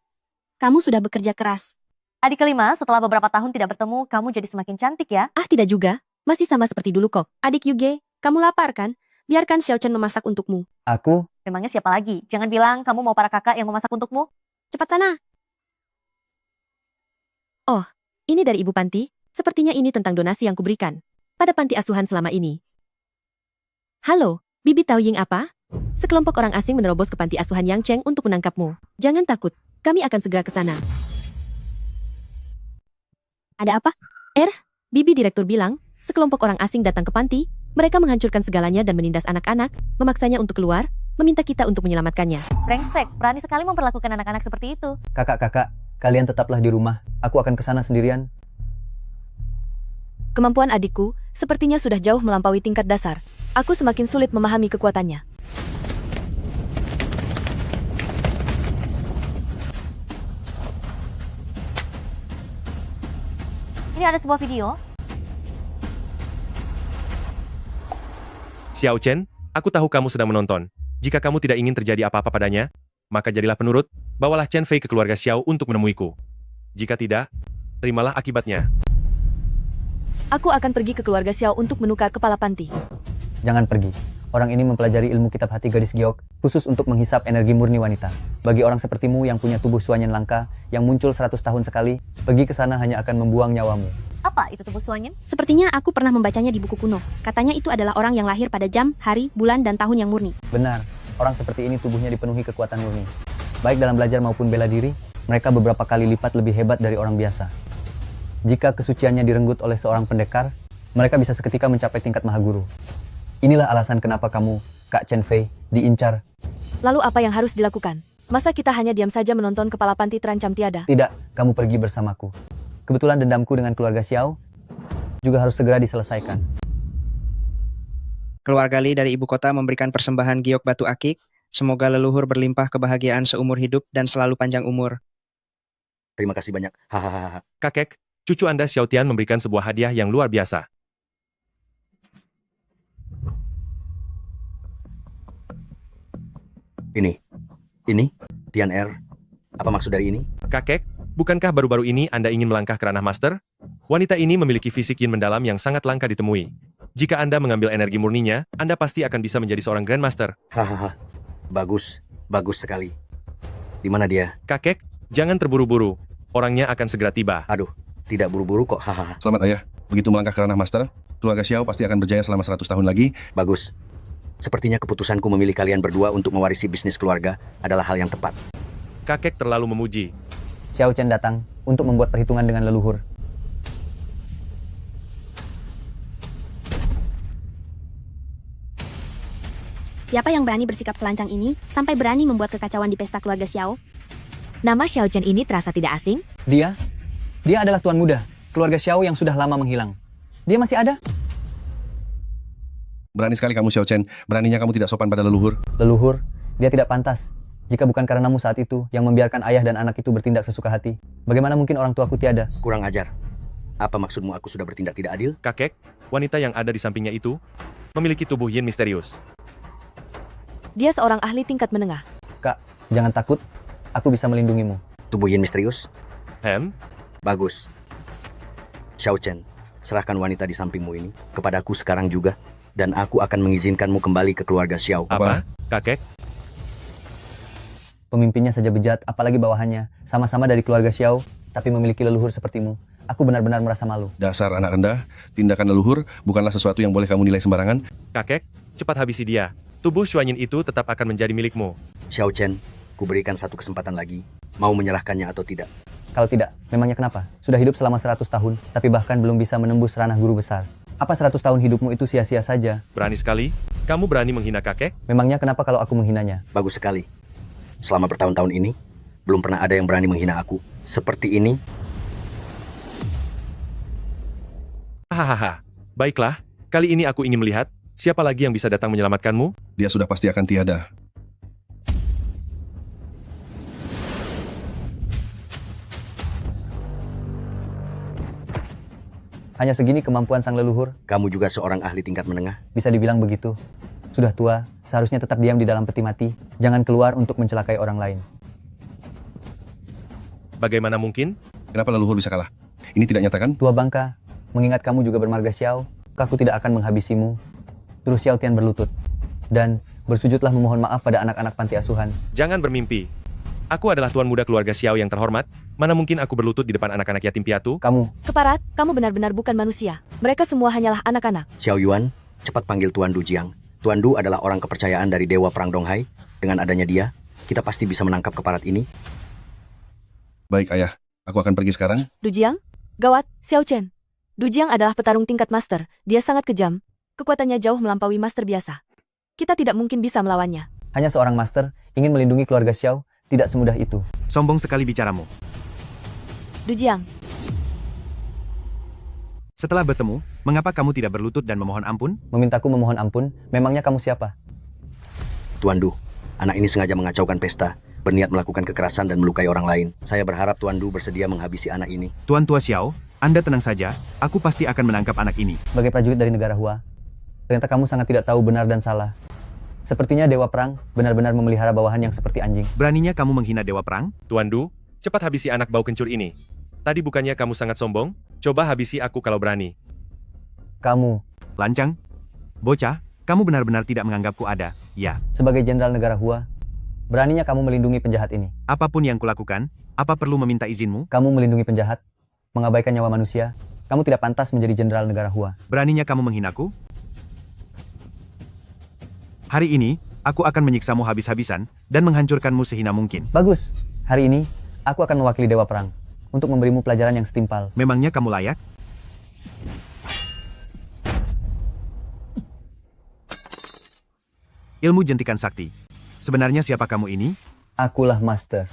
[SPEAKER 3] kamu sudah bekerja keras.
[SPEAKER 6] Adik kelima, setelah beberapa tahun tidak bertemu, kamu jadi semakin cantik ya.
[SPEAKER 19] Ah, tidak juga. Masih sama seperti dulu kok.
[SPEAKER 3] Adik Yuge, kamu lapar kan? Biarkan Xiao Chen memasak untukmu.
[SPEAKER 2] Aku?
[SPEAKER 6] Memangnya siapa lagi? Jangan bilang kamu mau para kakak yang memasak untukmu.
[SPEAKER 3] Cepat sana.
[SPEAKER 19] Oh, ini dari Ibu Panti. Sepertinya ini tentang donasi yang kuberikan pada panti asuhan selama ini. Halo, Bibi tahu Ying apa? Sekelompok orang asing menerobos ke panti asuhan Yang Cheng untuk menangkapmu. Jangan takut, kami akan segera ke sana.
[SPEAKER 3] Ada apa?
[SPEAKER 19] Bibi direktur bilang, sekelompok orang asing datang ke panti, mereka menghancurkan segalanya dan menindas anak-anak, memaksanya untuk keluar, meminta kita untuk menyelamatkannya.
[SPEAKER 6] Brengsek, berani sekali memperlakukan anak-anak seperti itu.
[SPEAKER 2] Kakak-kakak, kalian tetaplah di rumah. Aku akan ke sana sendirian.
[SPEAKER 21] Kemampuan adikku sepertinya sudah jauh melampaui tingkat dasar. Aku semakin sulit memahami kekuatannya.
[SPEAKER 6] Ini ada sebuah video.
[SPEAKER 17] Xiao Chen, aku tahu kamu sedang menonton. Jika kamu tidak ingin terjadi apa-apa padanya, maka jadilah penurut, bawalah Chen Fei ke keluarga Xiao untuk menemuiku. Jika tidak, terimalah akibatnya.
[SPEAKER 21] Aku akan pergi ke keluarga Xiao untuk menukar kepala panti.
[SPEAKER 2] Jangan pergi. Orang ini mempelajari ilmu kitab hati gadis giok, khusus untuk menghisap energi murni wanita. Bagi orang sepertimu yang punya tubuh Xuanyin langka, yang muncul 100 tahun sekali, pergi ke sana hanya akan membuang nyawamu.
[SPEAKER 6] Apa itu tubuh Xuanyin?
[SPEAKER 3] Sepertinya aku pernah membacanya di buku kuno. Katanya itu adalah orang yang lahir pada jam, hari, bulan, dan tahun yang murni.
[SPEAKER 2] Benar, orang seperti ini tubuhnya dipenuhi kekuatan murni. Baik dalam belajar maupun bela diri, mereka beberapa kali lipat lebih hebat dari orang biasa. Jika kesuciannya direnggut oleh seorang pendekar, mereka bisa seketika mencapai tingkat mahaguru. Inilah alasan kenapa kamu, Kak Chen Fei, diincar.
[SPEAKER 21] Lalu apa yang harus dilakukan? Masa kita hanya diam saja menonton kepala panti terancam tiada?
[SPEAKER 2] Tidak, kamu pergi bersamaku. Kebetulan dendamku dengan keluarga Xiao juga harus segera diselesaikan.
[SPEAKER 7] Keluarga Li dari ibu kota memberikan persembahan giok batu akik. Semoga leluhur berlimpah kebahagiaan seumur hidup dan selalu panjang umur.
[SPEAKER 18] Terima kasih banyak. Hahaha.
[SPEAKER 17] Kakek, cucu Anda Xiao Tian memberikan sebuah hadiah yang luar biasa.
[SPEAKER 18] Ini, Tian R. Apa maksud dari ini?
[SPEAKER 17] Kakek, bukankah baru-baru ini Anda ingin melangkah ke ranah master? Wanita ini memiliki fisik yin mendalam yang sangat langka ditemui. Jika Anda mengambil energi murninya, Anda pasti akan bisa menjadi seorang Grandmaster.
[SPEAKER 18] Hahaha. Bagus sekali. Di mana dia?
[SPEAKER 17] Kakek, jangan terburu-buru. Orangnya akan segera tiba.
[SPEAKER 18] Aduh, tidak buru-buru kok. Hahaha.
[SPEAKER 5] Selamat ayah. Begitu melangkah ke ranah master, keluarga Xiao pasti akan berjaya selama 100 tahun lagi.
[SPEAKER 18] Bagus. Sepertinya keputusanku memilih kalian berdua untuk mewarisi bisnis keluarga adalah hal yang tepat.
[SPEAKER 17] Kakek terlalu memuji.
[SPEAKER 2] Xiao Chen datang untuk membuat perhitungan dengan leluhur.
[SPEAKER 3] Siapa yang berani bersikap selancang ini, sampai berani membuat kekacauan di pesta keluarga Xiao?
[SPEAKER 6] Nama Xiao Chen ini terasa tidak asing?
[SPEAKER 2] Dia adalah tuan muda, keluarga Xiao yang sudah lama menghilang. Dia masih ada?
[SPEAKER 5] Berani sekali kamu Xiao Chen, beraninya kamu tidak sopan pada leluhur.
[SPEAKER 2] Leluhur, dia tidak pantas. Jika bukan karenamu saat itu, yang membiarkan ayah dan anak itu bertindak sesuka hati, bagaimana mungkin orang tuaku tiada?
[SPEAKER 18] Kurang ajar. Apa maksudmu aku sudah bertindak tidak adil?
[SPEAKER 17] Kakek, wanita yang ada di sampingnya itu, memiliki tubuh yin misterius.
[SPEAKER 21] Dia seorang ahli tingkat menengah.
[SPEAKER 2] Kak, jangan takut. Aku bisa melindungimu.
[SPEAKER 18] Tubuh yin misterius?
[SPEAKER 5] Bagus.
[SPEAKER 18] Xiao Chen, serahkan wanita di sampingmu ini kepadaku sekarang juga. Dan aku akan mengizinkanmu kembali ke keluarga Xiao.
[SPEAKER 17] Apa? Kakek?
[SPEAKER 2] Pemimpinnya saja bejat, apalagi bawahannya. Sama-sama dari keluarga Xiao, tapi memiliki leluhur sepertimu. Aku benar-benar merasa malu.
[SPEAKER 5] Dasar anak rendah, tindakan leluhur bukanlah sesuatu yang boleh kamu nilai sembarangan.
[SPEAKER 17] Kakek, cepat habisi dia. Tubuh Xuanyin itu tetap akan menjadi milikmu.
[SPEAKER 18] Xiao Chen, kuberikan satu kesempatan lagi. Mau menyerahkannya atau tidak?
[SPEAKER 2] Kalau tidak, memangnya kenapa? Sudah hidup selama 100 tahun, tapi bahkan belum bisa menembus ranah guru besar. Apa 100 tahun hidupmu itu sia-sia saja?
[SPEAKER 17] Berani sekali? Kamu berani menghina kakek?
[SPEAKER 2] Memangnya kenapa kalau aku menghinanya?
[SPEAKER 18] Bagus sekali. Selama bertahun-tahun ini, belum pernah ada yang berani menghina aku. Seperti ini.
[SPEAKER 17] Hahaha. Baiklah, kali ini aku ingin melihat siapa lagi yang bisa datang menyelamatkanmu.
[SPEAKER 5] Dia sudah pasti akan tiada.
[SPEAKER 2] Hanya segini kemampuan sang leluhur?
[SPEAKER 18] Kamu juga seorang ahli tingkat menengah?
[SPEAKER 2] Bisa dibilang begitu. Sudah tua, seharusnya tetap diam di dalam peti mati. Jangan keluar untuk mencelakai orang lain.
[SPEAKER 17] Bagaimana mungkin?
[SPEAKER 5] Kenapa leluhur bisa kalah? Ini tidak nyata kan?
[SPEAKER 2] Tua bangka, mengingat kamu juga bermarga Xiao, aku tidak akan menghabisimu. Terus Xiao Tian berlutut. Dan bersujudlah memohon maaf pada anak-anak panti asuhan.
[SPEAKER 17] Jangan bermimpi. Aku adalah tuan muda keluarga Xiao yang terhormat. Mana mungkin aku berlutut di depan anak-anak yatim piatu?
[SPEAKER 2] Kamu.
[SPEAKER 21] Keparat, kamu benar-benar bukan manusia. Mereka semua hanyalah anak-anak.
[SPEAKER 18] Xiao Yuan, cepat panggil Tuan Du Jiang. Tuan Du adalah orang kepercayaan dari Dewa Perang Donghai. Dengan adanya dia, kita pasti bisa menangkap keparat ini.
[SPEAKER 5] Baik, Ayah. Aku akan pergi sekarang.
[SPEAKER 21] Du Jiang? Gawat, Xiao Chen. Du Jiang adalah petarung tingkat master. Dia sangat kejam. Kekuatannya jauh melampaui master biasa. Kita tidak mungkin bisa melawannya.
[SPEAKER 2] Hanya seorang master ingin melindungi keluarga Xiao, tidak semudah itu.
[SPEAKER 11] Sombong sekali bicaramu.
[SPEAKER 21] Du Jiang.
[SPEAKER 11] Setelah bertemu, mengapa kamu tidak berlutut dan memohon ampun?
[SPEAKER 2] Memintaku memohon ampun? Memangnya kamu siapa?
[SPEAKER 18] Tuan Du, anak ini sengaja mengacaukan pesta, berniat melakukan kekerasan dan melukai orang lain. Saya berharap Tuan Du bersedia menghabisi anak ini.
[SPEAKER 11] Tuan Tua Xiao, Anda tenang saja, aku pasti akan menangkap anak ini.
[SPEAKER 2] Sebagai prajurit dari negara Hua, ternyata kamu sangat tidak tahu benar dan salah. Sepertinya Dewa Perang benar-benar memelihara bawahan yang seperti anjing.
[SPEAKER 11] Beraninya kamu menghina Dewa Perang?
[SPEAKER 17] Tuan Du, cepat habisi anak bau kencur ini. Tadi bukannya kamu sangat sombong? Coba habisi aku kalau berani.
[SPEAKER 2] Kamu.
[SPEAKER 11] Lancang. Bocah, kamu benar-benar tidak menganggapku ada, ya.
[SPEAKER 2] Sebagai jenderal negara Hua, beraninya kamu melindungi penjahat ini.
[SPEAKER 11] Apapun yang kulakukan, apa perlu meminta izinmu?
[SPEAKER 2] Kamu melindungi penjahat, mengabaikan nyawa manusia. Kamu tidak pantas menjadi jenderal negara Hua.
[SPEAKER 11] Beraninya kamu menghinaku? Hari ini, aku akan menyiksamu habis-habisan dan menghancurkanmu sehina mungkin.
[SPEAKER 2] Bagus. Hari ini, aku akan mewakili Dewa Perang untuk memberimu pelajaran yang setimpal.
[SPEAKER 11] Memangnya kamu layak? Ilmu jentikan sakti. Sebenarnya siapa kamu ini?
[SPEAKER 2] Akulah Master.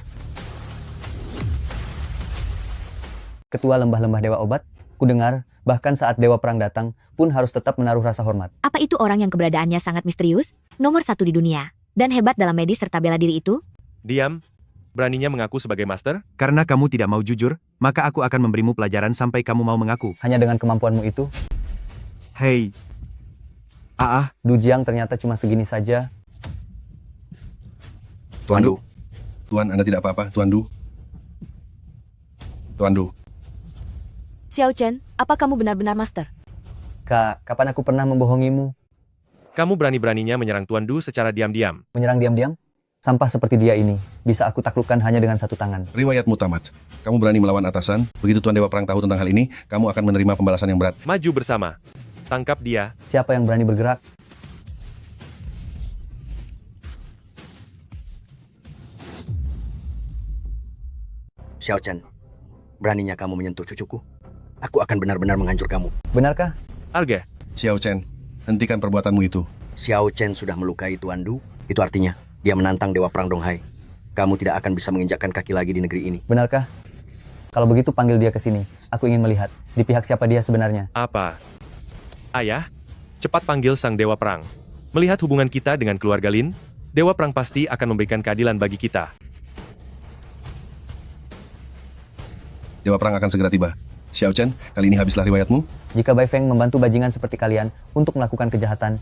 [SPEAKER 2] Ketua lembah-lembah Dewa Obat, kudengar, bahkan saat Dewa Perang datang, pun harus tetap menaruh rasa hormat.
[SPEAKER 8] Apa itu orang yang keberadaannya sangat misterius, nomor 1 di dunia, dan hebat dalam medis serta bela diri itu?
[SPEAKER 17] Diam. Beraninya mengaku sebagai master?
[SPEAKER 11] Karena kamu tidak mau jujur, maka aku akan memberimu pelajaran sampai kamu mau mengaku.
[SPEAKER 2] Hanya dengan kemampuanmu itu?
[SPEAKER 11] Hei.
[SPEAKER 2] Du Jiang ternyata cuma segini saja.
[SPEAKER 5] Tuan Du. Tuan, Anda tidak apa-apa, Tuan Du. Tuan Du.
[SPEAKER 21] Xiao Chen, apa kamu benar-benar master?
[SPEAKER 2] Kak, kapan aku pernah membohongimu?
[SPEAKER 17] Kamu berani-beraninya menyerang Tuan Du secara diam-diam.
[SPEAKER 2] Menyerang diam-diam? Sampah seperti dia ini, bisa aku taklukkan hanya dengan satu tangan.
[SPEAKER 5] Riwayatmu tamat. Kamu berani melawan atasan, begitu Tuan Dewa Perang tahu tentang hal ini, kamu akan menerima pembalasan yang berat.
[SPEAKER 17] Maju bersama. Tangkap dia.
[SPEAKER 2] Siapa yang berani bergerak?
[SPEAKER 18] Xiao Chen, beraninya kamu menyentuh cucuku? Aku akan benar-benar menghancur kamu.
[SPEAKER 2] Benarkah?
[SPEAKER 17] Arga.
[SPEAKER 5] Xiao Chen, hentikan perbuatanmu itu.
[SPEAKER 18] Xiao Chen sudah melukai Tuan Du, itu artinya dia menantang Dewa Perang Donghai. Kamu tidak akan bisa menginjakkan kaki lagi di negeri ini.
[SPEAKER 2] Benarkah? Kalau begitu panggil dia ke sini. Aku ingin melihat di pihak siapa dia sebenarnya.
[SPEAKER 17] Apa? Ayah, cepat panggil sang Dewa Perang. Melihat hubungan kita dengan keluarga Lin, Dewa Perang pasti akan memberikan keadilan bagi kita.
[SPEAKER 5] Dewa Perang akan segera tiba. Xiao Chen, kali ini habislah riwayatmu.
[SPEAKER 2] Jika Bai Feng membantu bajingan seperti kalian untuk melakukan kejahatan,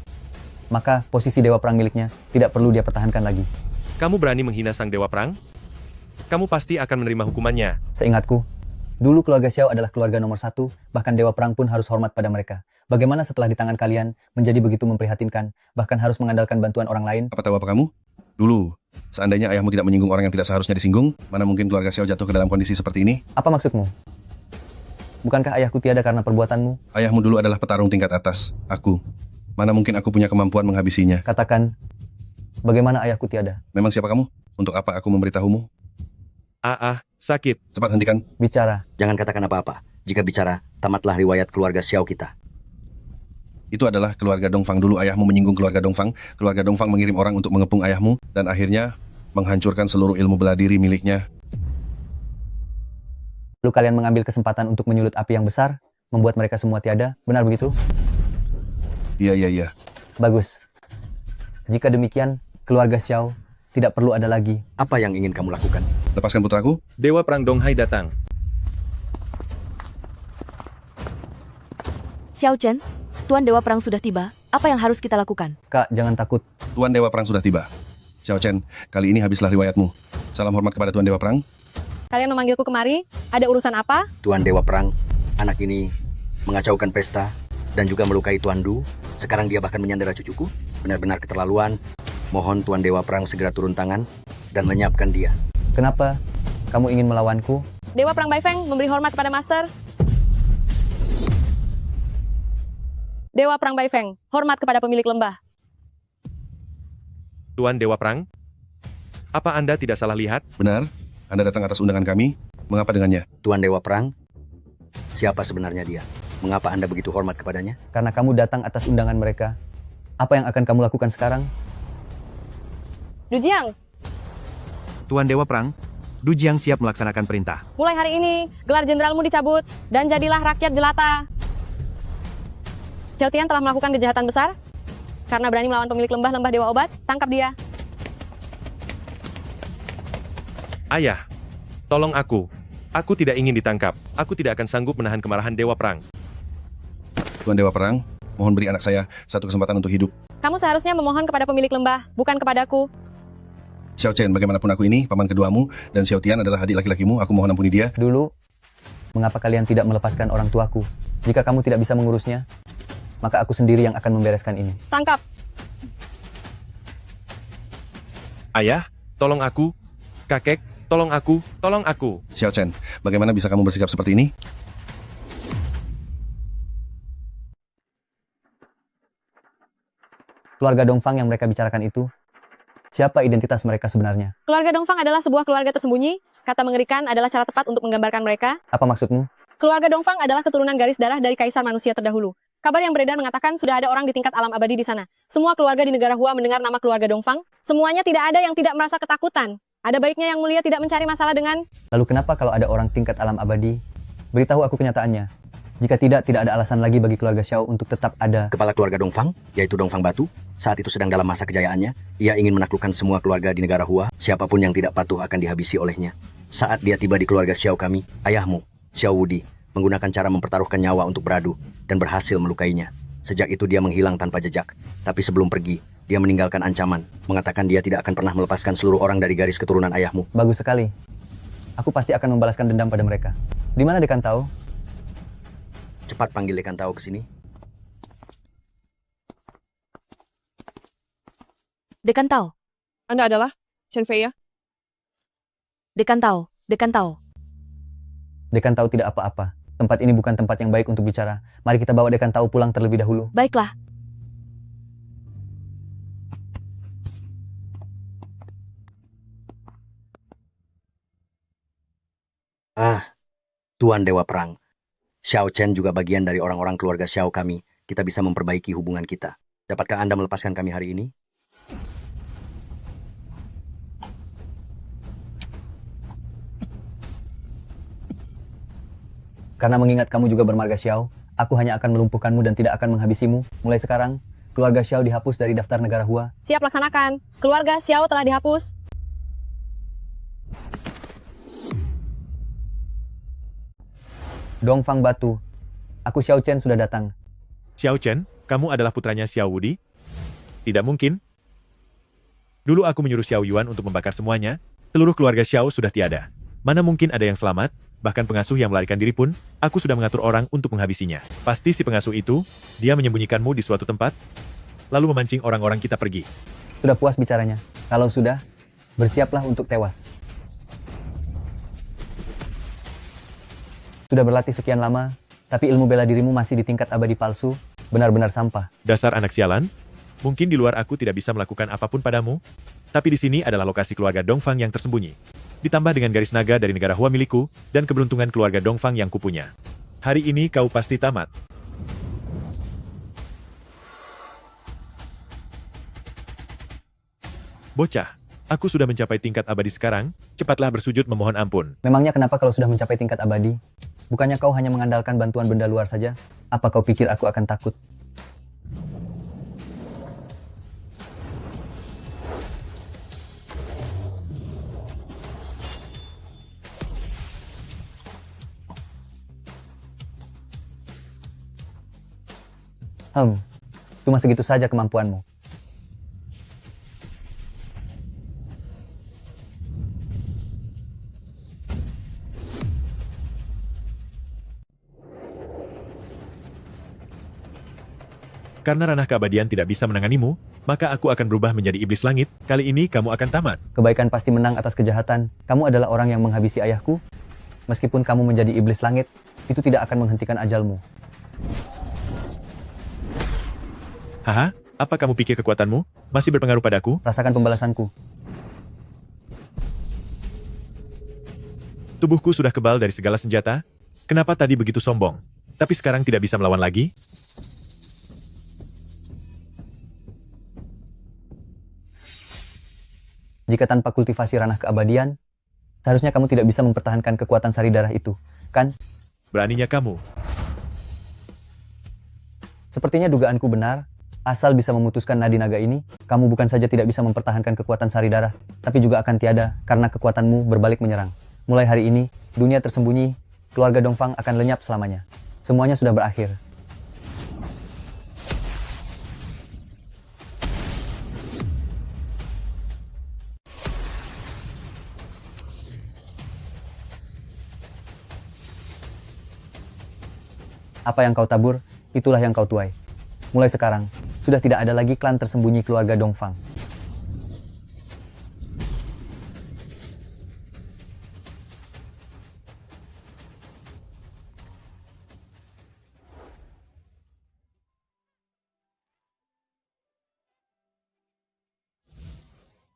[SPEAKER 2] maka posisi Dewa Perang miliknya tidak perlu dia pertahankan lagi.
[SPEAKER 17] Kamu berani menghina sang Dewa Perang? Kamu pasti akan menerima hukumannya.
[SPEAKER 2] Seingatku, dulu keluarga Xiao adalah keluarga nomor 1, bahkan Dewa Perang pun harus hormat pada mereka. Bagaimana setelah di tangan kalian menjadi begitu memprihatinkan, bahkan harus mengandalkan bantuan orang lain?
[SPEAKER 5] Apa tahu apa kamu? Dulu, Seandainya ayahmu tidak menyinggung orang yang tidak seharusnya disinggung, mana mungkin keluarga Xiao jatuh ke dalam kondisi seperti ini?
[SPEAKER 2] Apa maksudmu? Bukankah ayahku tiada karena perbuatanmu?
[SPEAKER 5] Ayahmu dulu adalah petarung tingkat atas. Aku. Mana mungkin aku punya kemampuan menghabisinya?
[SPEAKER 2] Katakan, bagaimana ayahku tiada?
[SPEAKER 5] Memang siapa kamu? Untuk apa aku memberitahumu?
[SPEAKER 12] Sakit.
[SPEAKER 5] Cepat hentikan.
[SPEAKER 2] Bicara.
[SPEAKER 18] Jangan katakan apa-apa. Jika bicara, tamatlah riwayat keluarga Xiao kita.
[SPEAKER 5] Itu adalah keluarga Dongfang. Dulu ayahmu menyinggung keluarga Dongfang. Keluarga Dongfang mengirim orang untuk mengepung ayahmu dan akhirnya menghancurkan seluruh ilmu bela diri miliknya.
[SPEAKER 2] Lalu kalian mengambil kesempatan untuk menyulut api yang besar, membuat mereka semua tiada. Benar begitu?
[SPEAKER 5] Iya.
[SPEAKER 2] Bagus. Jika demikian, keluarga Xiao tidak perlu ada lagi.
[SPEAKER 18] Apa yang ingin kamu lakukan?
[SPEAKER 5] Lepaskan putraku.
[SPEAKER 12] Dewa Perang Donghai datang.
[SPEAKER 21] Xiao Chen, Tuan Dewa Perang sudah tiba. Apa yang harus kita lakukan?
[SPEAKER 2] Kak, jangan takut.
[SPEAKER 5] Tuan Dewa Perang sudah tiba. Xiao Chen, kali ini habislah riwayatmu. Salam hormat kepada Tuan Dewa Perang.
[SPEAKER 16] Kalian memanggilku kemari? Ada urusan apa?
[SPEAKER 18] Tuan Dewa Perang, anak ini mengacaukan pesta dan juga melukai Tuan Du. Sekarang dia bahkan menyandera cucuku. Benar-benar keterlaluan. Mohon Tuan Dewa Perang segera turun tangan dan lenyapkan dia.
[SPEAKER 2] Kenapa kamu ingin melawanku?
[SPEAKER 16] Dewa Perang Bai Feng memberi hormat kepada Master. Dewa Perang Bai Feng, hormat kepada pemilik lembah.
[SPEAKER 12] Tuan Dewa Perang, apa Anda tidak salah lihat?
[SPEAKER 5] Benar. Anda datang atas undangan kami. Mengapa dengannya?
[SPEAKER 18] Tuan Dewa Perang, siapa sebenarnya dia? Mengapa Anda begitu hormat kepadanya?
[SPEAKER 2] Karena kamu datang atas undangan mereka. Apa yang akan kamu lakukan sekarang?
[SPEAKER 16] Du Jiang,
[SPEAKER 11] Tuan Dewa Perang, Du Jiang siap melaksanakan perintah.
[SPEAKER 16] mulai hari ini, gelar jenderalmu dicabut, dan jadilah rakyat jelata. Xiao Tian telah melakukan kejahatan besar. Karena berani melawan pemilik lembah Dewa Obat, tangkap dia.
[SPEAKER 12] Ayah, tolong aku. Aku tidak ingin ditangkap. Aku tidak akan sanggup menahan kemarahan Dewa Perang.
[SPEAKER 5] Tuan Dewa Perang, mohon beri anak saya satu kesempatan untuk hidup.
[SPEAKER 16] Kamu seharusnya memohon kepada pemilik lembah, bukan kepadaku.
[SPEAKER 5] Xiao Chen, bagaimanapun aku ini, paman keduamu, dan Xiao Tian adalah adik laki-lakimu, aku mohon ampuni dia.
[SPEAKER 2] Dulu, mengapa kalian tidak melepaskan orang tuaku? Jika kamu tidak bisa mengurusnya, maka aku sendiri yang akan membereskan ini.
[SPEAKER 16] Tangkap.
[SPEAKER 12] Ayah, tolong aku. Kakek, tolong aku. Tolong aku.
[SPEAKER 5] Xiao Chen, bagaimana bisa kamu bersikap seperti ini?
[SPEAKER 2] Keluarga Dongfang yang mereka bicarakan itu, siapa identitas mereka sebenarnya?
[SPEAKER 16] Keluarga Dongfang adalah sebuah keluarga tersembunyi. Kata mengerikan adalah cara tepat untuk menggambarkan mereka.
[SPEAKER 2] Apa maksudmu?
[SPEAKER 16] Keluarga Dongfang adalah keturunan garis darah dari kaisar manusia terdahulu. Kabar yang beredar mengatakan sudah ada orang di tingkat alam abadi di sana. Semua keluarga di negara Hua mendengar nama keluarga Dongfang. Semuanya tidak ada yang tidak merasa ketakutan. Ada baiknya yang mulia tidak mencari masalah dengan...
[SPEAKER 2] Lalu kenapa kalau ada orang tingkat alam abadi? Beritahu aku kenyataannya. Jika tidak ada alasan lagi bagi keluarga Xiao untuk tetap ada.
[SPEAKER 18] Kepala keluarga Dongfang, yaitu Dongfang Batu, saat itu sedang dalam masa kejayaannya. Ia ingin menaklukkan semua keluarga di negara Hua. Siapapun yang tidak patuh akan dihabisi olehnya. Saat dia tiba di keluarga Xiao kami, ayahmu, Xiao Wudi, menggunakan cara mempertaruhkan nyawa untuk beradu dan berhasil melukainya. Sejak itu dia menghilang tanpa jejak. Tapi sebelum pergi, dia meninggalkan ancaman, mengatakan dia tidak akan pernah melepaskan seluruh orang dari garis keturunan ayahmu.
[SPEAKER 2] Bagus sekali. Aku pasti akan membalaskan dendam pada mereka. Di mana Dekan Tao?
[SPEAKER 18] Cepat panggil Dekan Tao ke sini.
[SPEAKER 21] Dekan Tao.
[SPEAKER 13] Anda adalah Chen Fei ya?
[SPEAKER 21] Dekan Tao. Dekan Tao.
[SPEAKER 2] Dekan Tao tidak apa-apa. Tempat ini bukan tempat yang baik untuk bicara. Mari kita bawa Dekan Tao pulang terlebih dahulu.
[SPEAKER 21] Baiklah.
[SPEAKER 18] Tuan Dewa Perang. Xiao Chen juga bagian dari orang-orang keluarga Xiao kami. Kita bisa memperbaiki hubungan kita. Dapatkah Anda melepaskan kami hari ini?
[SPEAKER 2] Karena mengingat kamu juga bermarga Xiao, aku hanya akan melumpuhkanmu dan tidak akan menghabisimu. Mulai sekarang, keluarga Xiao dihapus dari daftar negara Hua.
[SPEAKER 16] Siap laksanakan. Keluarga Xiao telah dihapus.
[SPEAKER 2] Dongfang Batu. Aku Xiao Chen sudah datang.
[SPEAKER 12] Xiao Chen, kamu adalah putranya Xiao Wudi? Tidak mungkin. Dulu aku menyuruh Xiao Yuan untuk membakar semuanya. Seluruh keluarga Xiao sudah tiada. Mana mungkin ada yang selamat? Bahkan pengasuh yang melarikan diri pun, aku sudah mengatur orang untuk menghabisinya. Pasti si pengasuh itu, dia menyembunyikanmu di suatu tempat, lalu memancing orang-orang kita pergi.
[SPEAKER 2] Sudah puas bicaranya? Kalau sudah, Bersiaplah untuk tewas. Sudah berlatih sekian lama, tapi ilmu bela dirimu masih di tingkat abadi palsu, benar-benar sampah.
[SPEAKER 17] Dasar anak sialan. Mungkin di luar aku tidak bisa melakukan apapun padamu, tapi di sini adalah lokasi keluarga Dongfang yang tersembunyi. Ditambah dengan garis naga dari negara Hua milikku, dan keberuntungan keluarga Dongfang yang kupunya. Hari ini kau pasti tamat. Bocah, aku sudah mencapai tingkat abadi sekarang, cepatlah bersujud memohon ampun.
[SPEAKER 2] Memangnya kenapa kalau sudah mencapai tingkat abadi? Bukannya kau hanya mengandalkan bantuan benda luar saja? Apa kau pikir aku akan takut? Cuma segitu saja kemampuanmu.
[SPEAKER 17] Karena ranah keabadian tidak bisa menanganimu, maka aku akan berubah menjadi iblis langit. Kali ini kamu akan tamat.
[SPEAKER 2] Kebaikan pasti menang atas kejahatan. Kamu adalah orang yang menghabisi ayahku. Meskipun kamu menjadi iblis langit, itu tidak akan menghentikan ajalmu.
[SPEAKER 17] Haha, apa kamu pikir kekuatanmu masih berpengaruh padaku?
[SPEAKER 2] Rasakan pembalasanku.
[SPEAKER 17] Tubuhku sudah kebal dari segala senjata. Kenapa tadi begitu sombong? Tapi sekarang tidak bisa melawan lagi?
[SPEAKER 2] Jika tanpa kultivasi ranah keabadian, seharusnya kamu tidak bisa mempertahankan kekuatan sari darah itu, kan?
[SPEAKER 17] Beraninya kamu.
[SPEAKER 2] Sepertinya dugaanku benar. Asal bisa memutuskan nadi naga ini, kamu bukan saja tidak bisa mempertahankan kekuatan sari darah, tapi juga akan tiada karena kekuatanmu berbalik menyerang. Mulai hari ini, dunia tersembunyi, keluarga Dongfang akan lenyap selamanya. Semuanya sudah berakhir. Apa yang kau tabur, itulah yang kau tuai. Mulai sekarang, sudah tidak ada lagi klan tersembunyi keluarga Dongfang.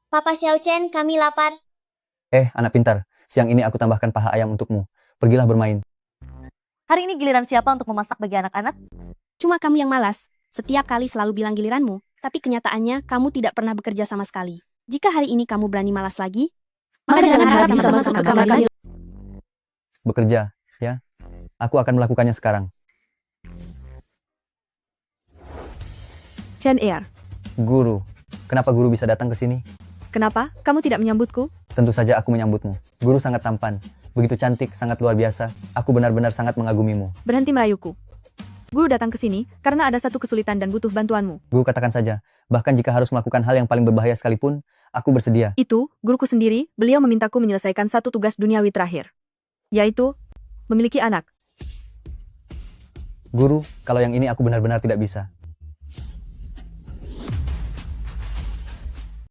[SPEAKER 4] Papa Xiao Chen, kami lapar.
[SPEAKER 2] Anak pintar, siang ini aku tambahkan paha ayam untukmu. Pergilah bermain.
[SPEAKER 6] Hari ini giliran siapa untuk memasak bagi anak-anak?
[SPEAKER 3] Cuma kamu yang malas. Setiap kali selalu bilang giliranmu, tapi kenyataannya kamu tidak pernah bekerja sama sekali. Jika hari ini kamu berani malas lagi, maka jangan harap bisa masuk ke kamar kami.
[SPEAKER 2] Bekerja, ya? Aku akan melakukannya sekarang.
[SPEAKER 21] Chen Er,
[SPEAKER 2] Guru, kenapa guru bisa datang ke sini?
[SPEAKER 21] kenapa kamu tidak menyambutku?
[SPEAKER 2] Tentu saja aku menyambutmu. Guru sangat tampan, begitu cantik, sangat luar biasa. Aku benar-benar sangat mengagumimu.
[SPEAKER 21] Berhenti merayuku. Guru datang ke sini karena ada satu kesulitan dan butuh bantuanmu.
[SPEAKER 2] Guru katakan saja, bahkan jika harus melakukan hal yang paling berbahaya sekalipun, aku bersedia.
[SPEAKER 21] Itu, guruku sendiri, beliau memintaku menyelesaikan satu tugas duniawi terakhir. Yaitu, memiliki anak.
[SPEAKER 2] Guru, kalau yang ini aku benar-benar tidak bisa.